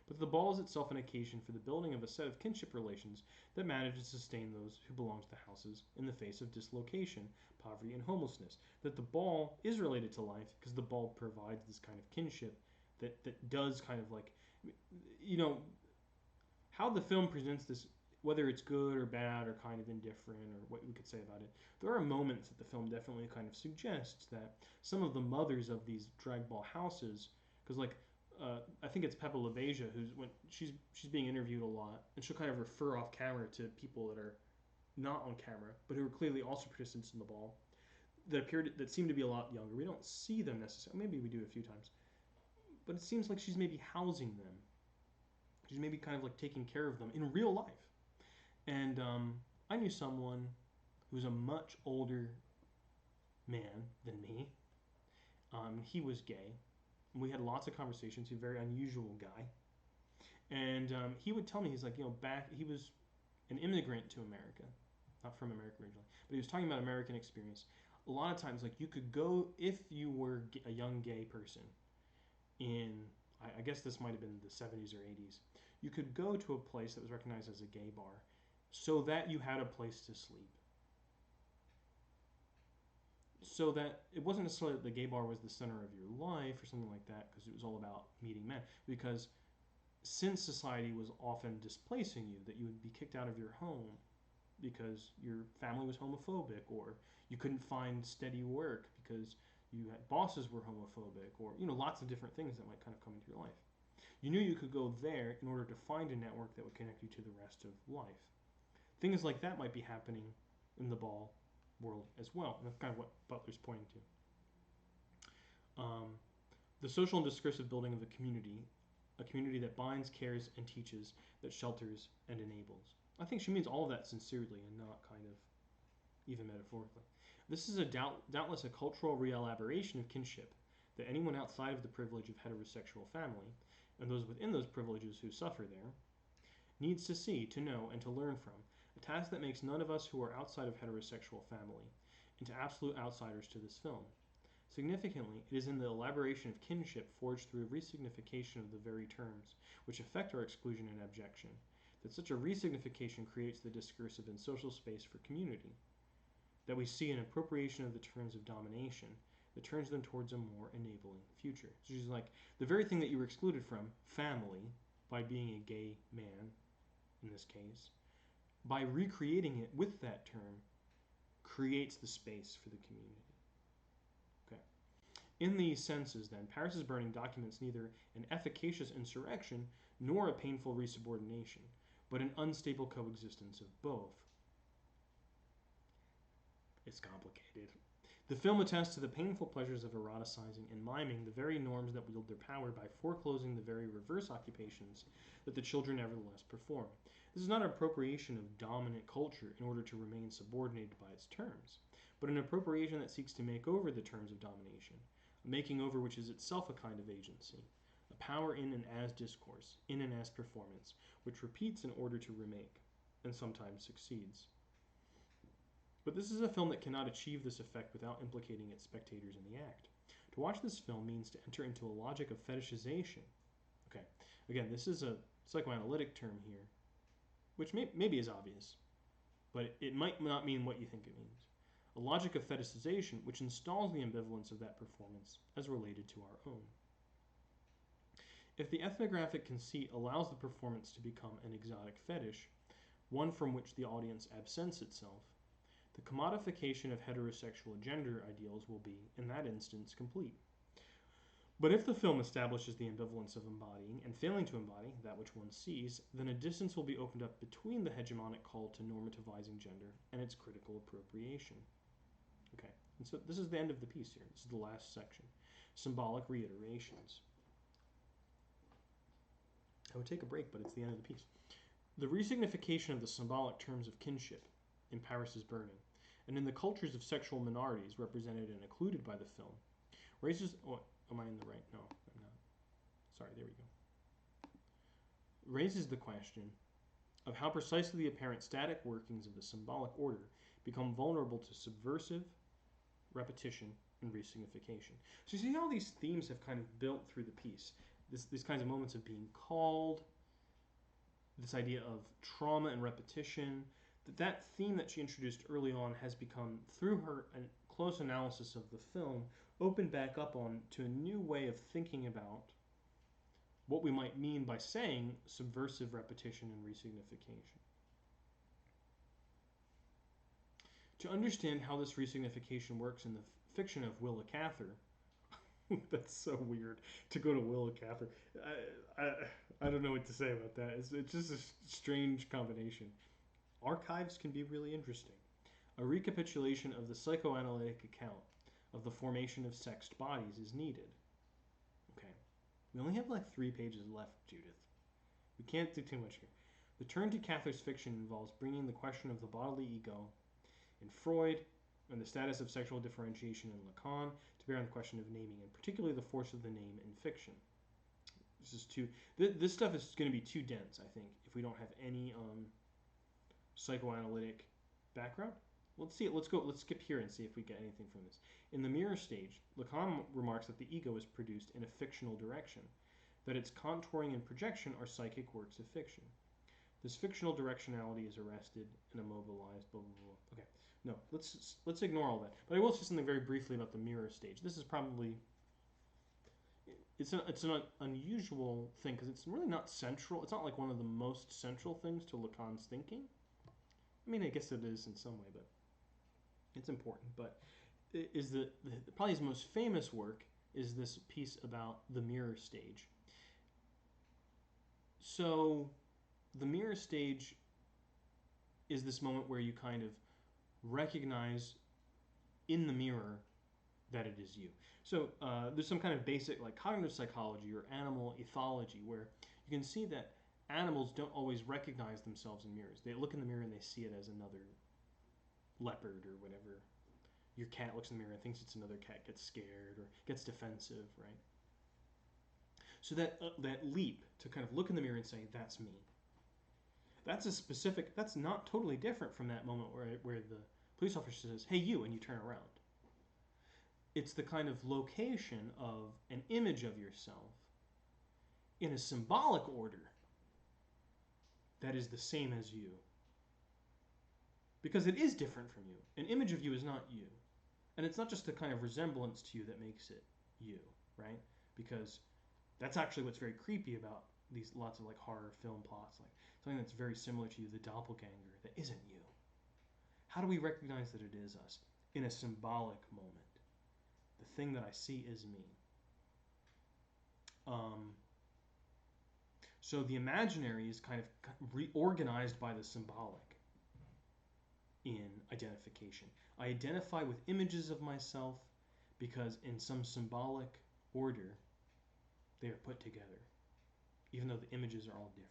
but the ball is itself an occasion for the building of a set of kinship relations that manage to sustain those who belong to the houses in the face of dislocation, poverty, and homelessness. That the ball is related to life because the ball provides this kind of kinship that does kind of like, how the film presents this. whether it's good or bad or kind of indifferent or what we could say about it, there are moments that the film definitely kind of suggests that some of the mothers of these drag ball houses, because like I think it's Pepe LaBeija who's when she's being interviewed a lot, and she'll kind of refer off camera to people that are not on camera, but who are clearly also participants in the ball, that seem to be a lot younger. We don't see them necessarily. Maybe we do a few times, but it seems like she's maybe housing them. She's maybe kind of like taking care of them in real life. And I knew someone who was a much older man than me. He was gay. We had lots of conversations. He's a very unusual guy. And he would tell me, he's like, he was an immigrant to America, not from America originally, but he was talking about American experience. A lot of times, like, you could go, if you were a young gay person in, I guess this might have been the 70s or 80s, you could go to a place that was recognized as a gay bar so that you had a place to sleep. So that it wasn't necessarily that the gay bar was the center of your life or something like that, because it was all about meeting men. Because since society was often displacing you, that you would be kicked out of your home because your family was homophobic, or you couldn't find steady work because you had bosses were homophobic, or lots of different things that might kind of come into your life. You knew you could go there in order to find a network that would connect you to the rest of life. Things like that might be happening in the ball world as well. And that's kind of what Butler's pointing to. The social and discursive building of a community that binds, cares, and teaches, that shelters and enables. I think she means all of that sincerely and not kind of even metaphorically. This is doubtless a cultural re-elaboration of kinship that anyone outside of the privilege of heterosexual family, and those within those privileges who suffer there, needs to see, to know, and to learn from, a task that makes none of us who are outside of heterosexual family into absolute outsiders to this film. Significantly, it is in the elaboration of kinship forged through a resignification of the very terms which affect our exclusion and abjection, that such a resignification creates the discursive and social space for community, that we see an appropriation of the terms of domination that turns them towards a more enabling future. So she's like, the very thing that you were excluded from, family, by being a gay man, in this case, by recreating it with that term, creates the space for the community. Okay. In these senses, then, Paris is Burning documents neither an efficacious insurrection nor a painful resubordination, but an unstable coexistence of both. It's complicated. The film attests to the painful pleasures of eroticizing and miming the very norms that wield their power by foreclosing the very reverse occupations that the children nevertheless perform. This is not an appropriation of dominant culture in order to remain subordinated by its terms, but an appropriation that seeks to make over the terms of domination, a making over which is itself a kind of agency, a power in and as discourse, in and as performance, which repeats in order to remake, and sometimes succeeds. But this is a film that cannot achieve this effect without implicating its spectators in the act. To watch this film means to enter into a logic of fetishization. Okay, again, this is a psychoanalytic term here, which maybe is obvious, but it might not mean what you think it means. A logic of fetishization which installs the ambivalence of that performance as related to our own. If the ethnographic conceit allows the performance to become an exotic fetish, one from which the audience absents itself, the commodification of heterosexual gender ideals will be, in that instance, complete. But if the film establishes the ambivalence of embodying and failing to embody that which one sees, then a distance will be opened up between the hegemonic call to normativizing gender and its critical appropriation. Okay, and so this is the end of the piece here. This is the last section. Symbolic reiterations. I would take a break, but it's the end of the piece. The resignification of the symbolic terms of kinship in Paris is Burning, and in the cultures of sexual minorities represented and included by the film, raises... Oh, am I in the right? No, I'm not. Sorry, there we go. Raises the question of how precisely the apparent static workings of the symbolic order become vulnerable to subversive repetition and resignification. So you see how these themes have kind of built through the piece. These kinds of moments of being called, this idea of trauma and repetition, that theme that she introduced early on has become, through her close analysis of the film, opened back up on to a new way of thinking about what we might mean by saying subversive repetition and resignification. To understand how this resignification works in the fiction of Willa Cather, that's so weird to go to Willa Cather. I don't know what to say about that. It's just a strange combination. Archives can be really interesting. A recapitulation of the psychoanalytic account of the formation of sexed bodies is needed. Okay. We only have like 3 pages left, Judith. We can't do too much here. The turn to Cather's fiction involves bringing the question of the bodily ego in Freud and the status of sexual differentiation in Lacan to bear on the question of naming, and particularly the force of the name in fiction. This stuff is going to be too dense, I think, if we don't have any psychoanalytic background. Let's see it. Let's skip here and see if we get anything from this. In the mirror stage, Lacan remarks that the ego is produced in a fictional direction, that its contouring and projection are psychic works of fiction. This fictional directionality is arrested and immobilized, blah, blah, blah. Okay, no, let's ignore all that. But I will say something very briefly about the mirror stage. This is probably, it's an unusual thing because it's really not central. It's not like one of the most central things to Lacan's thinking. I mean, I guess it is in some way, but it's important. But is probably his most famous work is this piece about the mirror stage. So the mirror stage is this moment where you kind of recognize in the mirror that it is you. So there's some kind of basic like cognitive psychology or animal ethology where you can see that animals don't always recognize themselves in mirrors. They look in the mirror and they see it as another leopard or whatever. Your cat looks in the mirror and thinks it's another cat, gets scared or gets defensive, right? So that leap to kind of look in the mirror and say, that's me. That's not totally different from that moment where the police officer says, hey, you, and you turn around. It's the kind of location of an image of yourself in a symbolic order that is the same as you. Because it is different from you. An image of you is not you. And it's not just a kind of resemblance to you that makes it you, right? Because that's actually what's very creepy about these lots of like horror film plots, like something that's very similar to you, the doppelganger, that isn't you. How do we recognize that it is us? In a symbolic moment. The thing that I see is me. So the imaginary is kind of reorganized by the symbolic in identification. I identify with images of myself because in some symbolic order they are put together, even though the images are all different.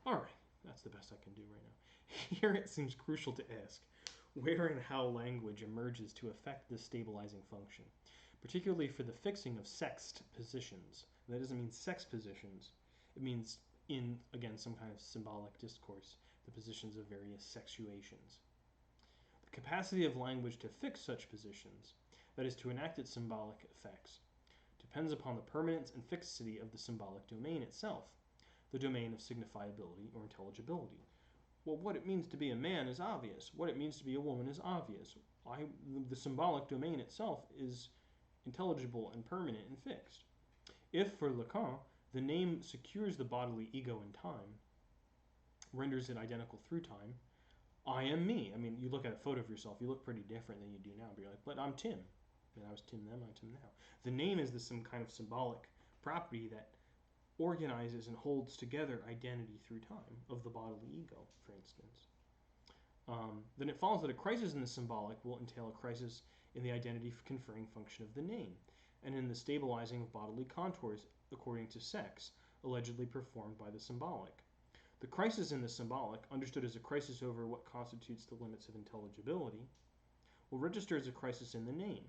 All right, that's the best I can do right now. Here it seems crucial to ask where and how language emerges to affect this stabilizing function, particularly for the fixing of sexed positions. That doesn't mean sex positions. It means in, again, some kind of symbolic discourse, the positions of various sexuations. The capacity of language to fix such positions, that is to enact its symbolic effects, depends upon the permanence and fixity of the symbolic domain itself, the domain of signifiability or intelligibility. Well, what it means to be a man is obvious. What it means to be a woman is obvious. The symbolic domain itself is intelligible and permanent and fixed. If, for Lacan, the name secures the bodily ego in time, renders it identical through time, I am me. I mean, you look at a photo of yourself, you look pretty different than you do now, but you're like, but I'm Tim. And I was Tim then, I'm Tim now. The name is some kind of symbolic property that organizes and holds together identity through time of the bodily ego, for instance. Then it follows that a crisis in the symbolic will entail a crisis in the identity conferring function of the name, and in the stabilizing of bodily contours according to sex, allegedly performed by the symbolic. The crisis in the symbolic, understood as a crisis over what constitutes the limits of intelligibility, will register as a crisis in the name,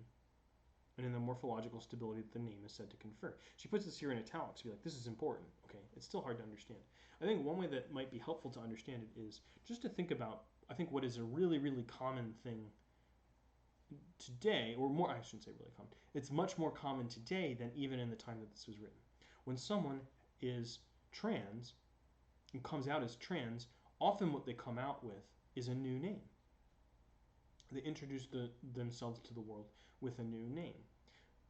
and in the morphological stability that the name is said to confer. She puts this here in italics to be like, this is important. Okay, it's still hard to understand. I think one way that might be helpful to understand it is just to think about, I think, what is a really, really common thing today, or more, I shouldn't say really common. It's much more common today than even in the time that this was written. When someone is trans and comes out as trans, often what they come out with is a new name. They introduce themselves to the world with a new name.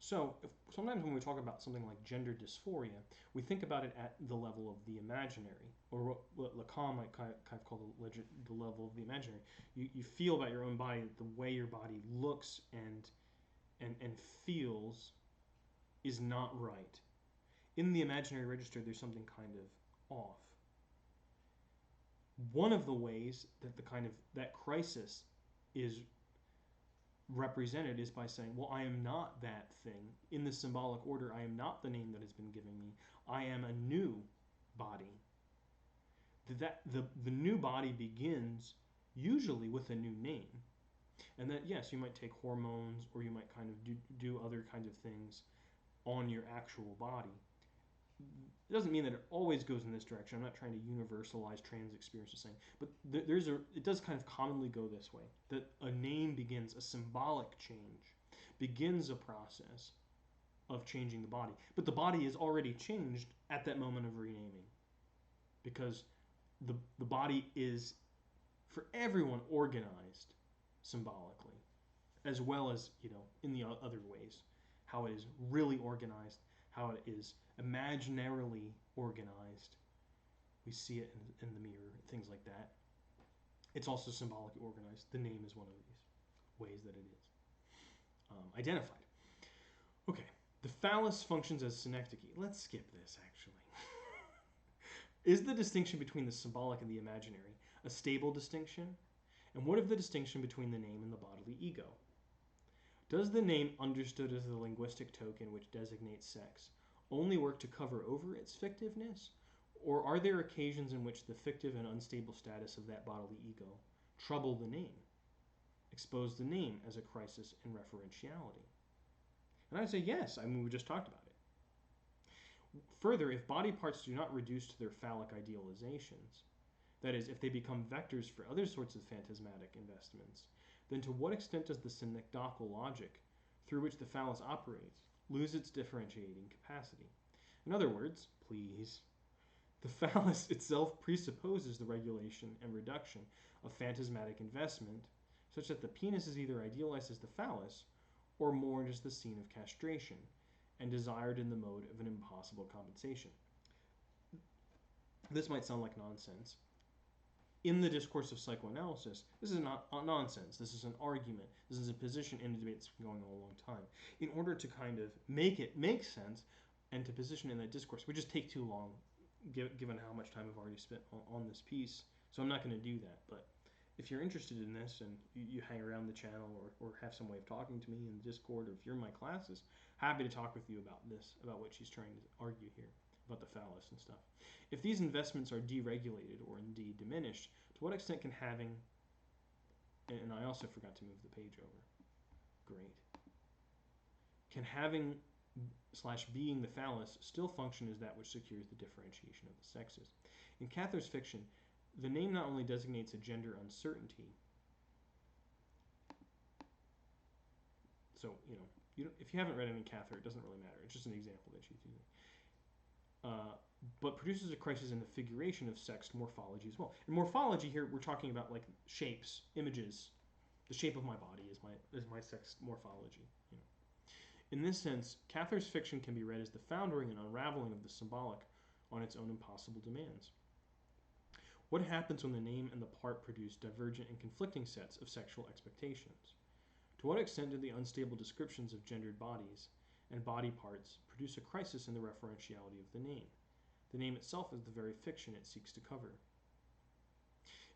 So sometimes when we talk about something like gender dysphoria, we think about it at the level of the imaginary, or what Lacan might kind of call the level of the imaginary. You feel about your own body, the way your body looks and feels is not right. In the imaginary register, there's something kind of off. One of the ways that that crisis is represented is by saying, well, I am not that thing. In the symbolic order, I am not the name that has been given me. I am a new body. The new body begins usually with a new name. And that, yes, you might take hormones, or you might kind of do other kinds of things on your actual body. It doesn't mean that it always goes in this direction. I'm not trying to universalize trans experiences, saying, but it does kind of commonly go this way, that a name begins, a symbolic change begins a process of changing the body. But the body is already changed at that moment of renaming, because the body is, for everyone, organized symbolically, as well as, in the other ways, how it is really organized, how it is imaginarily organized. We see it in the mirror, things like that. It's also symbolically organized. The name is one of these ways that it is identified. Okay, the phallus functions as synecdoche. Let's skip this, actually. Is the distinction between the symbolic and the imaginary a stable distinction? And what of the distinction between the name and the bodily ego? Does the name, understood as the linguistic token which designates sex, only work to cover over its fictiveness? Or are there occasions in which the fictive and unstable status of that bodily ego trouble the name, expose the name as a crisis in referentiality? And I say yes. We just talked about it. Further, if body parts do not reduce to their phallic idealizations, that is, if they become vectors for other sorts of phantasmatic investments, then to what extent does the synecdochal logic through which the phallus operates lose its differentiating capacity? In other words, please, the phallus itself presupposes the regulation and reduction of phantasmatic investment, such that the penis is either idealized as the phallus or mourned as the scene of castration, and desired in the mode of an impossible compensation. This might sound like nonsense. In the discourse of psychoanalysis, this is not nonsense. This is an argument. This is a position in a debate that's been going on a long time. In order to kind of make it make sense and to position in that discourse, would just take too long, given how much time I've already spent on this piece. So I'm not going to do that. But if you're interested in this and you hang around the channel or have some way of talking to me in Discord, or if you're in my classes, happy to talk with you about this, about what she's trying to argue here, about the phallus and stuff. If these investments are deregulated or indeed diminished, to what extent can having, and I also forgot to move the page over, great, can having / being the phallus still function as that which secures the differentiation of the sexes? In Cather's fiction, the name not only designates a gender uncertainty, so, if you haven't read any Cather, it doesn't really matter. It's just an example that she's using. But produces a crisis in the figuration of sexed morphology as well. In morphology here, we're talking about like shapes, images. The shape of my body is my sexed morphology. In this sense, Cather's fiction can be read as the foundering and unraveling of the symbolic on its own impossible demands. What happens when the name and the part produce divergent and conflicting sets of sexual expectations? To what extent do the unstable descriptions of gendered bodies and body parts produce a crisis in the referentiality of the name? The name itself is the very fiction it seeks to cover.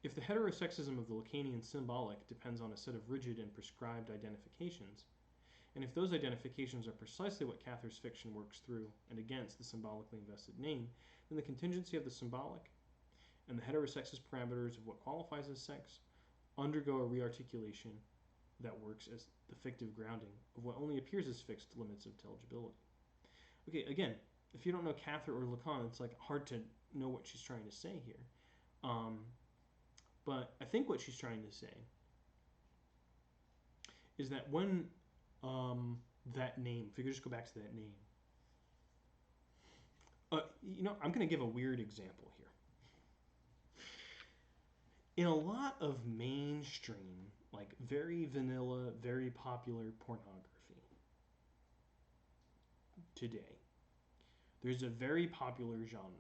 If the heterosexism of the Lacanian symbolic depends on a set of rigid and prescribed identifications, and if those identifications are precisely what Cather's fiction works through and against the symbolically invested name, then the contingency of the symbolic and the heterosexist parameters of what qualifies as sex undergo a rearticulation that works as the fictive grounding of what only appears as fixed limits of intelligibility. Okay, again, if you don't know Cather or Lacan, it's like hard to know what she's trying to say here. But I think what she's trying to say is that when that name, if you could just go back to that name, I'm going to give a weird example here. In a lot of mainstream, like very vanilla, very popular pornography, today. There's a very popular genre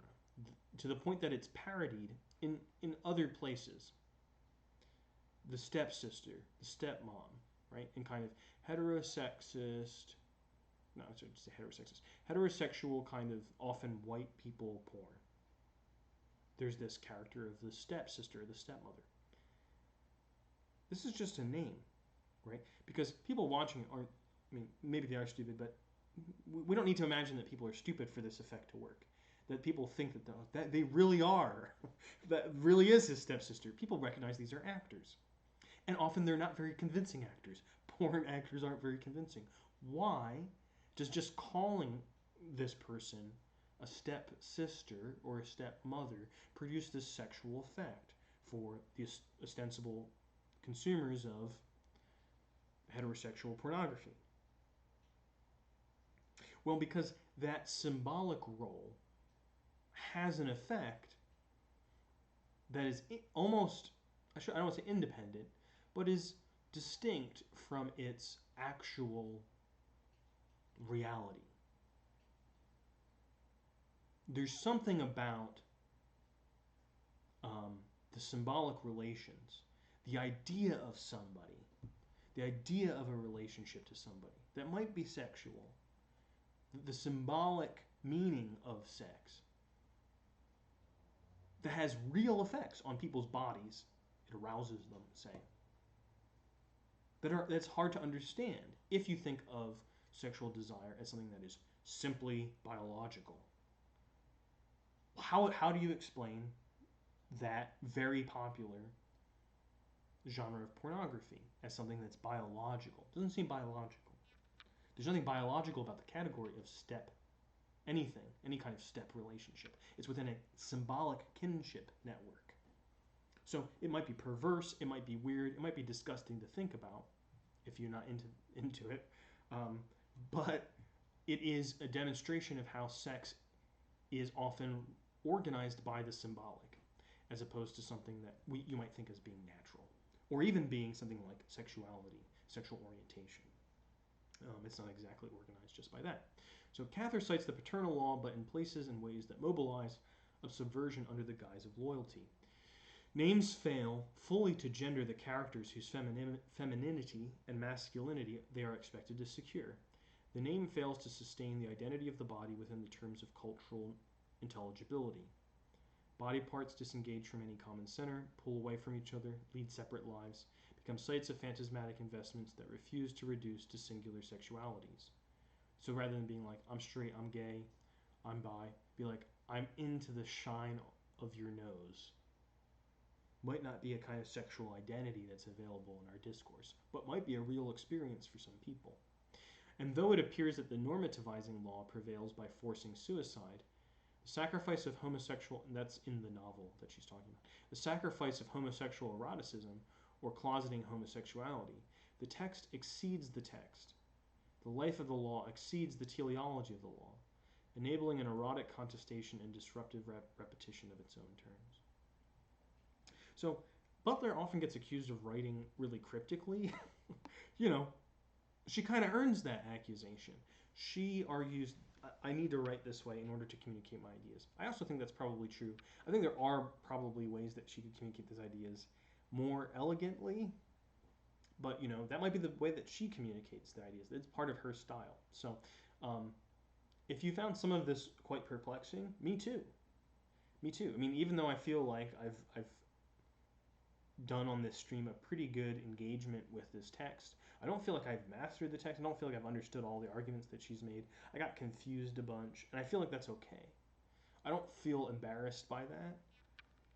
to the point that it's parodied in other places. The stepsister, the stepmom, right? In kind of heterosexist, no, sorry, just heterosexist, heterosexual kind of often white people porn. There's this character of the stepsister, the stepmother. This is just a name, right? Because people watching it aren't, I mean, maybe they are stupid, but we don't need to imagine that people are stupid for this effect to work. That people think that they really are. That really is his stepsister. People recognize these are actors. And often they're not very convincing actors. Porn actors aren't very convincing. Why does just calling this person a stepsister or a stepmother produce this sexual effect for the ostensible consumers of heterosexual pornography? Well, because that symbolic role has an effect that is almost, I don't want to say independent, but is distinct from its actual reality. There's something about the symbolic relations, the idea of somebody, the idea of a relationship to somebody that might be sexual, the symbolic meaning of sex that has real effects on people's bodies. It arouses them, say. That's hard to understand if you think of sexual desire as something that is simply biological. How do you explain that very popular genre of pornography as something that's biological? It doesn't seem biological. There's nothing biological about the category of step anything, any kind of step relationship. It's within a symbolic kinship network. So it might be perverse, it might be weird, it might be disgusting to think about if you're not into it, but it is a demonstration of how sex is often organized by the symbolic, as opposed to something that you might think as being natural, or even being something like sexuality, sexual orientation. It's not exactly organized just by that. So Cather cites the paternal law, but in places and ways that mobilize of subversion under the guise of loyalty. Names fail fully to gender the characters whose femininity and masculinity they are expected to secure. The name fails to sustain the identity of the body within the terms of cultural intelligibility. Body parts disengage from any common center, pull away from each other, lead separate lives, become sites of phantasmatic investments that refuse to reduce to singular sexualities. So rather than being like, I'm straight, I'm gay, I'm bi, be like, I'm into the shine of your nose. Might not be a kind of sexual identity that's available in our discourse, but might be a real experience for some people. And though it appears that the normativizing law prevails by forcing suicide, the sacrifice of homosexual, and that's in the novel that she's talking about, the sacrifice of homosexual eroticism or closeting homosexuality, the text exceeds the text. The life of the law exceeds the teleology of the law, enabling an erotic contestation and disruptive repetition of its own terms. So Butler often gets accused of writing really cryptically. She kind of earns that accusation. She argues, I need to write this way in order to communicate my ideas. I also think that's probably true. I think there are probably ways that she could communicate these ideas more elegantly, but that might be the way that she communicates the ideas. It's part of her style. So if you found some of this quite perplexing, me too. I mean, even though I feel like I've done on this stream a pretty good engagement with this text, I don't feel like I've mastered the text. I don't feel like I've understood all the arguments that she's made. I got confused a bunch, and I feel like that's okay. I don't feel embarrassed by that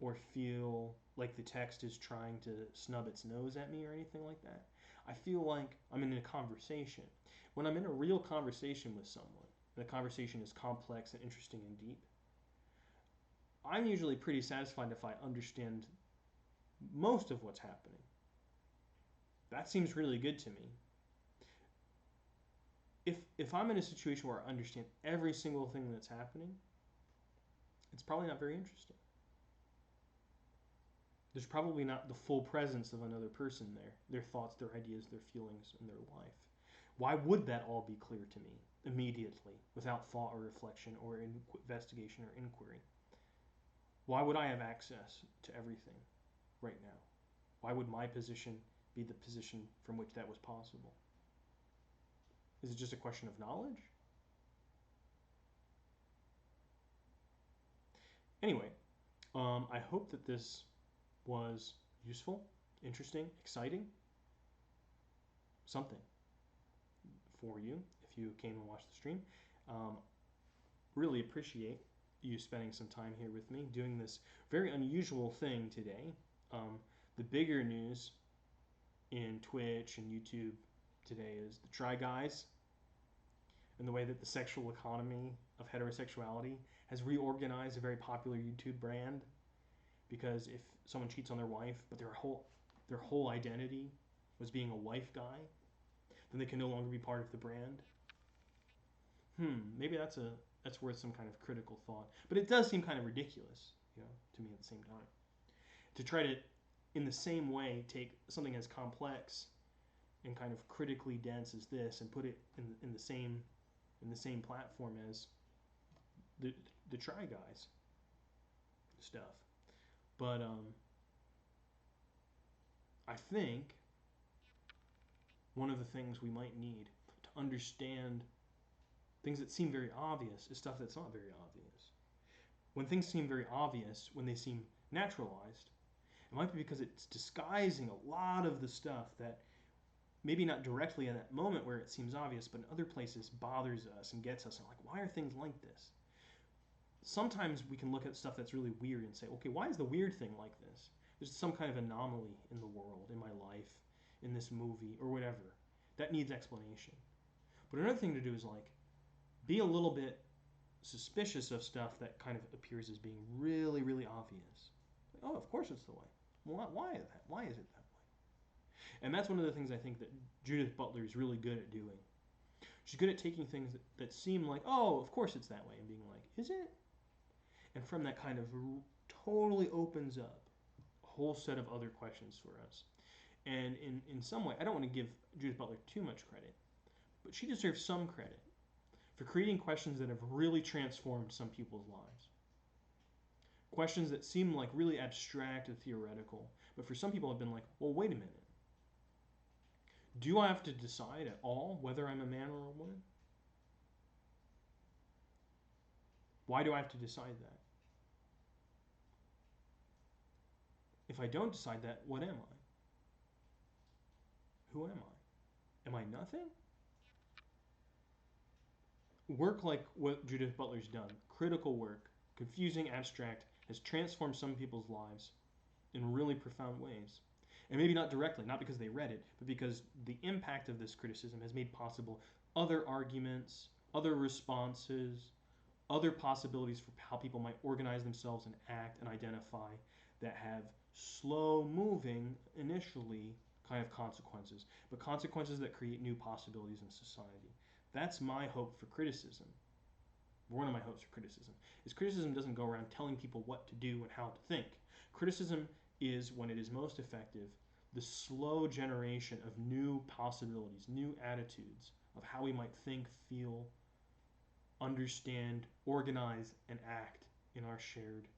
or feel like the text is trying to snub its nose at me or anything like that. I feel like I'm in a conversation. When I'm in a real conversation with someone, and the conversation is complex and interesting and deep, I'm usually pretty satisfied if I understand most of what's happening. That seems really good to me. If I'm in a situation where I understand every single thing that's happening, it's probably not very interesting. There's probably not the full presence of another person there, their thoughts, their ideas, their feelings, and their life. Why would that all be clear to me immediately, without thought or reflection or investigation or inquiry? Why would I have access to everything right now? Why would my position be the position from which that was possible? Is it just a question of knowledge? Anyway, I hope that this was useful, interesting, exciting, something for you if you came and watched the stream. Really appreciate you spending some time here with me doing this very unusual thing today. The bigger news in Twitch and YouTube today is the Try Guys and the way that the sexual economy of heterosexuality has reorganized a very popular YouTube brand. Because if someone cheats on their wife, but their whole identity was being a wife guy, then they can no longer be part of the brand. Maybe that's worth some kind of critical thought. But it does seem kind of ridiculous, to me at the same time. To try to, in the same way, take something as complex and kind of critically dense as this and put it in the same platform as the Try Guys stuff. But I think one of the things we might need to understand things that seem very obvious is stuff that's not very obvious. When things seem very obvious, when they seem naturalized, it might be because it's disguising a lot of the stuff that maybe not directly in that moment where it seems obvious, but in other places bothers us and gets us. And like, why are things like this? Sometimes we can look at stuff that's really weird and say, okay, why is the weird thing like this? There's some kind of anomaly in the world, in my life, in this movie, or whatever. That needs explanation. But another thing to do is like, be a little bit suspicious of stuff that kind of appears as being really, really obvious. Like, oh, of course it's the way. Well, why is that? Why is it that way? And that's one of the things I think that Judith Butler is really good at doing. She's good at taking things that seem like, oh, of course it's that way, and being like, is it? And from that kind of totally opens up a whole set of other questions for us. And in some way, I don't want to give Judith Butler too much credit, but she deserves some credit for creating questions that have really transformed some people's lives. Questions that seem like really abstract and theoretical, but for some people have been like, well, wait a minute. Do I have to decide at all whether I'm a man or a woman? Why do I have to decide that? If I don't decide that, what am I? Who am I? Am I nothing? Work like what Judith Butler's done, critical work, confusing, abstract, has transformed some people's lives in really profound ways. And maybe not directly, not because they read it, but because the impact of this criticism has made possible other arguments, other responses, other possibilities for how people might organize themselves and act and identify that have slow-moving, initially, kind of consequences, but consequences that create new possibilities in society. That's my hope for criticism. One of my hopes for criticism is criticism doesn't go around telling people what to do and how to think. Criticism is, when it is most effective, the slow generation of new possibilities, new attitudes of how we might think, feel, understand, organize, and act in our shared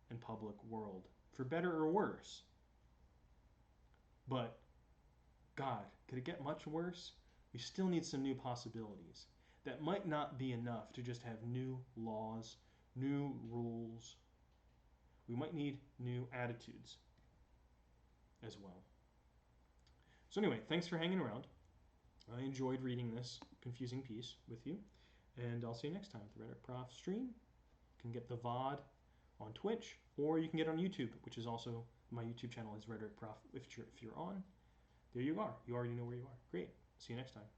and public world, for better or worse. But, God, could it get much worse? We still need some new possibilities. That might not be enough to just have new laws, new rules. We might need new attitudes as well. So anyway, thanks for hanging around. I enjoyed reading this confusing piece with you. And I'll see you next time at the Rhetoric Prof stream. You can get the VOD on Twitch, or you can get it on YouTube, which is also, my YouTube channel is Rhetoric Prof. If you're on, there you are. You already know where you are. Great. See you next time.